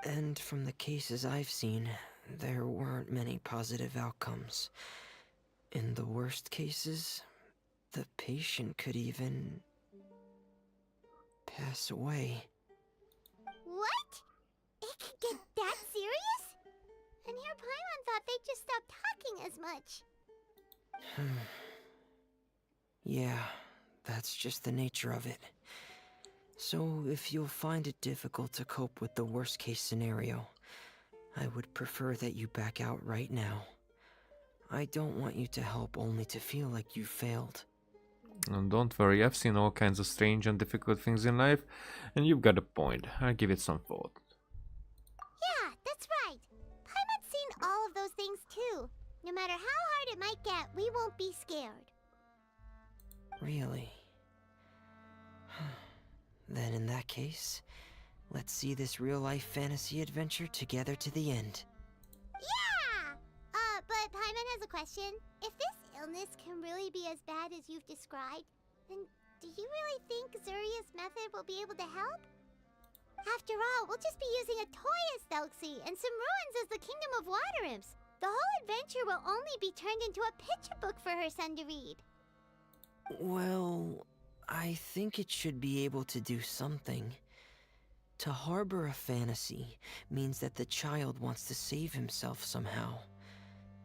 Speaker 3: And from the cases I've seen, there weren't many positive outcomes. In the worst cases, the patient could even pass away.
Speaker 1: What? It could get that serious? And here Paimon thought they'd just stop talking as much.
Speaker 3: Yeah, that's just the nature of it. So if you'll find it difficult to cope with the worst case scenario, I would prefer that you back out right now. I don't want you to help only to feel like you failed.
Speaker 2: And don't worry, I've seen all kinds of strange and difficult things in life, and you've got a point. I'll give it some thought.
Speaker 1: Yeah, that's right. no matter how hard it might get, we won't be scared.
Speaker 3: Really? Then in that case, let's see this real-life fantasy adventure together to the end.
Speaker 1: Yeah! But Paimon has a question. If this illness can really be as bad as you've described, then do you really think Zuria's method will be able to help? After all, we'll just be using a toy as Thelxie and some ruins as the Kingdom of Water Imps. The whole adventure will only be turned into a picture book for her son to read.
Speaker 3: Well, I think it should be able to do something. To harbor a fantasy means that the child wants to save himself somehow.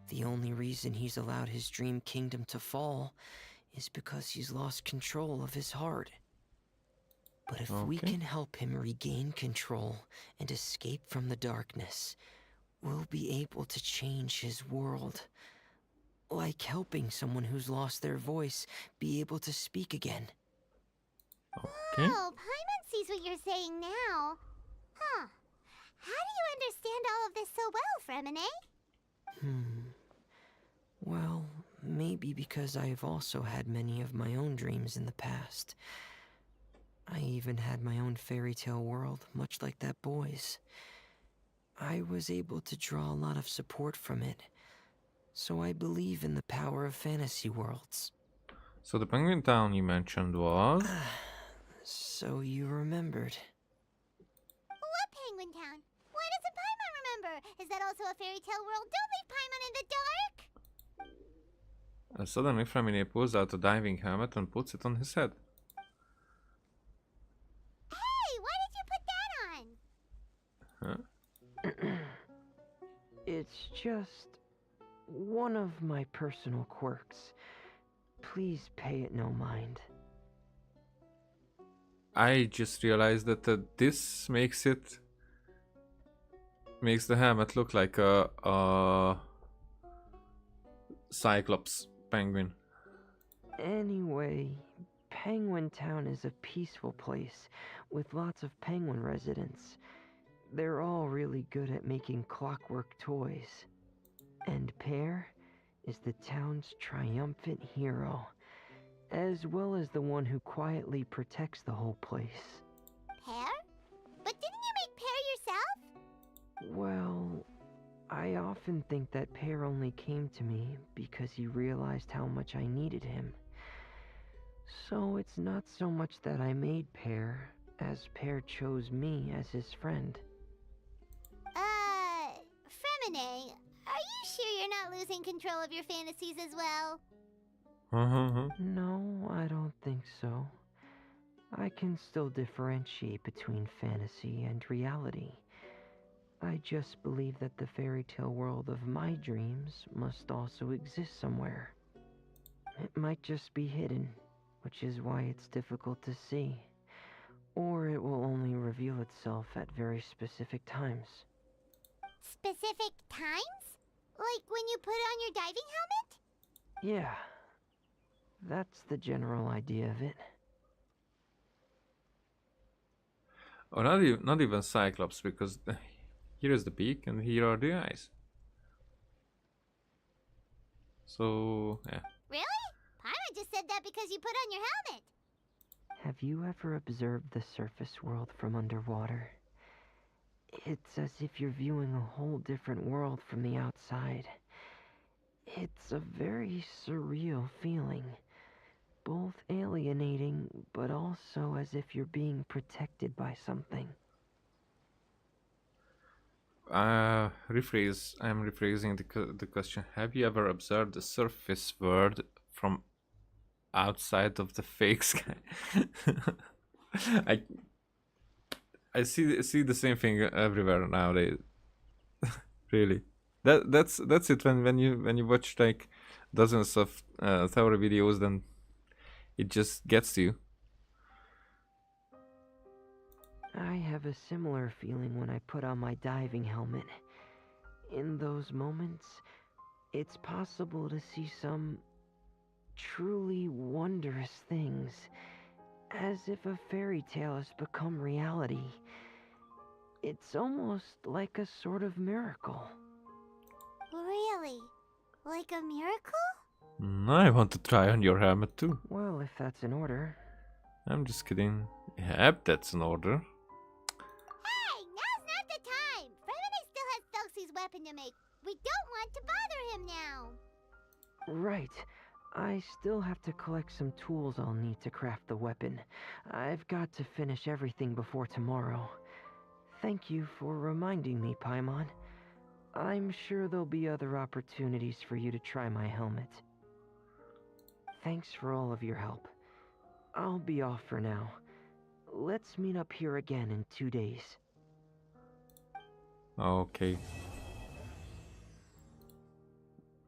Speaker 3: The only reason he's allowed his dream kingdom to fall is because he's lost control of his heart. But if we
Speaker 2: Okay.
Speaker 3: can help him regain control and escape from the darkness, we'll be able to change his world. Like helping someone who's lost their voice be able to speak again.
Speaker 2: Okay.
Speaker 1: Oh, Paimon sees what you're saying now. Huh. How do you understand all of this so well, Fremine?
Speaker 3: Well, maybe because I've also had many of my own dreams in the past. I even had my own fairy tale world, much like that boy's. I was able to draw a lot of support from it, so I believe in the power of fantasy worlds.
Speaker 2: So the penguin town you mentioned was...
Speaker 3: So you remembered.
Speaker 1: What Penguin Town? Why doesn't Paimon remember? Is that also a fairy tale world? Don't leave Paimon in the dark!
Speaker 2: Suddenly Fremine pulls out a diving helmet and puts it on his head.
Speaker 1: Hey, why did you put that on?
Speaker 2: Huh?
Speaker 3: It's just one of my personal quirks. Please pay it no mind.
Speaker 2: I just realized that this makes the helmet look like a Cyclops penguin.
Speaker 3: Anyway, Penguin Town is a peaceful place with lots of penguin residents. They're all really good at making clockwork toys. And Pear is the town's triumphant hero, as well as the one who quietly protects the whole place.
Speaker 1: Pear? But didn't you make Pear yourself?
Speaker 3: Well, I often think that Pear only came to me because he realized how much I needed him. So it's not so much that I made Pear, as Pear chose me as his friend.
Speaker 1: Fremine, are you sure you're not losing control of your fantasies as well?
Speaker 3: No, I don't think so. I can still differentiate between fantasy and reality. I just believe that the fairy tale world of my dreams must also exist somewhere. It might just be hidden, which is why it's difficult to see. Or it will only reveal itself at very specific times.
Speaker 1: Specific times? Like when you put on your diving helmet?
Speaker 3: Yeah, that's the general idea of it.
Speaker 2: Or not even Cyclops, because here is the beak and here are the eyes. So, yeah.
Speaker 1: Really? Paimon just said that because you put on your helmet.
Speaker 3: Have you ever observed the surface world from underwater? It's as if you're viewing a whole different world from the outside. It's a very surreal feeling. Both alienating, but also as if you're being protected by something.
Speaker 2: I'm rephrasing the question. Have you ever observed the surface world from outside of the fake sky? I see the same thing everywhere nowadays. Really, that's it. When you watch like dozens of theory videos, then it just gets to you.
Speaker 3: I have a similar feeling when I put on my diving helmet. In those moments, it's possible to see some truly wondrous things, as if a fairy tale has become reality. It's almost like a sort of miracle.
Speaker 1: Really? Like a miracle?
Speaker 2: I want to try on your helmet too.
Speaker 3: Well, if that's in order.
Speaker 2: I'm just kidding. Yep, that's an order.
Speaker 1: Hey, now's not the time! Fremini still has Thelxie's weapon to make. We don't want to bother him now.
Speaker 3: Right. I still have to collect some tools I'll need to craft the weapon. I've got to finish everything before tomorrow. Thank you for reminding me, Paimon. I'm sure there'll be other opportunities for you to try my helmet. Thanks for all of your help. I'll be off for now. Let's meet up here again in 2 days.
Speaker 2: Okay.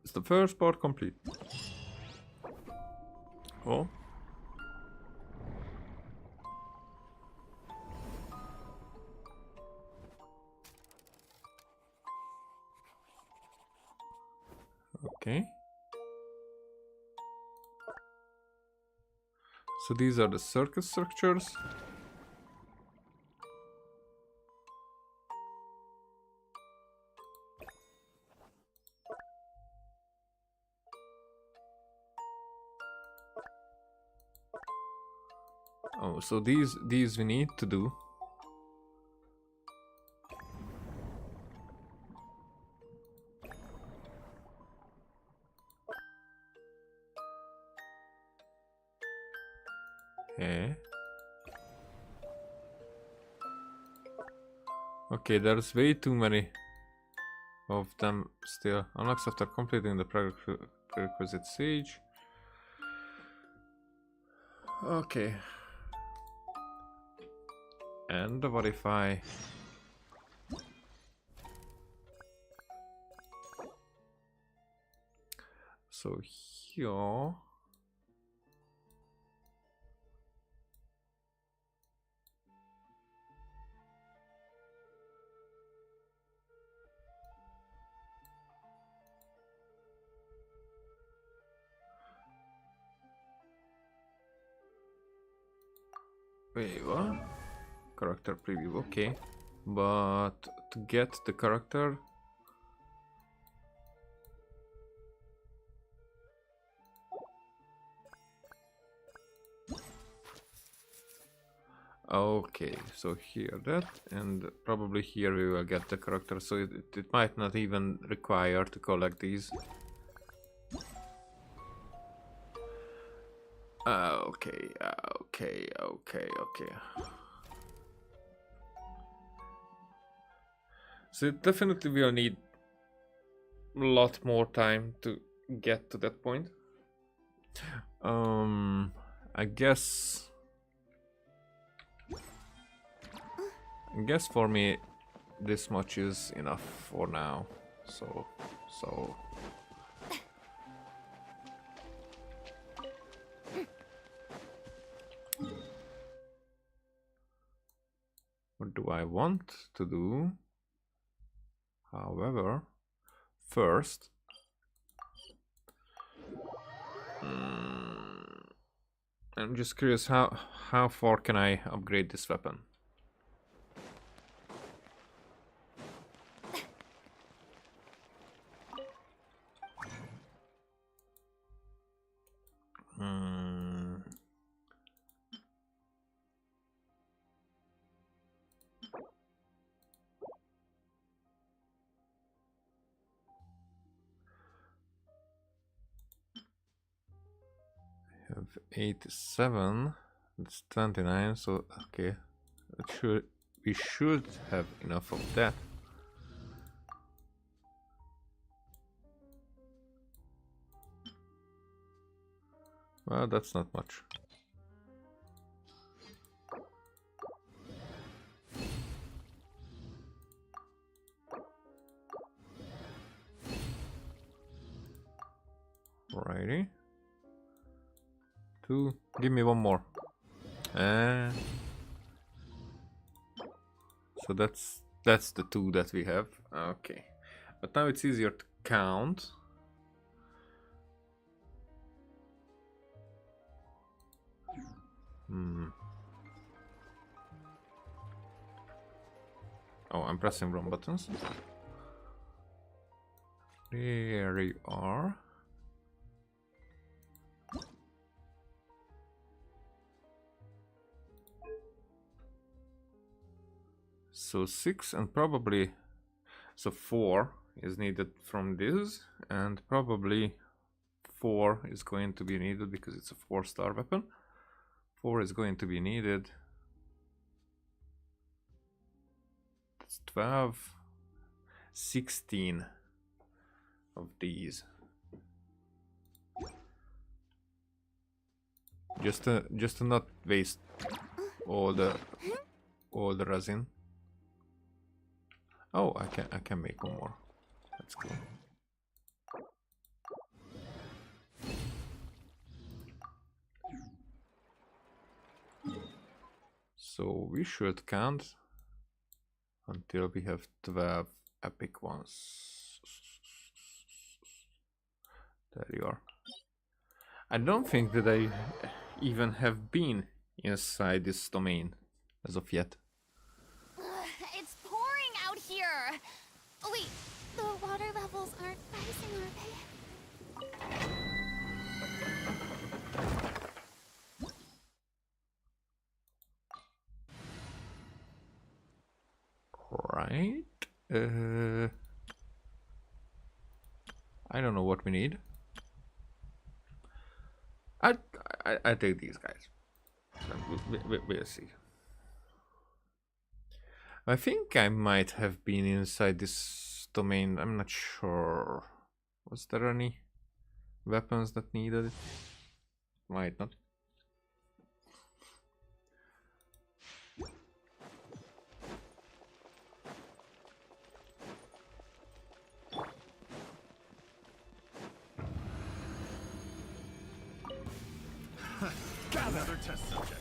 Speaker 2: Is the first part complete? Oh. Okay. So these are the circuit structures. Oh, so these we need to do. Okay. Okay, there's way too many of them still. Unlocks after completing the prerequisite stage. Okay. And what if I... So here... Wait, what? Character preview, okay. But to get the character... Okay, so here that, and probably here we will get the character, so it might not even require to collect these. Okay. So it definitely will need a lot more time to get to that point. I guess for me this much is enough for now. So what do I want to do? However, first, I'm just curious how far can I upgrade this weapon? Have 87, it's 29, so okay, we should have enough of that. Well, that's not much. Alrighty. Two. Give me one more. So that's the two that we have. Okay. But now it's easier to count. Oh, I'm pressing wrong buttons. There you are. So 6 and probably so 4 is needed from this, and probably 4 is going to be needed because it's a 4-star weapon. 4 is going to be needed. That's 12, 16 of these. Just to not waste all the resin. Oh, I can make one more. That's cool. So we should count until we have 12 epic ones. There you are. I don't think that I even have been inside this domain as of yet.
Speaker 5: It's pouring out here. Oh, wait, the water levels aren't rising, are they?
Speaker 2: Right. I don't know what we need. I take these guys. We'll see. I think I might have been inside this domain. I'm not sure. Was there any weapons that needed it? Might not.
Speaker 7: Another test subject.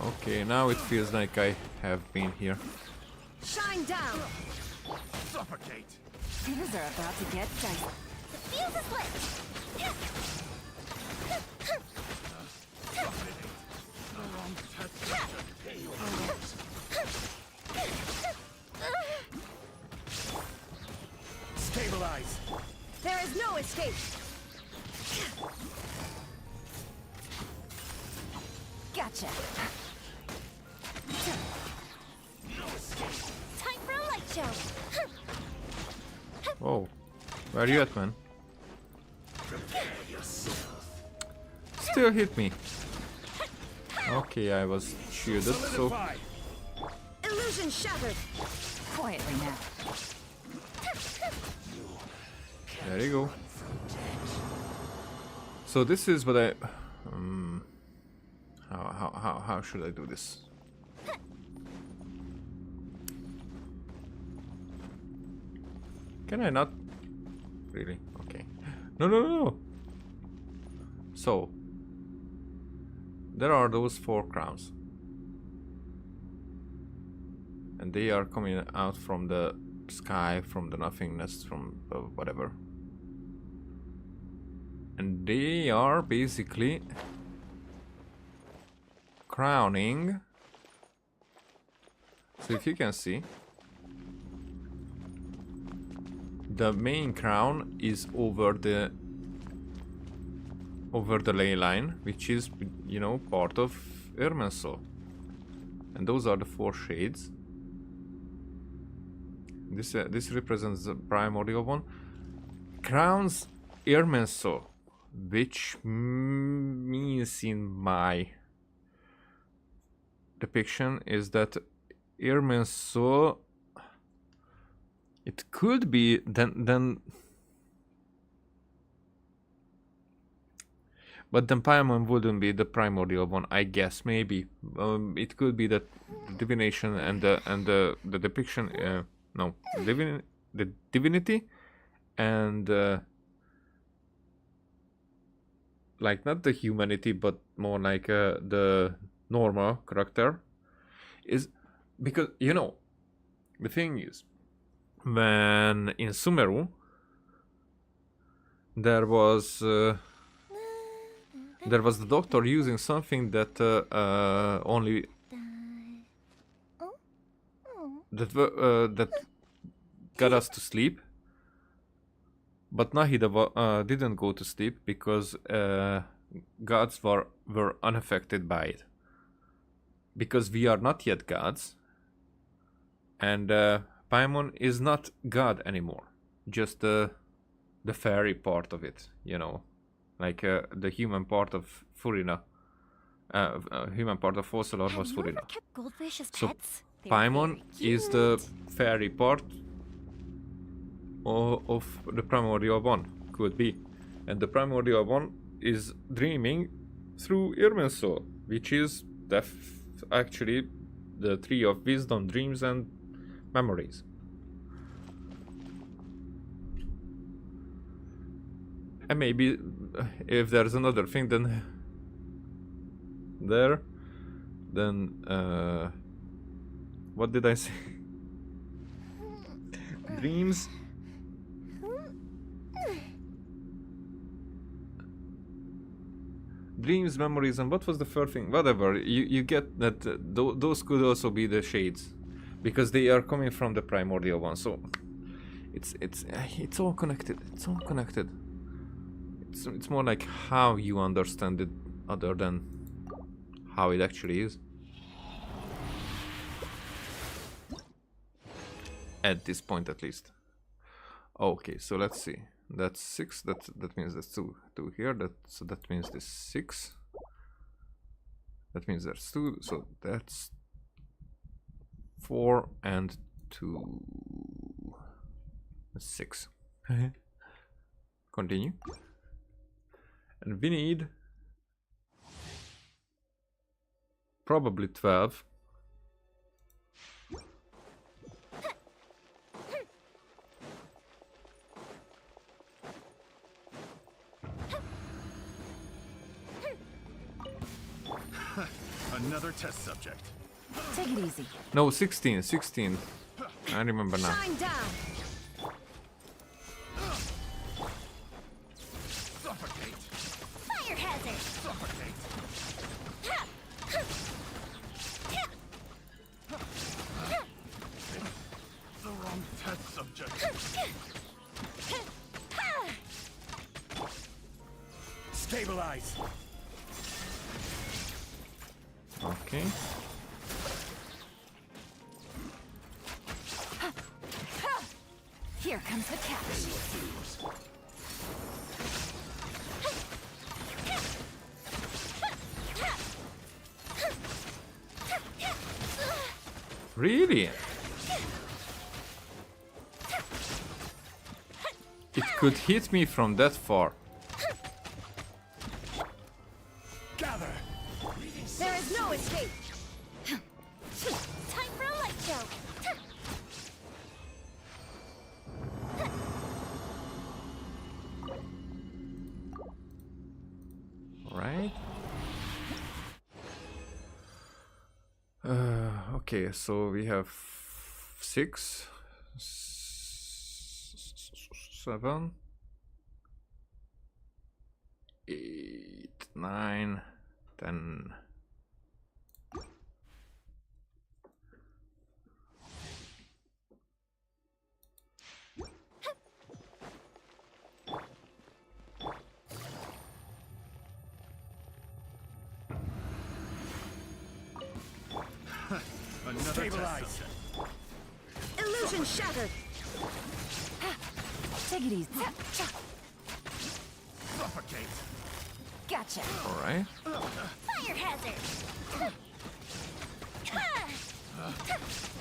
Speaker 2: Okay, now it feels like I have been here.
Speaker 4: Shine down!
Speaker 7: Suffocate.
Speaker 4: Things are about to get dicey.
Speaker 5: The fuse is lit.
Speaker 7: Stabilize.
Speaker 4: There is no escape! Gotcha!
Speaker 5: Time for a light show.
Speaker 2: Oh, where are you at, man? Still hit me. Okay, I was shielded, so
Speaker 7: Solidify.
Speaker 4: Illusion shattered! Quietly now.
Speaker 2: there you go. So this is what I. How should I do this? Can I not? Really? Okay. No. So there are those 4 crowns, and they are coming out from the sky, from the nothingness, from whatever, and they are basically crowning. So if you can see, the main crown is over the ley line, which is, you know, part of Irminsul, and those are the 4 shades. This represents the primordial one. Crowns Irminsul, which means in my depiction is that Irminsul, it could be then but then Paimon wouldn't be the primordial one, I guess. Maybe it could be that the divination and the depiction, no, the divinity and like not the humanity but more like the normal character is, because, you know, the thing is, when in Sumeru there was the doctor using something that only that got us to sleep. But Nahida didn't go to sleep because gods were unaffected by it. Because we are not yet gods. And Paimon is not god anymore. Just the fairy part of it, you know. Like the human part of Furina. Human part of Fossilor was
Speaker 5: Have you ever
Speaker 2: Furina.
Speaker 5: kept goldfish as
Speaker 2: So
Speaker 5: pets? They're
Speaker 2: Paimon
Speaker 5: very
Speaker 2: is the
Speaker 5: cute.
Speaker 2: fairy part of the primordial one, could be. And the primordial one is dreaming through Irminsul, which is actually the tree of wisdom, dreams, and memories. And maybe if there's another thing then there, then what did I say? Dreams. Dreams, memories, and what was the third thing? Whatever. You get that those could also be the shades, because they are coming from the primordial one. So it's all connected. It's all connected. It's more like how you understand it, other than how it actually is. At this point, at least. Okay, so let's see. That's 6. That means that's two here. So that means this 6. That means there's 2. So that's 4 and 2. 6. Continue. And we need probably 12.
Speaker 7: Another test subject.
Speaker 5: Take it easy.
Speaker 2: No, 16. 16. I remember now.
Speaker 5: Shine down.
Speaker 7: Suffocate!
Speaker 1: Fire hazard!
Speaker 7: Suffocate! The wrong test subject. Stabilize!
Speaker 2: Okay.
Speaker 5: Here comes the catch.
Speaker 2: Really? It could hit me from that far.
Speaker 7: Gather!
Speaker 5: There is no escape.
Speaker 1: Time for a light show!
Speaker 2: Right. Okay, so we have 6, 7, 8, 9, 10.
Speaker 7: Another
Speaker 3: Stabilize.
Speaker 7: test subject.
Speaker 5: Illusion shattered. Take it easy.
Speaker 7: Suffocate!
Speaker 5: Gotcha.
Speaker 2: All right.
Speaker 1: Fire hazard!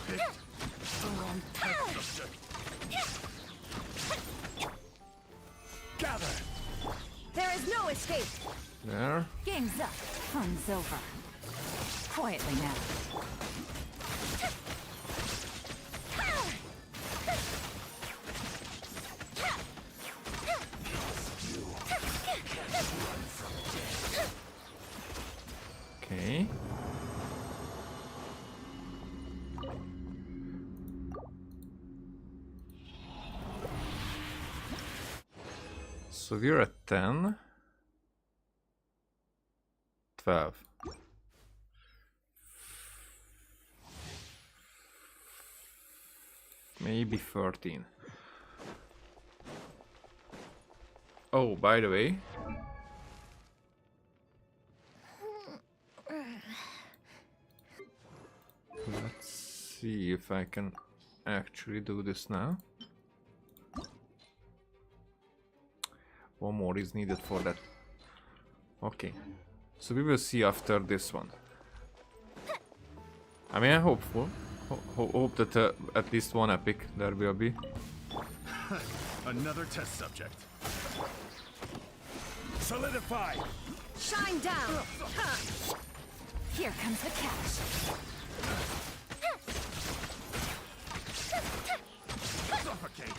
Speaker 7: Pick the wrong test subject. Gather!
Speaker 5: There is no escape.
Speaker 2: There.
Speaker 5: Game's up. Fun's over. Quietly now.
Speaker 2: Okay. So we're at 10. 12. maybe 13. Oh, by the way, let's see if I can actually do this now. One more is needed for that. Okay, so we will see after this one. I mean, I'm hopeful. Hope that at least one epic there will be.
Speaker 7: Another test subject. Solidify!
Speaker 5: Shine down! Here comes the catch.
Speaker 7: Suffocate!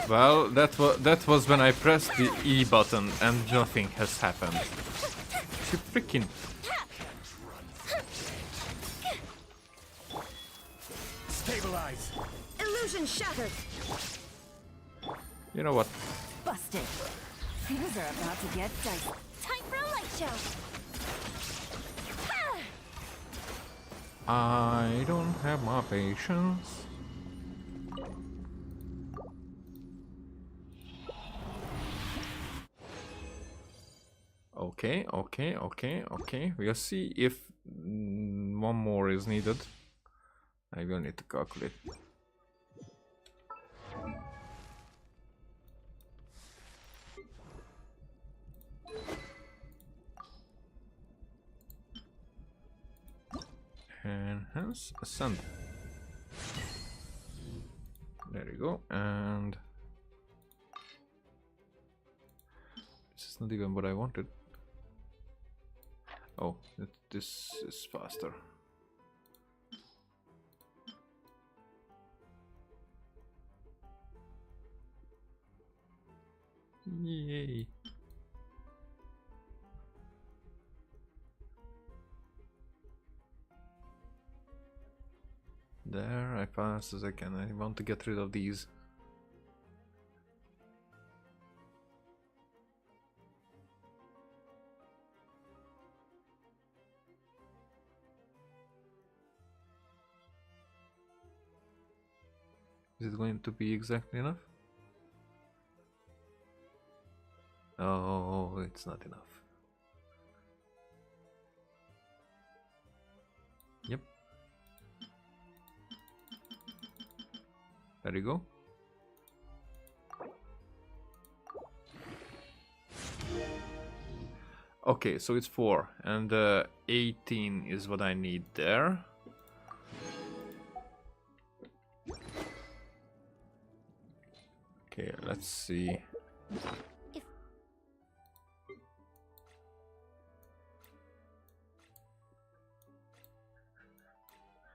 Speaker 2: Well, that was when I pressed the E button and nothing has happened. She freaking.
Speaker 7: Stabilize!
Speaker 5: Illusion shattered!
Speaker 2: You know what?
Speaker 5: Busted. Things are about to get dicey. Time for a light show!
Speaker 2: I don't have my patience. Okay. We'll see if one more is needed. I will need to calculate. Enhance ascend. There you go, and this is not even what I wanted. Oh, this is faster. Yay. There, I pass as I can. I want to get rid of these. Is it going to be exactly enough? Oh, it's not enough. Yep. There you go. Okay, so it's 4, and 18 is what I need there. Okay, let's see.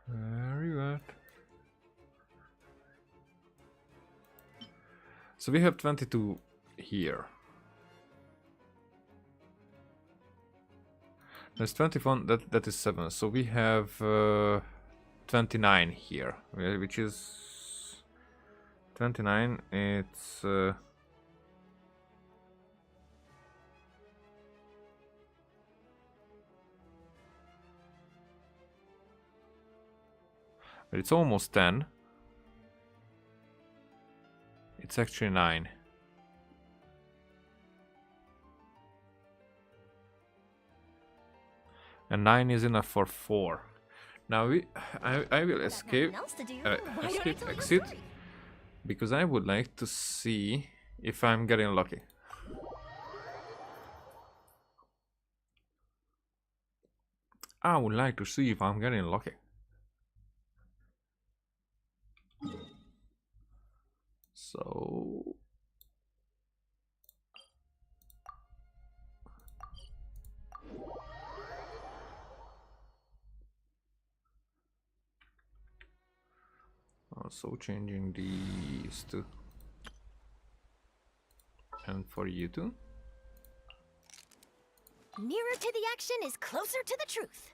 Speaker 2: Where are you at? So we have 22 here. There's 21, that is 7. So we have 29 here, which is 29. It's but it's almost 10. It's actually 9. And 9 is enough for 4. Now I will escape, exit, because I would like to see if I'm getting lucky. I would like to see if I'm getting lucky. So also changing these two, and for you too.
Speaker 5: Nearer to the action is closer to the truth.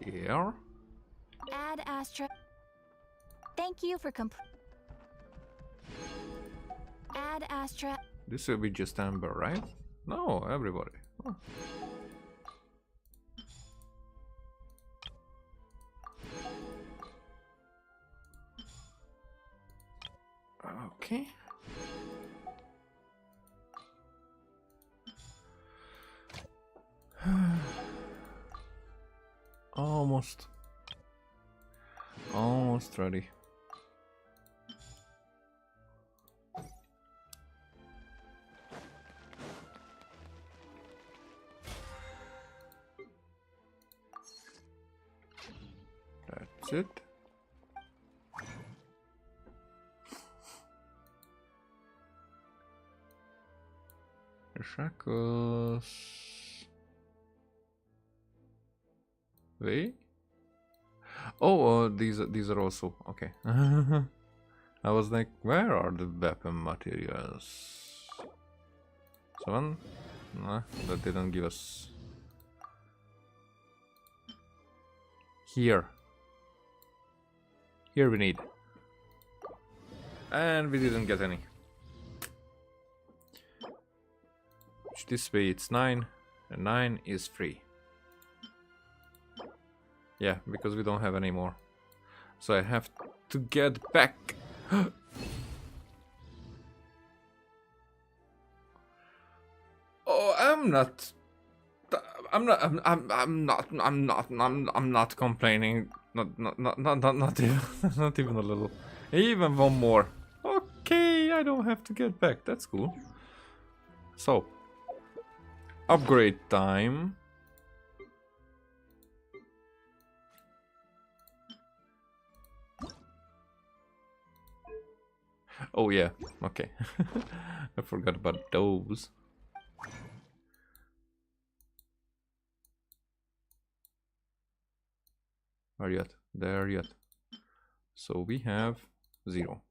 Speaker 2: Here.
Speaker 5: Add Astra. Thank you for Add Astra.
Speaker 2: This will be just Amber, right? No, everybody. Oh. Okay. Almost. Almost ready. That's it. The shackles. Wait. Oh, these are also okay. I was like, where are the weapon materials? 7? Nah, that didn't give us. Here. Here we need. And we didn't get any. Which this way it's 9, and 9 is free. Yeah, because we don't have any more. So I have to get back. Oh, I'm not complaining. Not even, not even a little. Even one more. Okay, I don't have to get back. That's cool. So, upgrade time. Oh yeah, okay. I forgot about those. Where yet? There yet. So we have 0.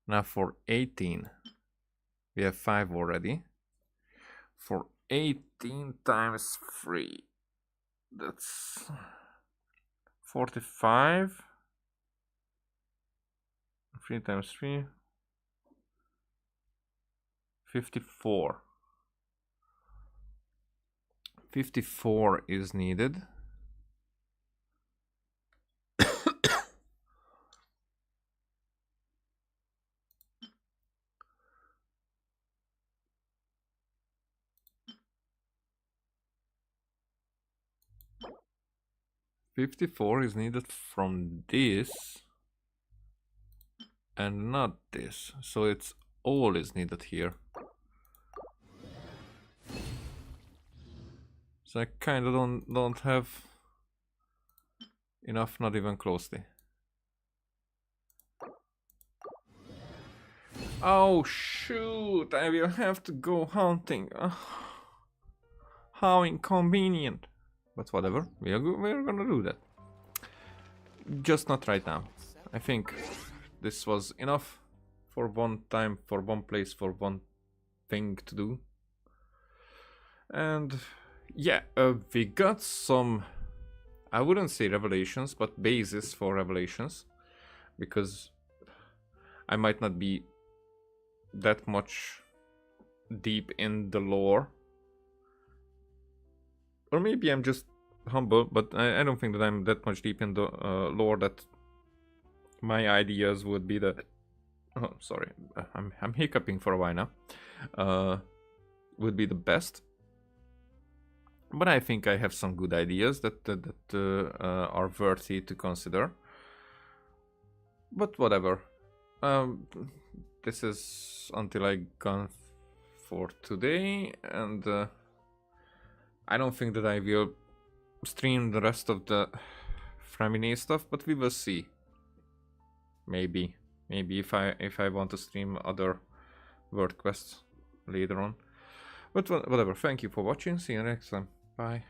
Speaker 2: Now for 18, we have 5 already. For 18 times 3, that's 45. 3 times 3, 54. 54 is needed. $54 is needed from this and not this, so it's all is needed here. So I kind of don't have enough, not even closely. Oh shoot! I will have to go hunting. How inconvenient. But whatever, we're gonna do that. Just not right now. I think this was enough for one time, for one place, for one thing to do. And yeah, we got some, I wouldn't say revelations, but basis for revelations. Because I might not be that much deep in the lore. Or maybe I'm just humble, but I don't think that I'm that much deep in the lore that my ideas would be the... Oh, sorry, I'm hiccuping for a while now. Would be the best. But I think I have some good ideas that are worthy to consider. But whatever. This is until I gone for today, and I don't think that I will stream the rest of the Fremine stuff, but we will see. Maybe if I want to stream other world quests later on. But whatever. Thank you for watching. See you next time. Bye.